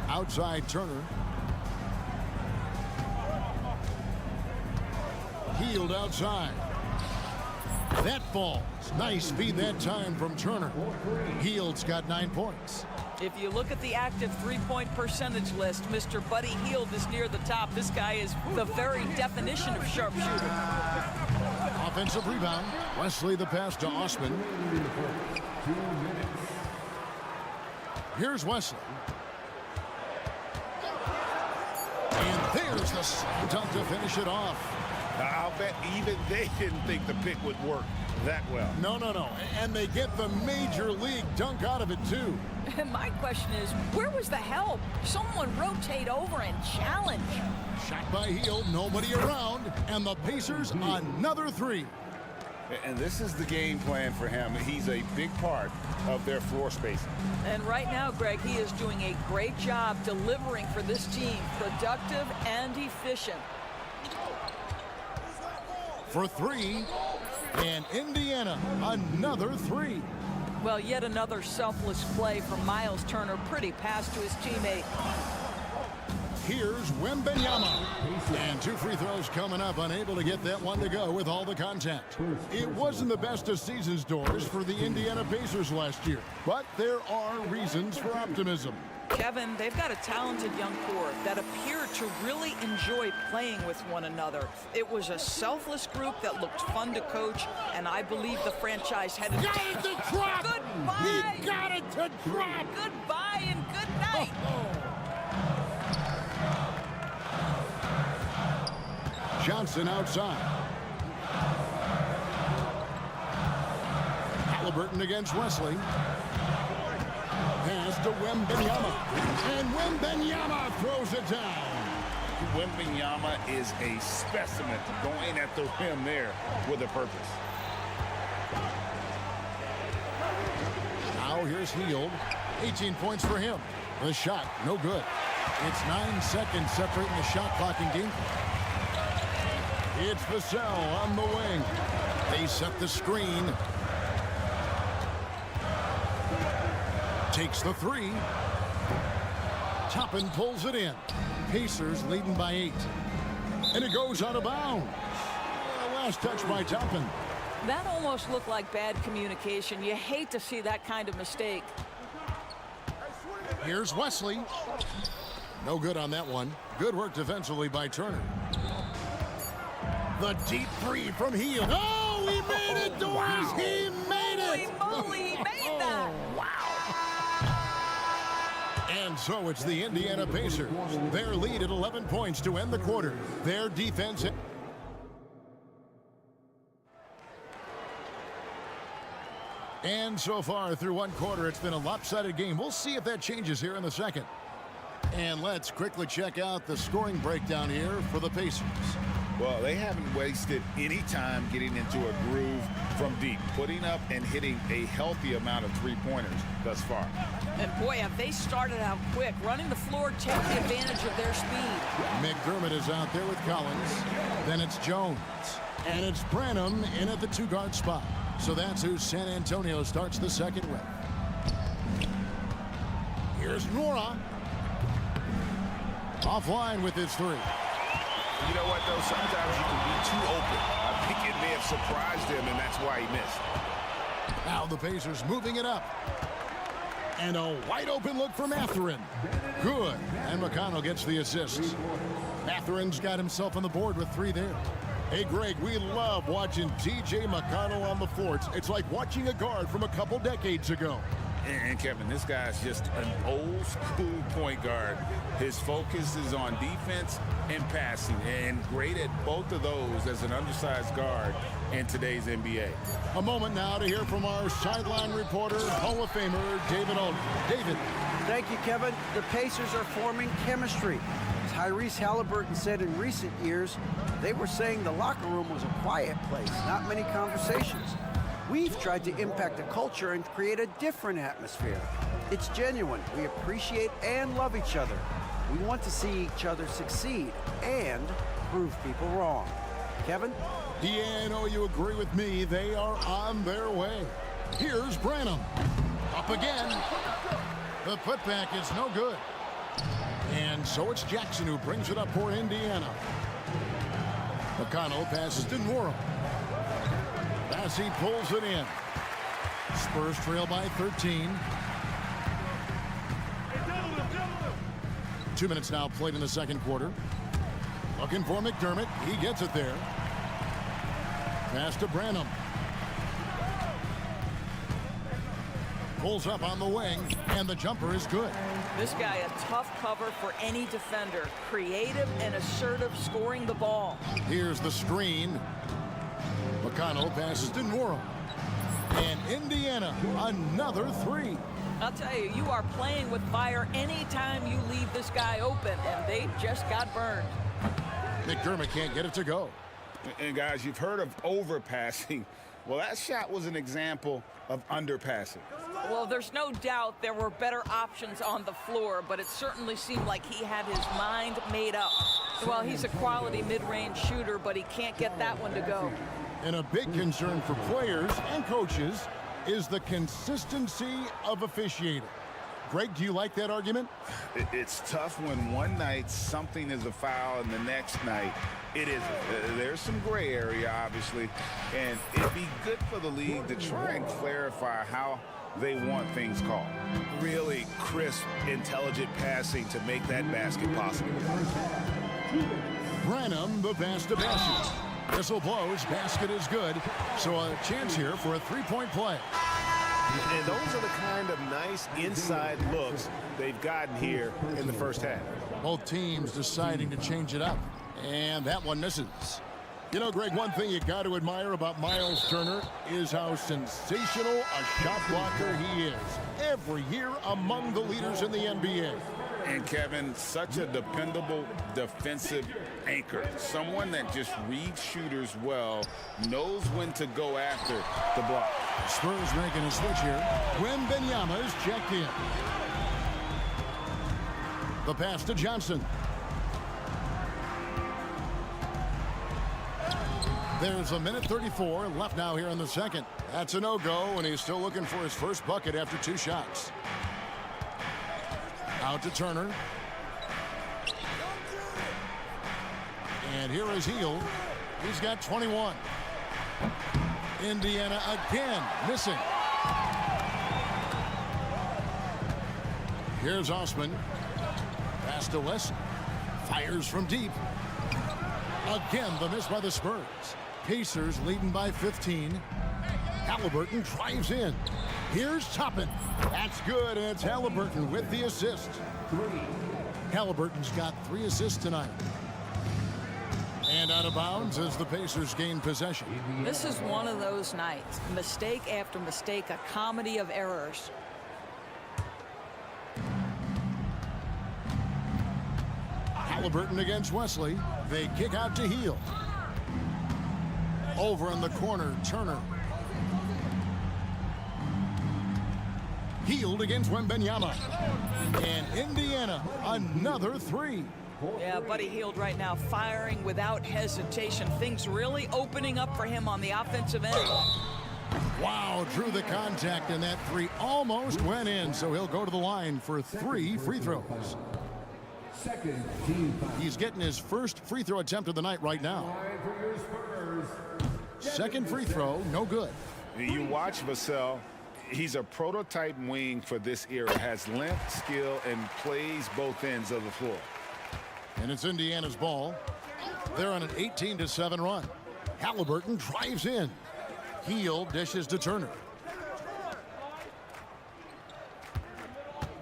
Outside Turner. Hield outside. That falls. Nice feed that time from Turner. Hield's got 9 points. If you look at the active three-point percentage list, Mr. Buddy Hield is near the top. This guy is the very definition of sharpshooter. Offensive rebound. Wesley the pass to Osman. Here's Wesley. And there's the slam dunk to finish it off. I'll bet even they didn't think the pick would work that well. No. And they get the major league dunk out of it, too. And my question is, where was the help? Someone rotate over and challenge. Shot by Hield, nobody around, and the Pacers another 3. And this is the game plan for him. He's a big part of their floor spacing. And right now, Greg, he is doing a great job delivering for this team, productive and efficient. For 3, and Indiana another 3. Well, yet another selfless play from Miles Turner. Pretty pass to his teammate. Here's Wembanyama. And 2 free throws coming up, unable to get that one to go with all the contact. It wasn't the best of season stories for the Indiana Pacers last year, but there are reasons for optimism. Kevin, they've got a talented young core that appear to really enjoy playing with one another. It was a selfless group that looked fun to coach, and I believe the franchise had Got it to drop! Goodbye! He got it to drop! Goodbye and good night! Johnson outside. Halliburton against Wesley. Pass to Wembanyama. And Wembanyama throws it down. Wembanyama is a specimen going at the rim there with a purpose. Now here's Hield. 18 points for him. The shot, no good. It's 9 seconds separating the shot clock and game clock. It's Vassell on the wing. They set the screen. Takes the three. Toppin pulls it in. Pacers leading by 8. And it goes out of bounds. Last touch by Toppin. That almost looked like bad communication. You hate to see that kind of mistake. Here's Wesley. No good on that one. Good work defensively by Turner. The deep three from Hield. Oh, he made it, Doris! Wow. He made it! Holy moly, he made that! Wow. And so it's the Indiana Pacers. Their lead at 11 points to end the quarter. Their defense... And so far through one quarter, it's been a lopsided game. We'll see if that changes here in the second. And let's quickly check out the scoring breakdown here for the Pacers. Well, they haven't wasted any time getting into a groove from deep, putting up and hitting a healthy amount of three-pointers thus far. And boy, have they started out quick, running the floor, taking advantage of their speed. McDermott is out there with Collins. Then it's Jones. And it's Branham in at the two-guard spot. So that's who San Antonio starts the second with. Here's Nora. Offline with his three. You know what, though? Sometimes you can be too open. I think it may have surprised him, and that's why he missed. Now the Pacers moving it up. And a wide-open look for Mathurin. Good. And McConnell gets the assist. Mathurin's got himself on the board with 3 there. Hey, Greg, we love watching T.J. McConnell on the floor. It's like watching a guard from a couple decades ago. And Kevin, this guy's just an old school point guard. His focus is on defense and passing, and great at both of those as an undersized guard in today's NBA. A moment now to hear from our sideline reporter, Hall of Famer David Aldridge. David. Thank you, Kevin. The Pacers are forming chemistry. Tyrese Halliburton said in recent years, they were saying the locker room was a quiet place, not many conversations. We've tried to impact the culture and create a different atmosphere. It's genuine. We appreciate and love each other. We want to see each other succeed and prove people wrong. Kevin? Yeah, I know you agree with me. They are on their way. Here's Branham. Up again. The putback is no good. And so it's Jackson who brings it up for Indiana. McConnell passes to Nora. As he pulls it in. Spurs trail by 13. 2 minutes now played in the second quarter. Looking for McDermott. He gets it there. Pass to Branham. Pulls up on the wing, and the jumper is good. This guy a tough cover for any defender. Creative and assertive scoring the ball. Here's the screen. McConnell passes to Nora. And Indiana, another three. I'll tell you, you are playing with fire anytime you leave this guy open, and they just got burned. McDermott can't get it to go. And guys, you've heard of overpassing. Well, that shot was an example of underpassing. Well, there's no doubt there were better options on the floor, but it certainly seemed like he had his mind made up. Well, he's a quality mid-range shooter, but he can't get that one to go. And a big concern for players and coaches is the consistency of officiating. Greg, do you like that argument? It's tough when one night something is a foul and the next night it isn't. There's some gray area, obviously, and it'd be good for the league to try and clarify how they want things called. Really crisp, intelligent passing to make that basket possible. Branham, the pass to Bassett. Whistle blows, basket is good, so a chance here for a three-point play. And those are the kind of nice inside looks they've gotten here in the first half. Both teams deciding to change it up, and that one misses. You know, Greg, one thing you got to admire about Miles Turner is how sensational a shot blocker he is. Every year among the leaders in the NBA. And Kevin, such a dependable defensive anchor, someone that just reads shooters well, knows when to go after the block. Spurs making a switch here. Wembanyama is checked in. The pass to Johnson. There's a minute 34 left now here in the second. That's a no-go, and he's still looking for his first bucket after 2 shots. Out to Turner. And here is Hield. He's got 21. Indiana again missing. Here's Osman. Pass to West. Fires from deep. Again, the miss by the Spurs. Pacers leading by 15. Halliburton drives in. Here's Toppin. That's good, and it's Halliburton with the assist. Halliburton's got 3 assists tonight. And out of bounds as the Pacers gain possession. This is one of those nights. Mistake after mistake, a comedy of errors. Halliburton against Wesley. They kick out to Hield. Over in the corner, Turner. Hield against Wembanyama. And Indiana, another 3. Yeah, Buddy Hield right now firing without hesitation. Things really opening up for him on the offensive end. Wow, drew the contact, and that 3 almost went in, so he'll go to the line for 3 free throws. He's getting his first free throw attempt of the night right now. Second free throw, no good. You watch Vassell. He's a prototype wing for this era. Has length, skill, and plays both ends of the floor. And it's Indiana's ball. They're on an 18-7 run. Halliburton drives in. Hield dishes to Turner.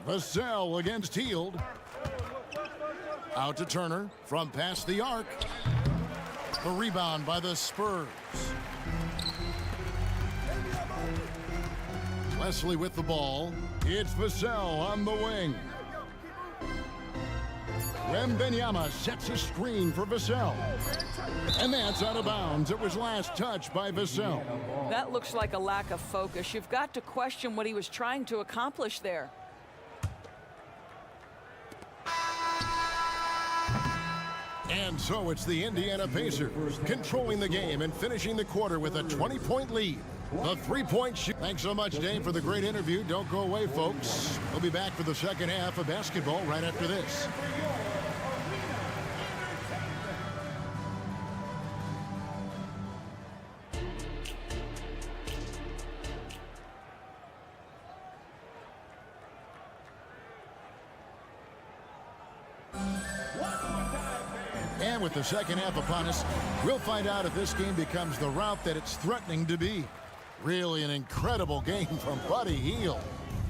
Vassell against Hield. Out to Turner from past the arc. The rebound by the Spurs. Wesley with the ball. It's Vassell on the wing. Wembanyama sets a screen for Vassell. And that's out of bounds. It was last touched by Vassell. That looks like a lack of focus. You've got to question what he was trying to accomplish there. And so it's the Indiana Pacers controlling the game and finishing the quarter with a 20-point lead. The 3-point shoot. Thanks so much, Dave, for the great interview. Don't go away, folks. We'll be back for the second half of basketball right after this. And with the second half upon us, we'll find out if this game becomes the route that it's threatening to be. Really an incredible game from Buddy Hield.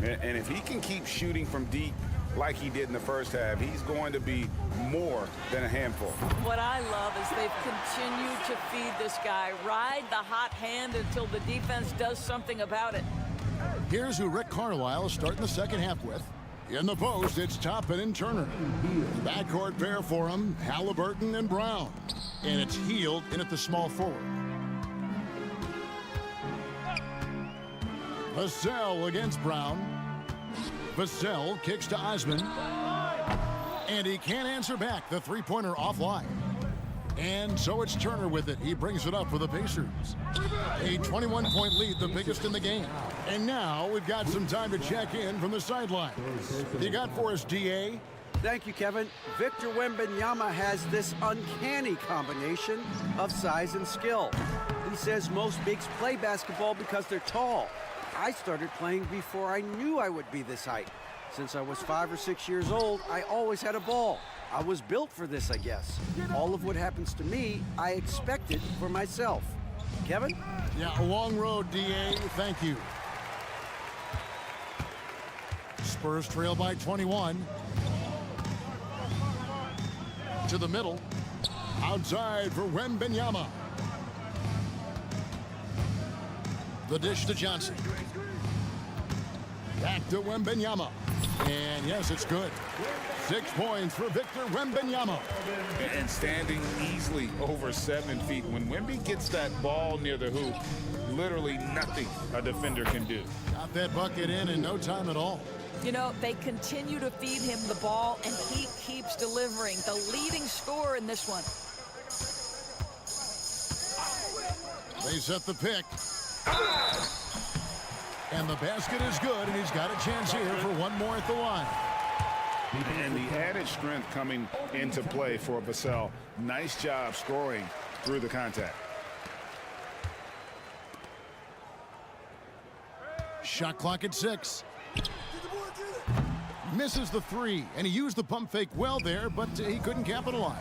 And if he can keep shooting from deep like he did in the first half, he's going to be more than a handful. What I love is they've continued to feed this guy. Ride the hot hand until the defense does something about it. Here's who Rick Carlisle is starting the second half with. In the post, it's Toppin and Turner. The backcourt pair for him, Halliburton and Brown. And it's Hield in at the small forward. Vassell against Brown. Vassell kicks to Osman. And he can't answer back. The three-pointer offline. And so it's Turner with it. He brings it up for the Pacers. A 21-point lead, the biggest in the game. And now we've got some time to check in from the sideline. You got for us, D.A.? Thank you, Kevin. Victor Wembanyama has this uncanny combination of size and skill. He says most bigs play basketball because they're tall. I started playing before I knew I would be this height. Since I was 5 or 6 years old, I always had a ball. I was built for this, I guess. All of what happens to me, I expected for myself. Kevin? Yeah, a long road, D.A. Thank you. Spurs trail by 21. To the middle. Outside for Wembanyama. The dish to Johnson. Back to Wembanyama. And yes, it's good. 6 points for Victor Wembanyama. And standing easily over 7 feet. When Wemby gets that ball near the hoop, literally nothing a defender can do. Got that bucket in no time at all. You know, they continue to feed him the ball, and he keeps delivering. The leading scorer in this one. They set the pick. And the basket is good, and he's got a chance here for one more at the line. And the added strength coming into play for Vassell. Nice job scoring through the contact. Shot clock at 6. Misses the 3, and he used the pump fake well there, but he couldn't capitalize.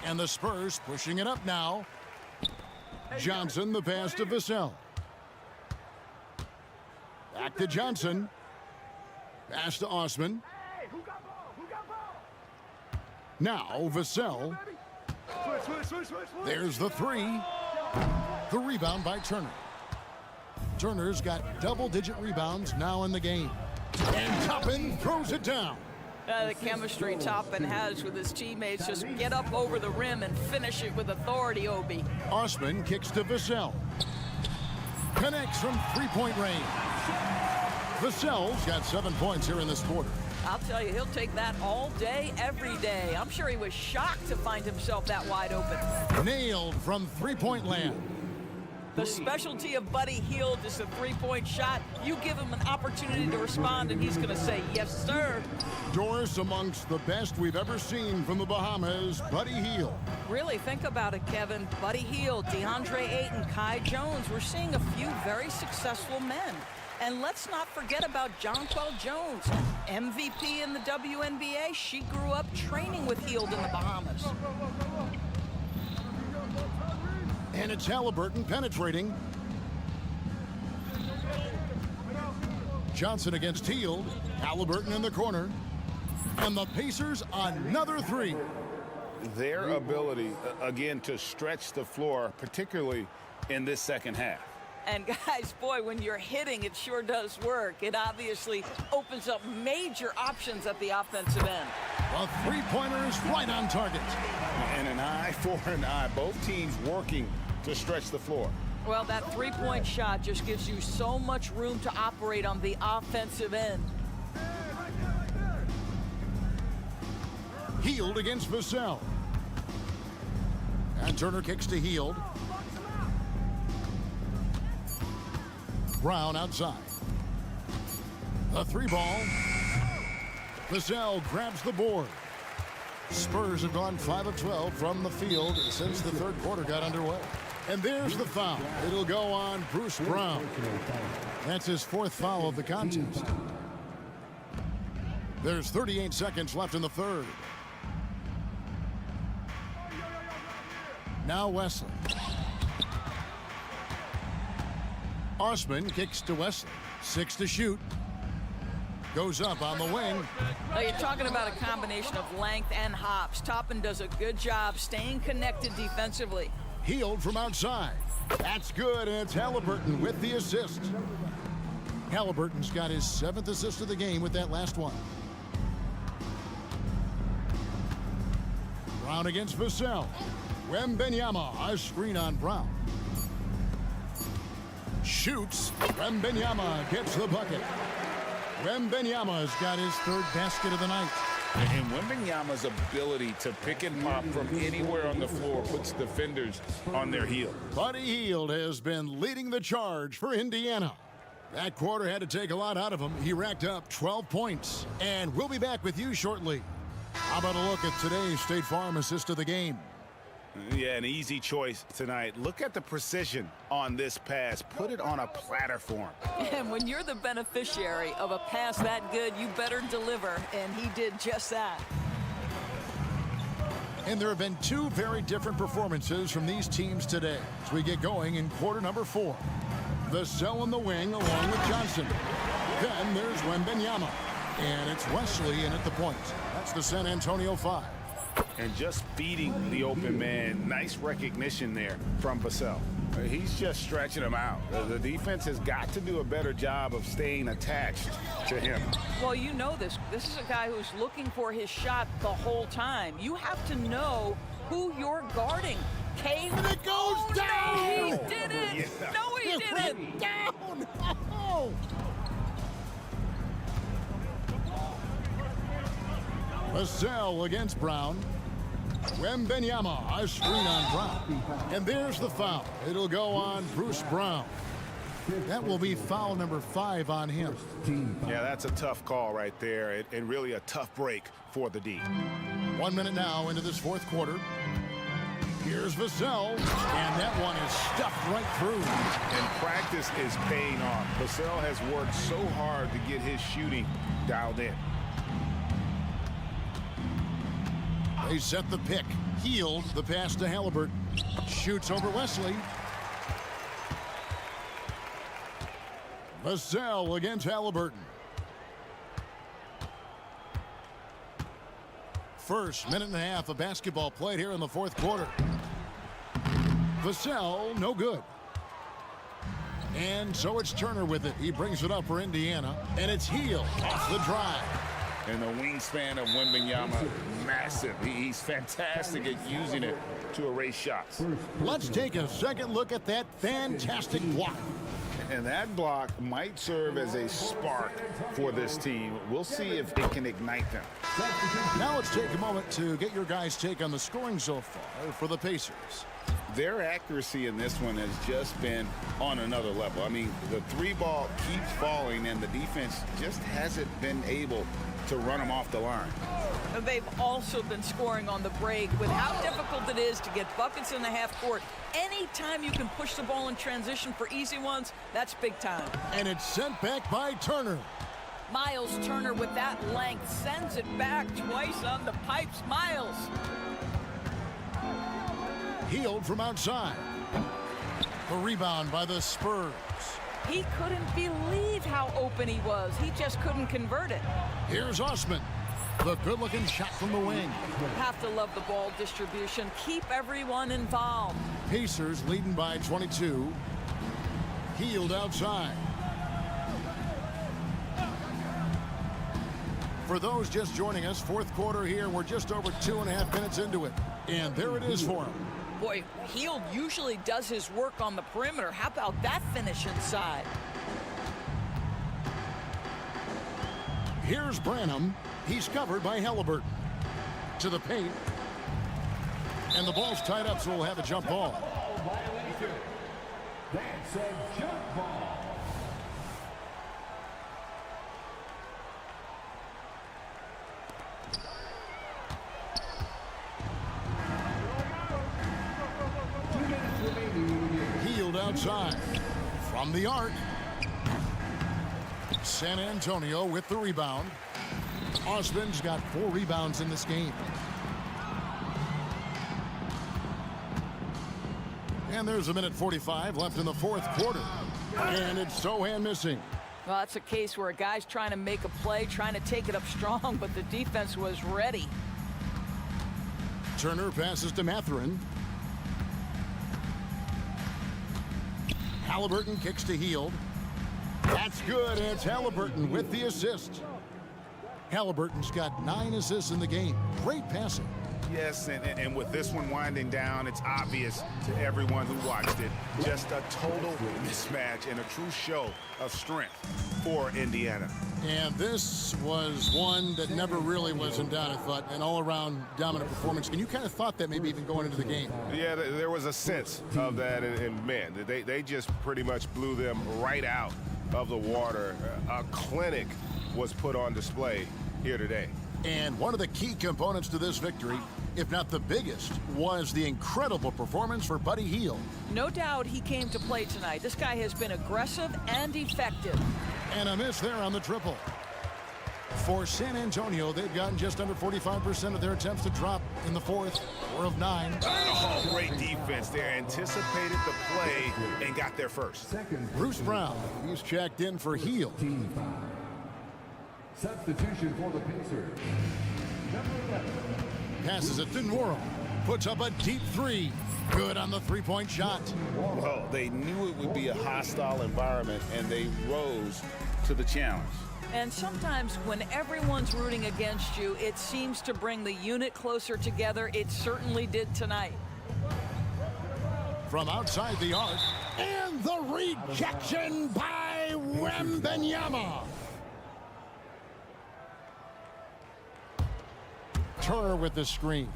And the Spurs pushing it up now. Johnson, the pass to Vassell. Back to Johnson. Pass to Osman. Now Vassell. There's the 3. The rebound by Turner. Turner's got double-digit rebounds now in the game. And Toppin throws it down. The chemistry Toppin has with his teammates. Just get up over the rim and finish it with authority, Obi. Osman kicks to Vassell. Connects from three-point range. Vassell's got 7 points here in this quarter. I'll tell you, he'll take that all day, every day. I'm sure he was shocked to find himself that wide open. Nailed from three-point land. The specialty of Buddy Hield is the three-point shot. You give him an opportunity to respond, and he's going to say, yes, sir. Doris amongst the best we've ever seen from the Bahamas, Buddy Hield. Really, think about it, Kevin. Buddy Hield, DeAndre Ayton, Kai Jones. We're seeing a few very successful men. And let's not forget about Jonquel Jones, MVP in the WNBA. She grew up training with Hield in the Bahamas. And it's Haliburton penetrating. Johnson against Hield. Haliburton in the corner. And the Pacers another 3. Their ability, again, to stretch the floor, particularly in this second half. And guys, boy, when you're hitting, it sure does work. It obviously opens up major options at the offensive end. The three-pointer is right on target. And an eye for an eye. Both teams working to stretch the floor. Well, that three-point shot just gives you so much room to operate on the offensive end. Hield against Vassell. And Turner kicks to Hield. Brown outside. The 3-ball. Vassell grabs the board. Spurs have gone 5 of 12 from the field since the third quarter got underway. And there's the foul. It'll go on Bruce Brown. That's his 4th foul of the contest. There's 38 seconds left in the third. Now Wesley. Osman kicks to Wesley. 6 to shoot. Goes up on the wing. Now you're talking about a combination of length and hops. Toppin does a good job staying connected defensively. Hield from outside. That's good, and it's Haliburton with the assist. Haliburton's got his 7th assist of the game with that last one. Brown against Vassell. Wembanyama, a screen on Brown. Shoots. Wembanyama gets the bucket. Wembanyama's got his 3rd basket of the night. And Wembanyama's ability to pick and pop from anywhere on the floor puts defenders on their heel. Buddy Hield has been leading the charge for Indiana. That quarter had to take a lot out of him. He racked up 12 points. And we'll be back with you shortly. How about a look at today's State Farm assist of the game? Yeah, an easy choice tonight. Look at the precision on this pass. Put it on a platter for him. And when you're the beneficiary of a pass that good, you better deliver, and he did just that. And there have been 2 very different performances from these teams today as we get going in quarter number 4. Vassell in the wing along with Johnson. Then there's Wembanyama. And it's Wesley in at the point. That's the San Antonio 5. And just feeding the open man. Nice recognition there from Vassell. He's just stretching him out. The defense has got to do a better job of staying attached to him. Well, you know this. This is a guy who's looking for his shot the whole time. You have to know who you're guarding. Cave. And it goes down! No, he didn't! Yeah. No, he didn't! Down! Oh. Vassell against Brown. Wembenyama, a screen on Brown. And there's the foul. It'll go on Bruce Brown. That will be foul number 5 on him. Yeah, that's a tough call right there, and really a tough break for the D. 1 minute now into this fourth quarter. Here's Vassell, and that one is stuffed right through. And practice is paying off. Vassell has worked so hard to get his shooting dialed in. They set the pick. Healed the pass to Halliburton. Shoots over Wesley. Vassell against Halliburton. First minute and a half of basketball played here in the fourth quarter. Vassell, no good. And so it's Turner with it. He brings it up for Indiana. And it's Hield off the drive. And the wingspan of Wembenyama, massive. He's fantastic at using it to erase shots. Let's take a second look at that fantastic block. And that block might serve as a spark for this team. We'll see if it can ignite them. Now let's take a moment to get your guys' take on the scoring so far for the Pacers. Their accuracy in this one has just been on another level. I mean, the 3-ball keeps falling, and the defense just hasn't been able to run them off the line. And they've also been scoring on the break with how difficult it is to get buckets in the half court. Anytime you can push the ball in transition for easy ones, that's big time. And it's sent back by Turner. Miles Turner with that length sends it back twice on the pipes. Miles. Hield from outside. The rebound by the Spurs. He couldn't believe how open he was. He just couldn't convert it. Here's Osman. The good-looking shot from the wing. Have to love the ball distribution. Keep everyone involved. Pacers leading by 22. Hield outside. For those just joining us, fourth quarter here. We're just over 2.5 minutes into it. And there it is for him. Boy, Hield usually does his work on the perimeter. How about that finish inside? Here's Branham. He's covered by Halliburton. To the paint. And the ball's tied up, so we'll have a jump ball. That's a jump ball. Hield outside. From the arc. San Antonio with the rebound. Osman's got 4 rebounds in this game. And there's a minute 45 left in the fourth quarter. And it's Sohan missing. Well, that's a case where a guy's trying to make a play, trying to take it up strong, but the defense was ready. Turner passes to Mathurin. Halliburton kicks to Hield. That's good, and it's Halliburton with the assist. Halliburton's got 9 assists in the game. Great passing. Yes, and with this one winding down, it's obvious to everyone who watched it. Just a total mismatch and a true show of strength for Indiana. And this was one that never really was in doubt, I thought, an all-around dominant performance. And you kind of thought that maybe even going into the game. Yeah, there was a sense of that, and man, they just pretty much blew them right out of the water. A clinic was put on display here today. And one of the key components to this victory, if not the biggest, was the incredible performance for Buddy Hield. No doubt he came to play tonight. This guy has been aggressive and effective. And a miss there on the triple. For San Antonio, they've gotten just under 45% of their attempts to drop in the fourth, 4 of 9. Oh, great defense there. Anticipated the play and got there first. Bruce Brown, he's checked in for Hield. Substitution for the Pacers. Number 11, Passes it to Nwora. Puts up a deep three. Good on the three-point shot. Well, they knew it would be a hostile environment, and they rose to the challenge. And sometimes when everyone's rooting against you, it seems to bring the unit closer together. It certainly did tonight. From outside the arc, and the rejection by Wembanyama. Turner with the screen.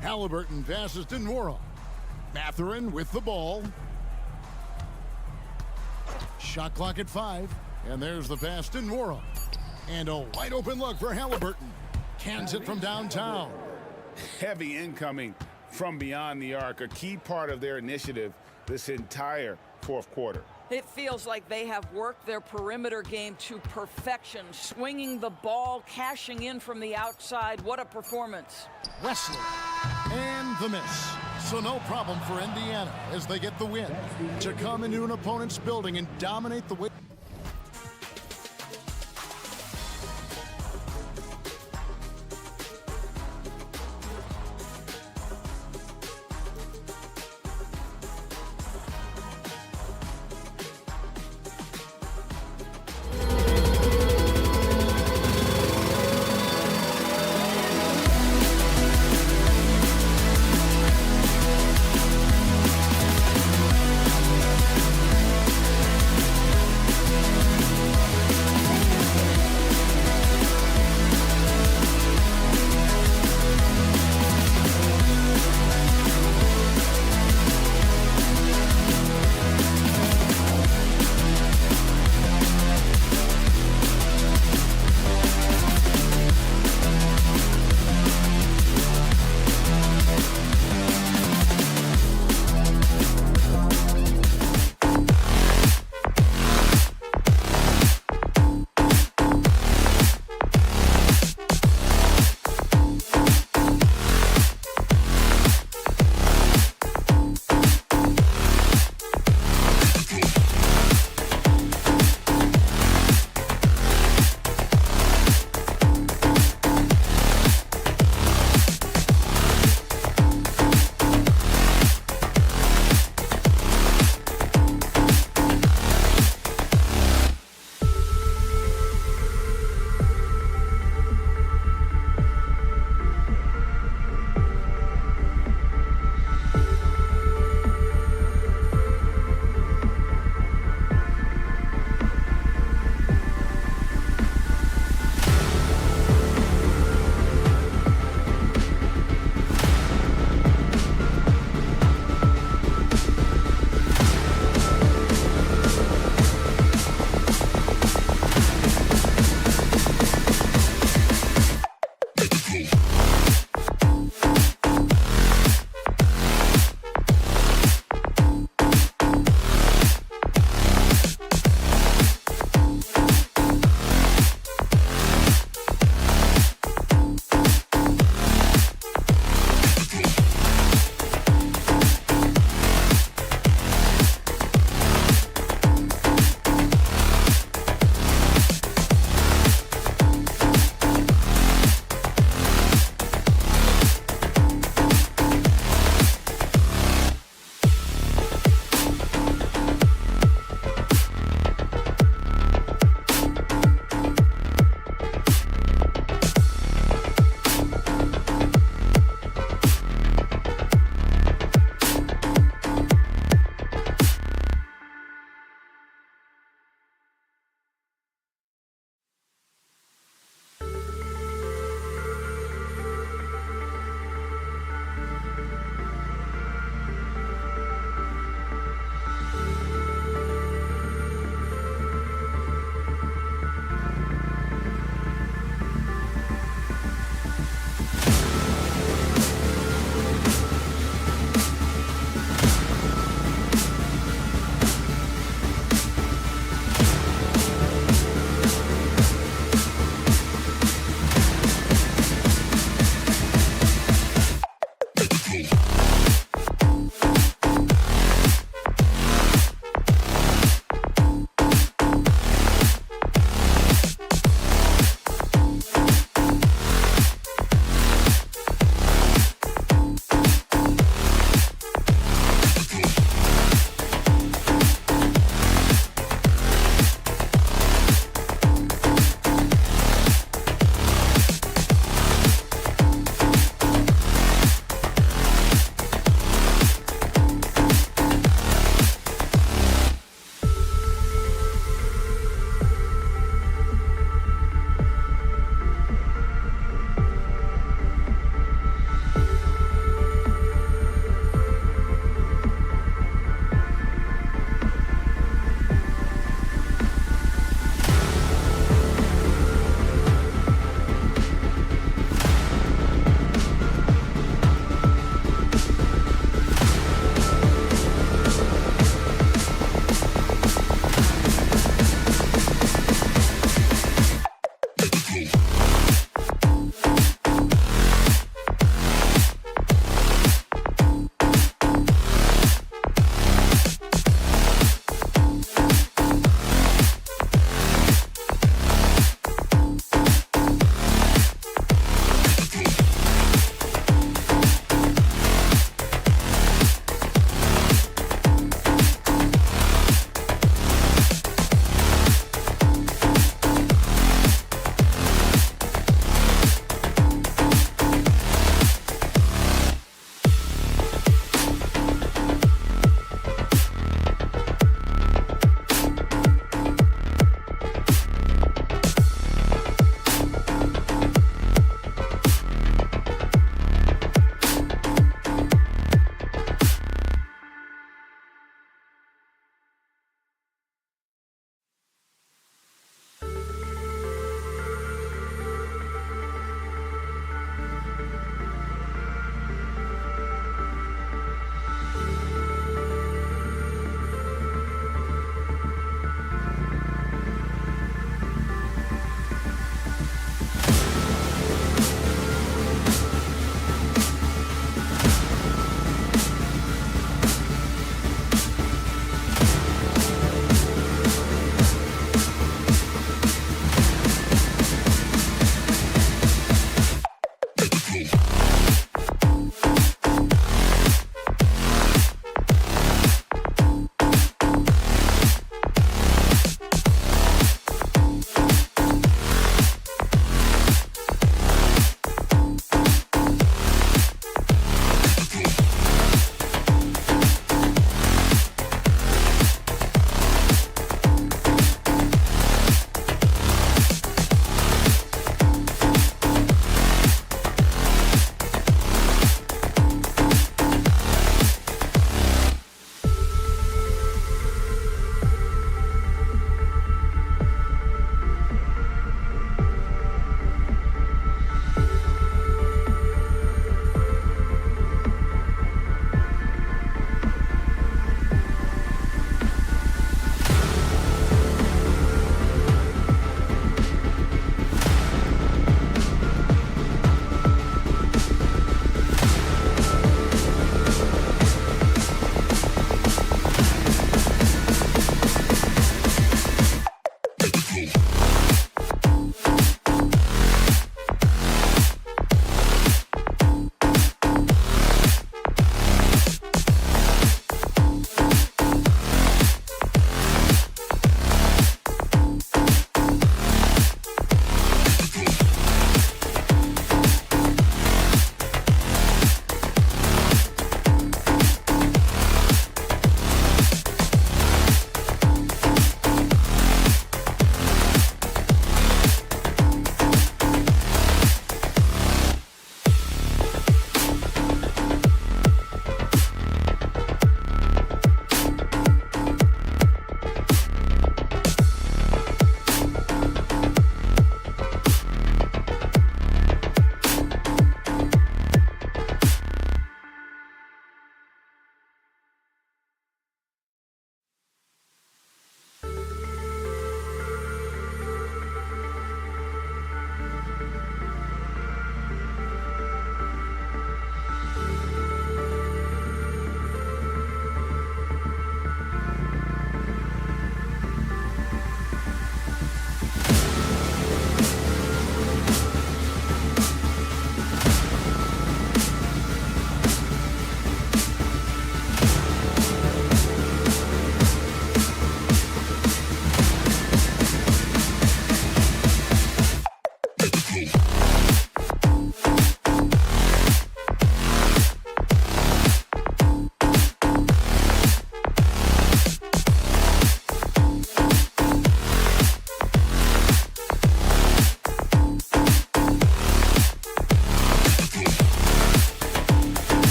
Halliburton passes to Nwora. Mathurin with the ball. Shot clock at 5. And there's the pass to Nwora. And a wide open look for Halliburton. Cans it from downtown. Heavy incoming from beyond the arc, a key part of their initiative this entire fourth quarter. It feels like they have worked their perimeter game to perfection, swinging the ball, cashing in from the outside. What a performance. Wesley. And the miss. So no problem for Indiana as they get the win to come into an opponent's building and dominate the way.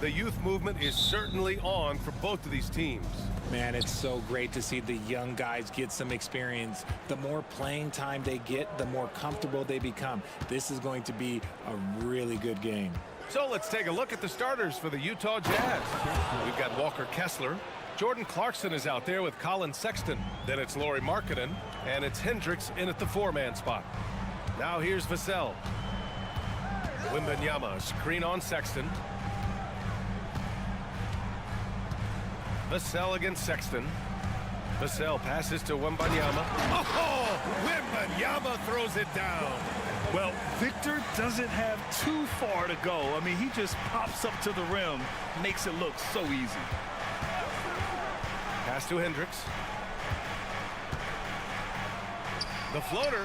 The youth movement is certainly on for both of these teams. Man, it's so great to see the young guys get some experience. The more playing time they get, the more comfortable they become. This is going to be a really good game. So let's take a look at the starters for the Utah Jazz. We've got Walker Kessler. Jordan Clarkson is out there with Colin Sexton. Then it's Lauri Markkanen, and it's Hendricks in at the 4-man spot. Now here's Vassell. Wembanyama, screen on Sexton. Vassell against Sexton. Vassell passes to Wembanyama. Oh, Wembanyama throws it down. Well, Victor doesn't have too far to go. I mean, he just pops up to the rim, makes it look so easy. Pass to Hendricks. The floater,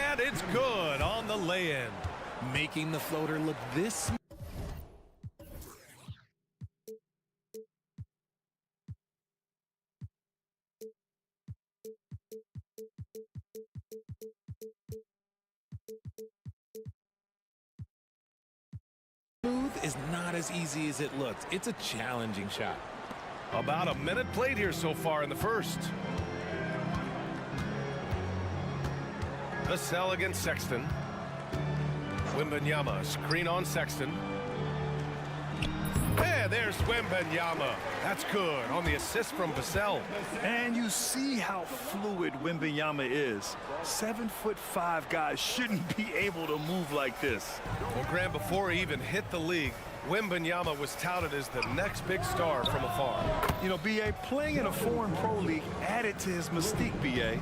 and it's good on the lay-in. Making the floater look this smooth is not as easy as it looks. It's a challenging shot. About a minute played here so far in the first. Vassell against Sexton. Wembanyama, screen on Sexton. Hey, there's Wembanyama. That's good on the assist from Vassell. And you see how fluid Wembanyama is. 7'5" guys shouldn't be able to move like this. Well, Graham, before he even hit the league, Wembanyama was touted as the next big star from afar. You know, B.A., playing in a foreign pro league added to his mystique, B.A.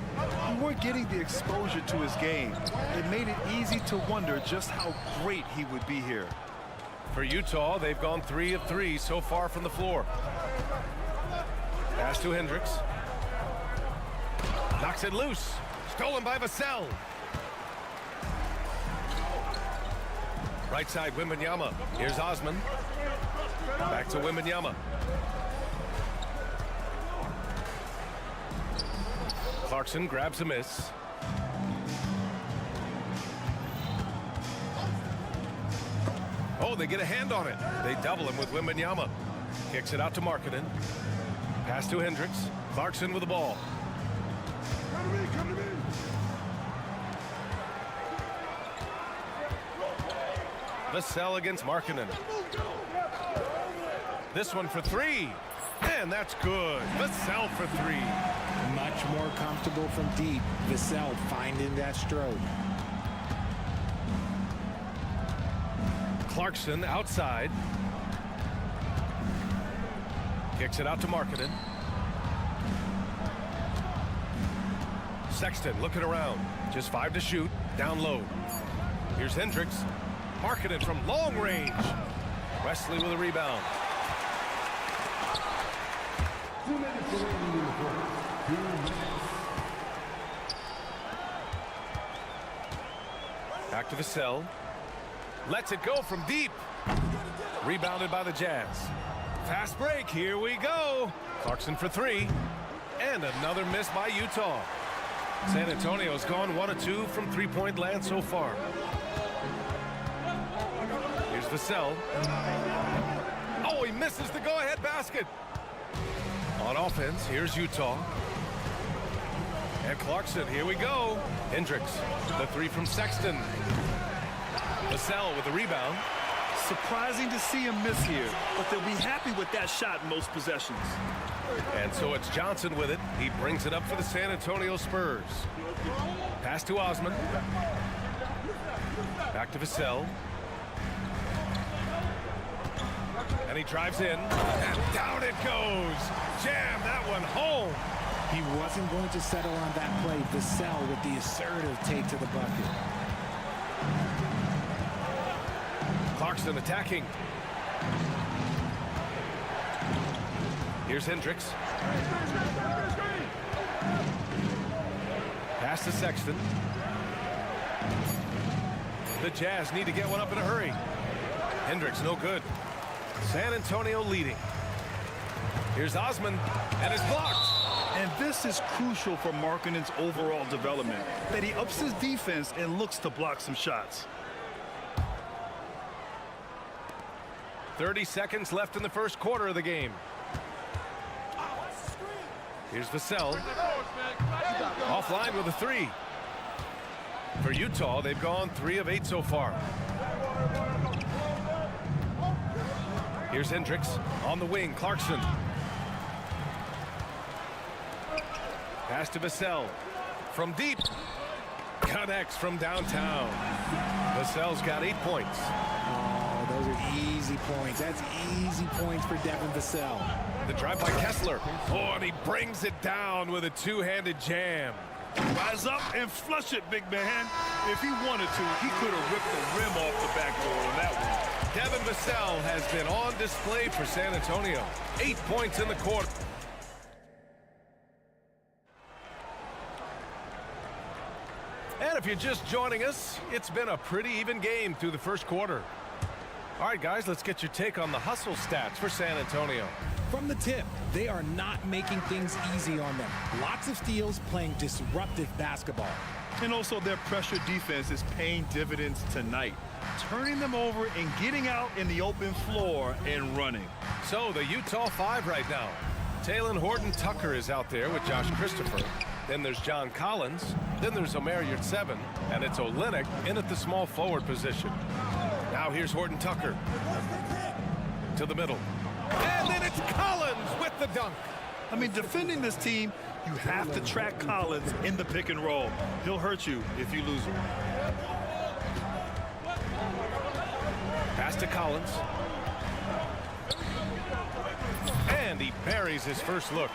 We weren't getting the exposure to his game. It made it easy to wonder just how great he would be here. For Utah, they've gone 3 of 3 so far from the floor. Pass to Hendricks. Knocks it loose. Stolen by Vassell. Right side, Wembanyama. Here's Osman. Back to Wembanyama. Clarkson grabs a miss. Oh, they get a hand on it. They double him with Wembanyama. Kicks it out to Markkanen. Pass to Hendricks. Clarkson with the ball. Come to me. Vassell against Markkanen. This one for 3. And that's good. Vassell for 3. Much more comfortable from deep. Vassell finding that stroke. Clarkson outside. Kicks it out to Markkanen. Sexton looking around. Just 5 to shoot. Down low. Here's Hendricks. Markkanen from long range. Wesley with a rebound. Back to Vassell. Lets it go from deep. Rebounded by the Jazz. Fast break. Here we go. Clarkson for 3. And another miss by Utah. San Antonio's gone 1 of 2 from three-point land so far. Here's Vassell. Oh, he misses the go-ahead basket. On offense, here's Utah. And Clarkson, here we go. Hendricks, the 3 from Sexton. Vassell with the rebound. Surprising to see him miss here, but they'll be happy with that shot in most possessions. And so it's Johnson with it. He brings it up for the San Antonio Spurs. Pass to Osman. Back to Vassell. And he drives in, and down it goes. Jam that one home. He wasn't going to settle on that play. Vassell with the assertive take to the bucket. Clarkson attacking. Here's Hendricks. Pass to Sexton. The Jazz need to get one up in a hurry. Hendricks no good. San Antonio leading. Here's Osman, and it's blocked. And this is crucial for Markkanen's overall development, that he ups his defense and looks to block some shots. 30 seconds left in the first quarter of the game. Here's Vassell. Offline with a 3. For Utah, they've gone 3 of 8 so far. Here's Hendricks on the wing. Clarkson. Pass to Vassell. From deep. Connects from downtown. Vassell's got 8 points. Oh, those are easy points. That's easy points for Devin Vassell. The drive by Kessler. Oh, and he brings it down with a two-handed jam. Rise up and flush it, big man. If he wanted to, he could have ripped the rim off the backboard on that one. Devin Vassell has been on display for San Antonio. 8 points in the quarter. And if you're just joining us, it's been a pretty even game through the first quarter. All right, guys, let's get your take on the hustle stats for San Antonio. From the tip, they are not making things easy on them. Lots of steals, playing disruptive basketball. And also their pressure defense is paying dividends tonight, turning them over and getting out in the open floor and running. So the Utah 5 right now. Talen Horton-Tucker is out there with Josh Christopher. Then there's John Collins. Then there's Omer Yurtseven. And it's Olynyk in at the small forward position. Now here's Horton-Tucker. To the middle. And then it's Collins with the dunk. I mean, defending this team, you have to track Collins in the pick and roll. He'll hurt you if you lose him. Pass to Collins. And he buries his first look.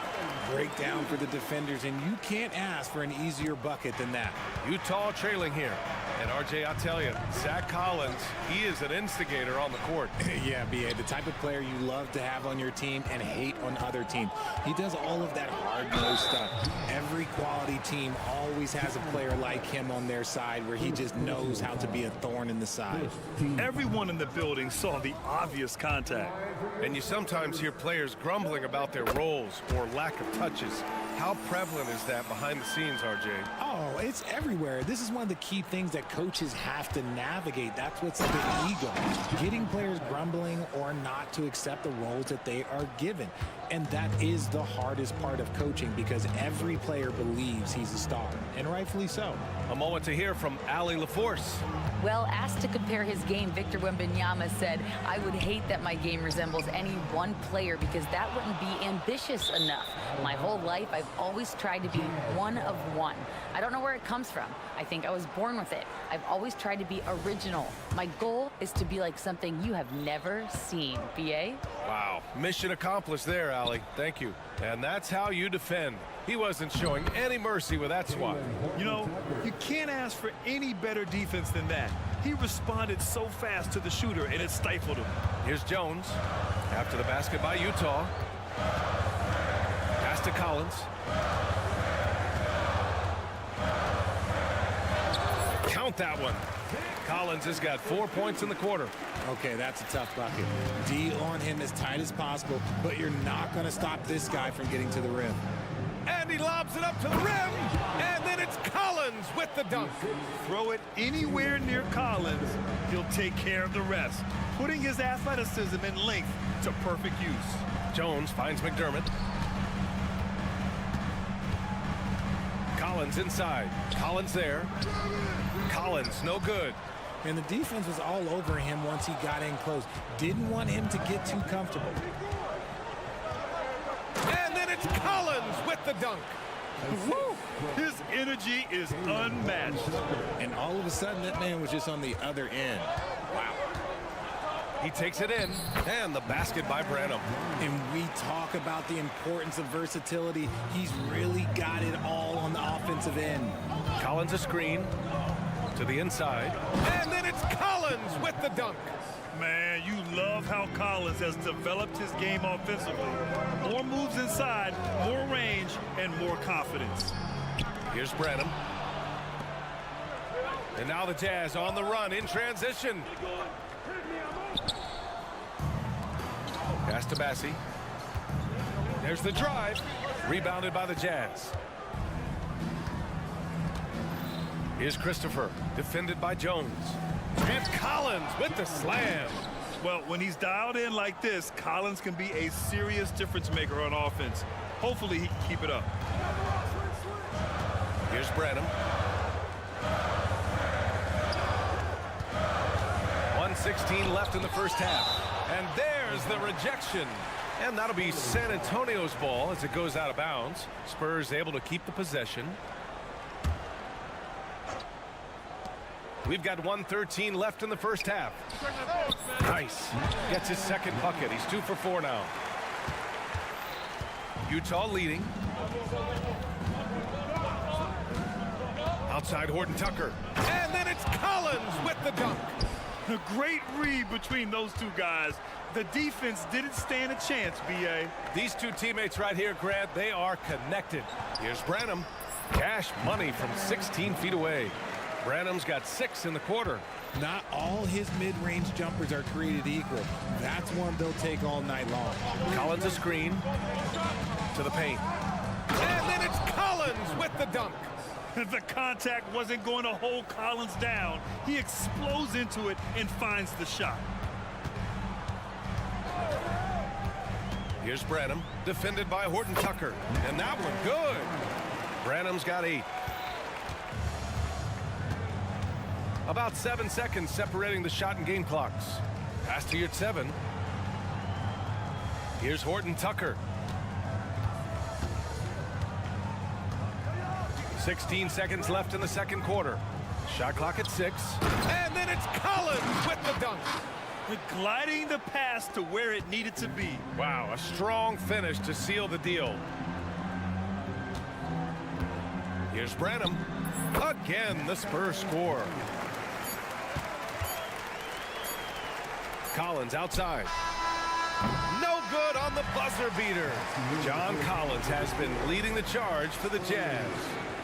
Breakdown for the defenders, and you can't ask for an easier bucket than that. Utah trailing here. And RJ, I'll tell you, Zach Collins, he is an instigator on the court. Yeah, B.A., the type of player you love to have on your team and hate on other teams. He does all of that hard-nosed stuff. Every quality team always has a player like him on their side where he just knows how to be a thorn in the side. Everyone in the building saw the obvious contact. And you sometimes hear players grumbling about their roles or lack of touches. How prevalent is that behind the scenes, RJ? Oh, it's everywhere. This is one of the key things that coaches have to navigate. That's what's the ego. Getting players grumbling or not to accept the roles that they are given. And that is the hardest part of coaching because every player believes he's a star, and rightfully so. A moment to hear from Allie LaForce. Well, asked to compare his game, Victor Wembanyama said, "I would hate that my game resembles any one player because that wouldn't be ambitious enough. My whole life, I've always tried to be one of one. I don't know where it comes from. I think I was born with it. I've always tried to be original. My goal is to be like something you have never seen." B.A.? Wow. Mission accomplished there, Allie. Thank you. And that's how you defend. He wasn't showing any mercy with that swat. You know, you can't ask for any better defense than that. He responded so fast to the shooter, and it stifled him. Here's Jones. After the basket by Utah. Pass to Collins. Count that one. Collins has got 4 points in the quarter. Okay, that's a tough bucket. D on him as tight as possible, but you're not going to stop this guy from getting to the rim. And he lobs it up to the rim. And then it's Collins with the dunk. Throw it anywhere near Collins, he'll take care of the rest, putting his athleticism and length to perfect use. Jones finds McDermott. Collins inside. Collins there. Collins, no good. And the defense was all over him once he got in close. Didn't want him to get too comfortable. And then it's Collins with the dunk. Woo! His energy is unmatched. And all of a sudden, that man was just on the other end. Wow. He takes it in, and the basket by Branham. And we talk about the importance of versatility. He's really got it all on the offensive end. Collins a screen to the inside. And then it's Collins with the dunk. Man, you love how Collins has developed his game offensively. More moves inside, more range, and more confidence. Here's Branham. And now the Jazz on the run in transition. Pass to Bassi. There's the drive. Rebounded by the Jazz. Here's Christopher, defended by Jones. And Collins with the slam. Well, when he's dialed in like this, Collins can be a serious difference maker on offense. Hopefully he can keep it up. Here's Branham. 1:16 left in the first half. And there's the rejection. And that'll be San Antonio's ball as it goes out of bounds. Spurs able to keep the possession. We've got 1:13 left in the first half. Nice. Gets his second bucket. He's 2 for 4 now. Utah leading. Outside Horton Tucker. And then it's Collins with the dunk. A great read between those two guys. The defense didn't stand a chance, B.A. These two teammates right here, Grant, they are connected. Here's Branham. Cash money from 16 feet away. Branham's got 6 in the quarter. Not all his mid-range jumpers are created equal. That's one they'll take all night long. Collins a screen to the paint. And then it's Collins with the dunk. The contact wasn't going to hold Collins down. He explodes into it and finds the shot. Here's Branham, defended by Horton Tucker. And that one good. Branham's got 8. About 7 seconds separating the shot and game clocks. Pass to your 7. Here's Horton Tucker. 16 seconds left in the second quarter. Shot clock at 6. And then it's Collins with the dunk. Gliding the pass to where it needed to be. Wow, a strong finish to seal the deal. Here's Branham. Again, the Spurs score. Collins outside. No good on the buzzer beater. John Collins has been leading the charge for the Jazz.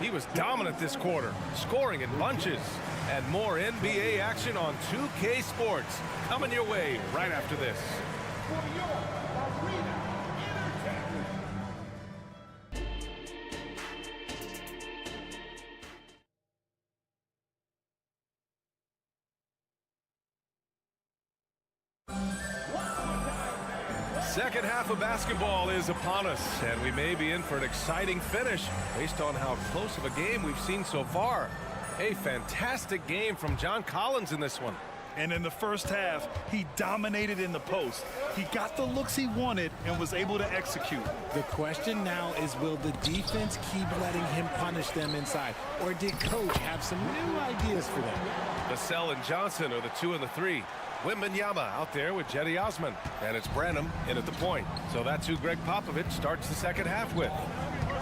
He was dominant this quarter, scoring in bunches. And more NBA action on 2K Sports coming your way right after this. Second half of basketball is upon us, and we may be in for an exciting finish based on how close of a game we've seen so far. A fantastic game from John Collins in this one. And in the first half, he dominated in the post. He got the looks he wanted and was able to execute. The question now is, will the defense keep letting him punish them inside? Or did coach have some new ideas for them? Vassell and Johnson are the 2 and the 3. Wembanyama out there with Jetty Osman. And it's Branham in at the point. So that's who Greg Popovich starts the second half with.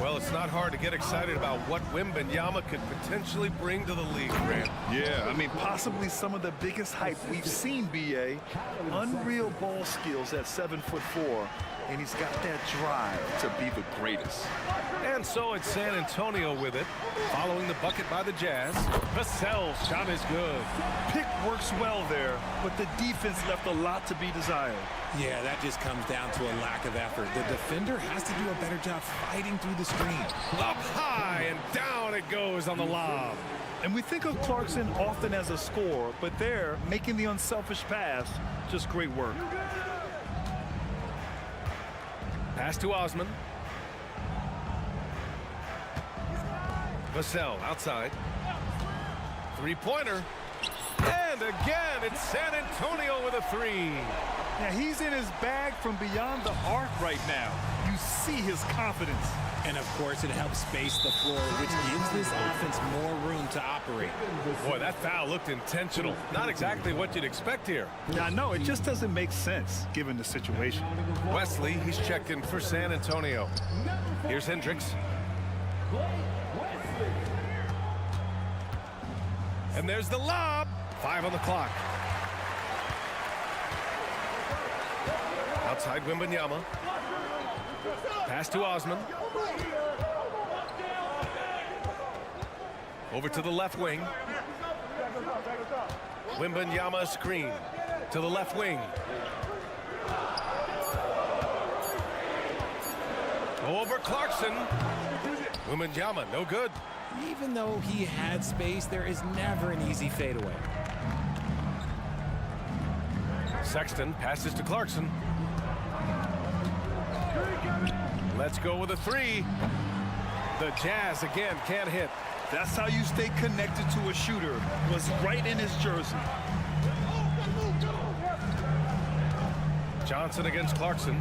Well, it's not hard to get excited about what Wembanyama could potentially bring to the league, Grant. Yeah, I mean, possibly some of the biggest hype we've seen, B.A. Unreal ball skills at 7'4", and he's got that drive to be the greatest. And so it's San Antonio with it, following the bucket by the Jazz. Vassell's shot is good. Pick works well there, but the defense left a lot to be desired. Yeah, that just comes down to a lack of effort. The defender has to do a better job fighting through the screen. Up high and down it goes on the lob. And we think of Clarkson often as a scorer, but there, making the unselfish pass, just great work. Pass to Osman. Vassell outside. Three-pointer. And again, it's San Antonio with a 3. Yeah, he's in his bag from beyond the arc right now. You see his confidence. And of course, it helps space the floor, which gives this offense more room to operate. Boy, that foul looked intentional. Not exactly what you'd expect here. Yeah, no, it just doesn't make sense given the situation. Wesley, he's checked in for San Antonio. Here's Hendricks. And there's the lob. 5 on the clock. Outside Wembanyama. Pass to Osman. Over to the left wing. Wembanyama screen to the left wing. Over Clarkson. Wembanyama, no good. Even though he had space, there is never an easy fadeaway. Sexton passes to Clarkson. Let's go with a three. The Jazz again can't hit. That's how you stay connected to a shooter. Was right in his jersey. Johnson against Clarkson.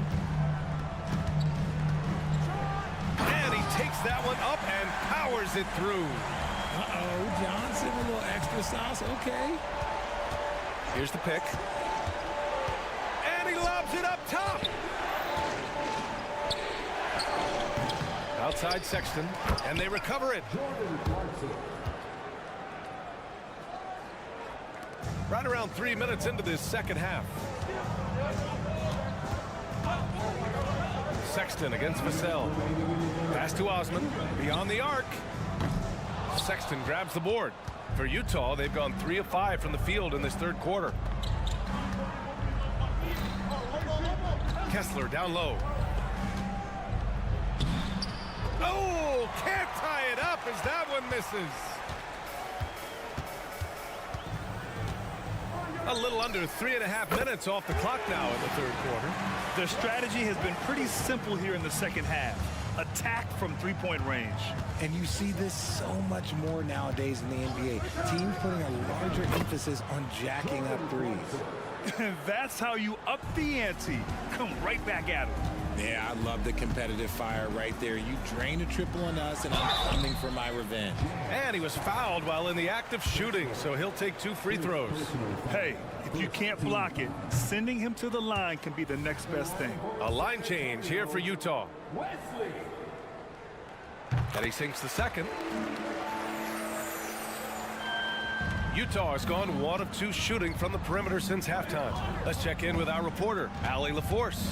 And he takes that one up and powers it through. Uh-oh, Johnson, a little extra sauce, okay. Here's the pick. And he lobs it up top. Outside Sexton, and they recover it. Right around 3 minutes into this second half. Sexton against Vassell. Pass to Osman, beyond the arc. Sexton grabs the board. For Utah, they've gone 3 of 5 from the field in this third quarter. Kessler down low. Oh, can't tie it up as that one misses. A little under 3.5 minutes off the clock now in the third quarter. Their strategy has been pretty simple here in the second half. Attack from three-point range. And you see this so much more nowadays in the NBA. Teams putting a larger emphasis on jacking up threes. That's how you up the ante. Come right back at it. Yeah, I love the competitive fire right there. You drain a triple on us, and I'm coming for my revenge. And he was fouled while in the act of shooting, so he'll take 2 free throws. Hey, if you can't block it, sending him to the line can be the next best thing. A line change here for Utah. And he sinks the second. Utah has gone 1 of 2 shooting from the perimeter since halftime. Let's check in with our reporter, Allie LaForce.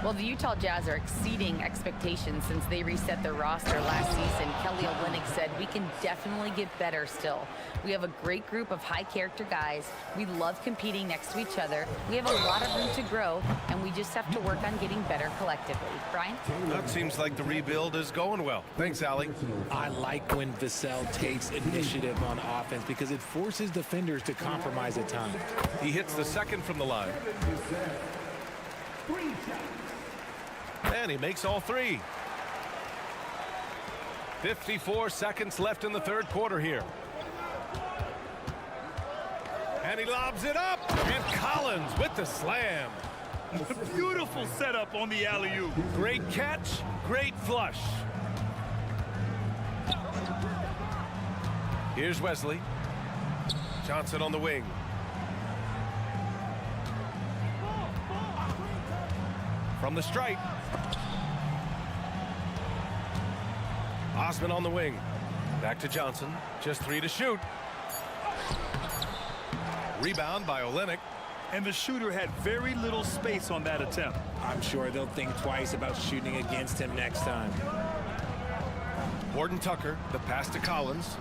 Well, the Utah Jazz are exceeding expectations since they reset their roster last season. Kelly Olynyk said, "We can definitely get better still. We have a great group of high-character guys. We love competing next to each other. We have a lot of room to grow, and we just have to work on getting better collectively." Brian? That seems like the rebuild is going well. Thanks, Allie. I like when Vassell takes initiative on offense because it forces defenders to compromise at times. He hits the second from the line. And he makes all 3. 54 seconds left in the third quarter here. And he lobs it up. And Collins with the slam. Beautiful setup on the alley-oop. Great catch, great flush. Here's Wesley. Johnson on the wing. From the stripe. Osman on the wing. Back to Johnson. Just 3 to shoot. Rebound by Olynyk. And the shooter had very little space on that attempt. I'm sure they'll think twice about shooting against him next time. Horton Tucker, the pass to Collins.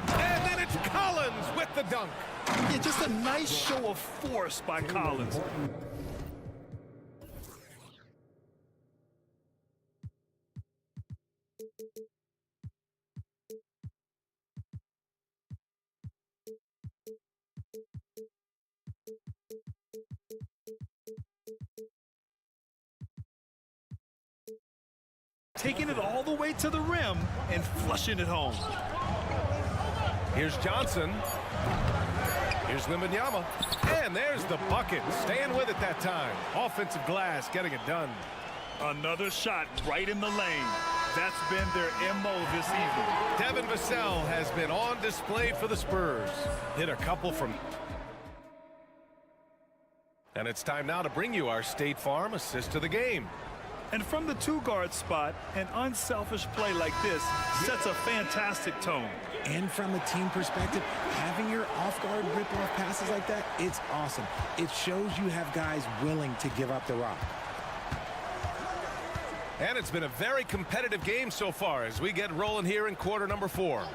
And then it's Collins with the dunk. Yeah, just a nice show of force by Collins. Taking it all the way to the rim and flushing it home. Here's Johnson. Here's Wembanyama. And there's the bucket. Staying with it that time. Offensive glass getting it done. Another shot right in the lane. That's been their MO this evening. Devin Vassell has been on display for the Spurs. Hit a couple from... And it's time now to bring you our State Farm assist of the game. And from the 2-guard spot, an unselfish play like this sets a fantastic tone. And from a team perspective, having your off-guard rip-off passes like that, it's awesome. It shows you have guys willing to give up the rock. And it's been a very competitive game so far as we get rolling here in quarter number 4.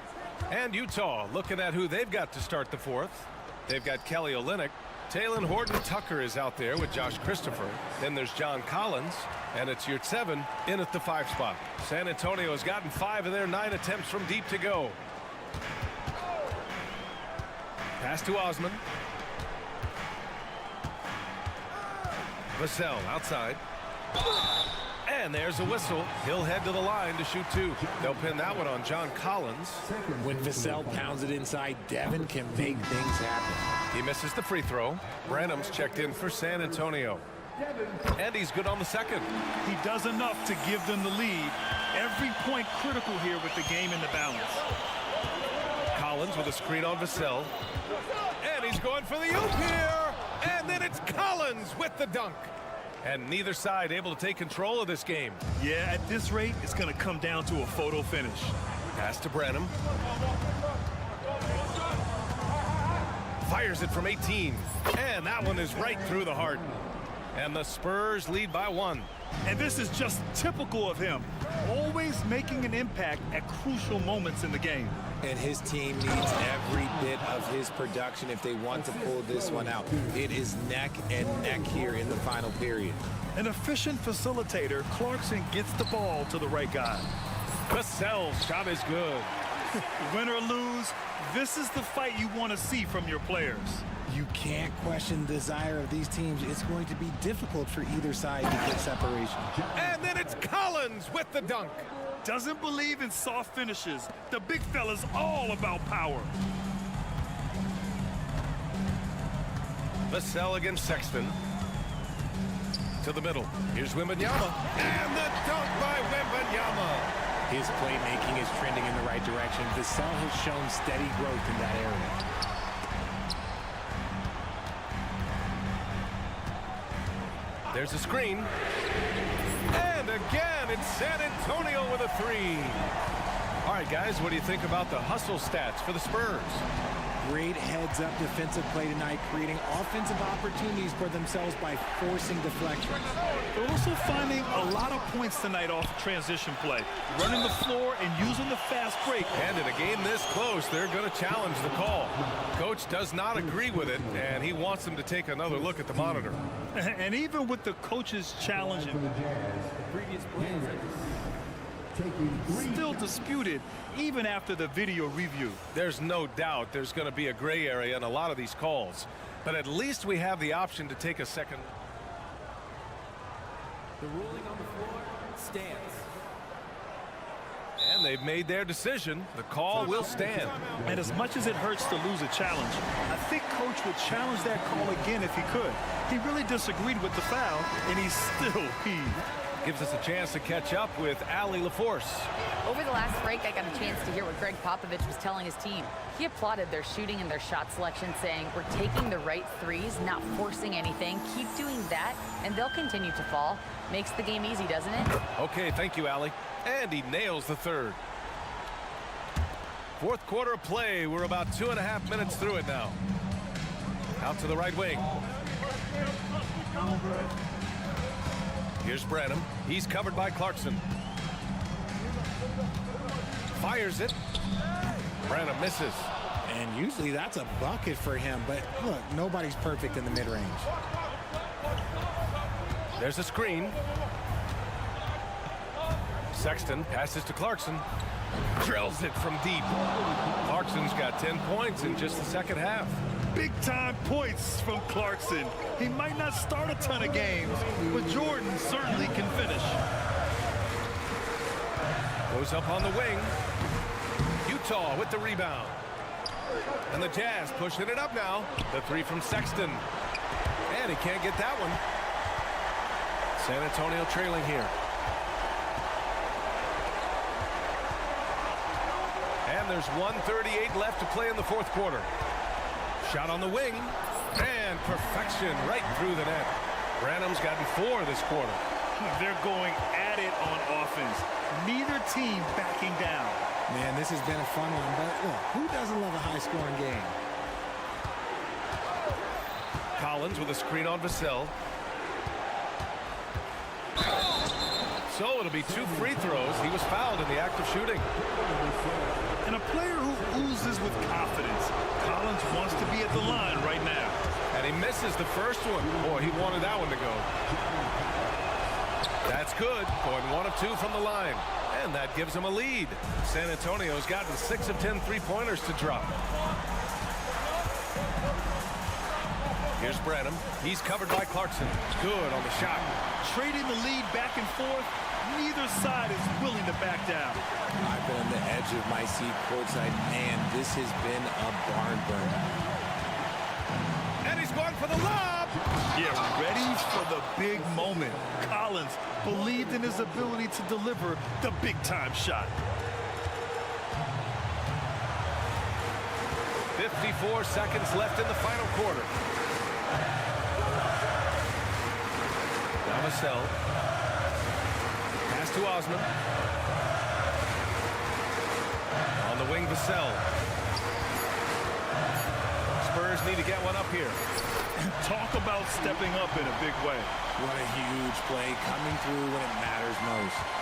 And Utah looking at who they've got to start the fourth. They've got Kelly Olynyk. Talen Horton-Tucker is out there with Josh Christopher. Then there's John Collins. And it's Yurtseven in at the 5 spot. San Antonio has gotten 5 of their 9 attempts from deep to go. Pass to Osman. Vassell outside. And there's a whistle. He'll head to the line to shoot 2. They'll pin that one on John Collins. When Vassell pounds it inside, Devin can make things happen. He misses the free throw. Branham's checked in for San Antonio. And he's good on the second. He does enough to give them the lead. Every point critical here with the game in the balance. Collins with a screen on Vassell. And he's going for the oop here. And then it's Collins with the dunk. And neither side able to take control of this game. Yeah, at this rate, it's going to come down to a photo finish. Pass to Branham. Fires it from 18. And that one is right through the heart. And the Spurs lead by 1. And this is just typical of him. Always making an impact at crucial moments in the game. And his team needs every bit of his production if they want to pull this one out. It is neck and neck here in the final period. An efficient facilitator, Clarkson gets the ball to the right guy. Vassell's shot is good. Win or lose, this is the fight you want to see from your players. You can't question the desire of these teams. It's going to be difficult for either side to get separation. And then it's Collins with the dunk. Doesn't believe in soft finishes. The big fella's all about power. Vassell against Sexton. To the middle. Here's Wembanyama. And the dunk by Wembanyama. His playmaking is trending in the right direction. Vassell has shown steady growth in that area. There's a screen. And again, it's San Antonio with a 3. All right, guys, what do you think about the hustle stats for the Spurs? Great heads-up defensive play tonight, creating offensive opportunities for themselves by forcing deflections. They're also finding a lot of points tonight off transition play, running the floor and using the fast break. And in a game this close, they're going to challenge the call. Coach does not agree with it, and he wants them to take another look at the monitor. And even with the coaches challenging, still disputed even after the video review. There's no doubt there's going to be a gray area in a lot of these calls, but at least we have the option to take a second. The ruling on the floor stands. And they've made their decision. The call will stand. And as much as it hurts to lose a challenge, I think Coach would challenge that call again if he could. He really disagreed with the foul, and he's still heaved. Gives us a chance to catch up with Allie LaForce. Over the last break, I got a chance to hear what Greg Popovich was telling his team. He applauded their shooting and their shot selection, saying, "We're taking the right threes, not forcing anything. Keep doing that, and they'll continue to fall." Makes the game easy, doesn't it? Okay, thank you, Allie. And he nails the third. Fourth quarter of play. We're about 2.5 minutes through it now. Out to the right wing. Here's Branham. He's covered by Clarkson. Fires it. Branham misses. And usually that's a bucket for him, but look, nobody's perfect in the mid-range. There's a screen. Sexton passes to Clarkson. Drills it from deep. Clarkson's got 10 points in just the second half. Big-time points from Clarkson. He might not start a ton of games, but Jordan certainly can finish. Goes up on the wing. Utah with the rebound. And the Jazz pushing it up now. The 3 from Sexton. And he can't get that one. San Antonio trailing here. And there's 1:38 left to play in the fourth quarter. Shot on the wing. And perfection right through the net. Branham's gotten 4 this quarter. They're going at it on offense. Neither team backing down. Man, this has been a fun one, but look, who doesn't love a high-scoring game? Collins with a screen on Vassell. So it'll be 2 free throws. He was fouled in the act of shooting. And a player who oozes with confidence. Collins wants to be at the line right now. And he misses the first one. Boy, he wanted that one to go. That's good. Going 1 of 2 from the line. And that gives him a lead. San Antonio's gotten 6 of 10 three-pointers to drop. Here's Branham. He's covered by Clarkson. Good on the shot. Trading the lead back and forth, neither side is willing to back down. I've been on the edge of my seat courtside, and this has been a barn burner. And he's going for the lob. Yeah, ready for the big moment. Collins believed in his ability to deliver the big-time shot. 54 seconds left in the final quarter. Now Vassell. Pass to Osman. On the wing, Vassell. Spurs need to get one up here. Talk about stepping up in a big way. What a huge play, coming through when it matters most.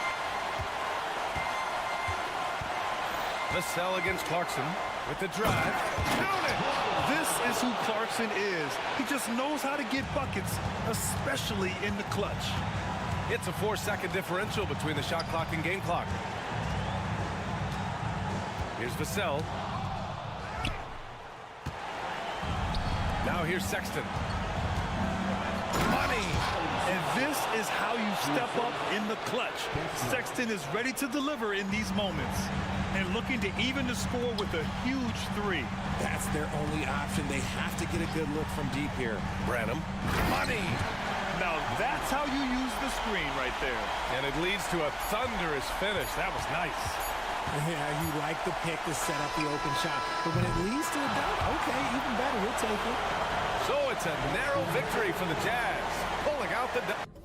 Vassell against Clarkson with the drive. Count it! This is who Clarkson is. He just knows how to get buckets, especially in the clutch. It's a 4-second differential between the shot clock and game clock. Here's Vassell. Now here's Sexton. Money! And this is how you step up in the clutch. Sexton is ready to deliver in these moments and looking to even the score with a huge three. That's their only option. They have to get a good look from deep here. Branham. Money! Now that's how you use the screen right there. And it leads to a thunderous finish. That was nice. Yeah, you like the pick to set up the open shot. But when it leads to a dunk, okay, even better, we'll take it. So it's a narrow victory for the Jazz, pulling out the dunk.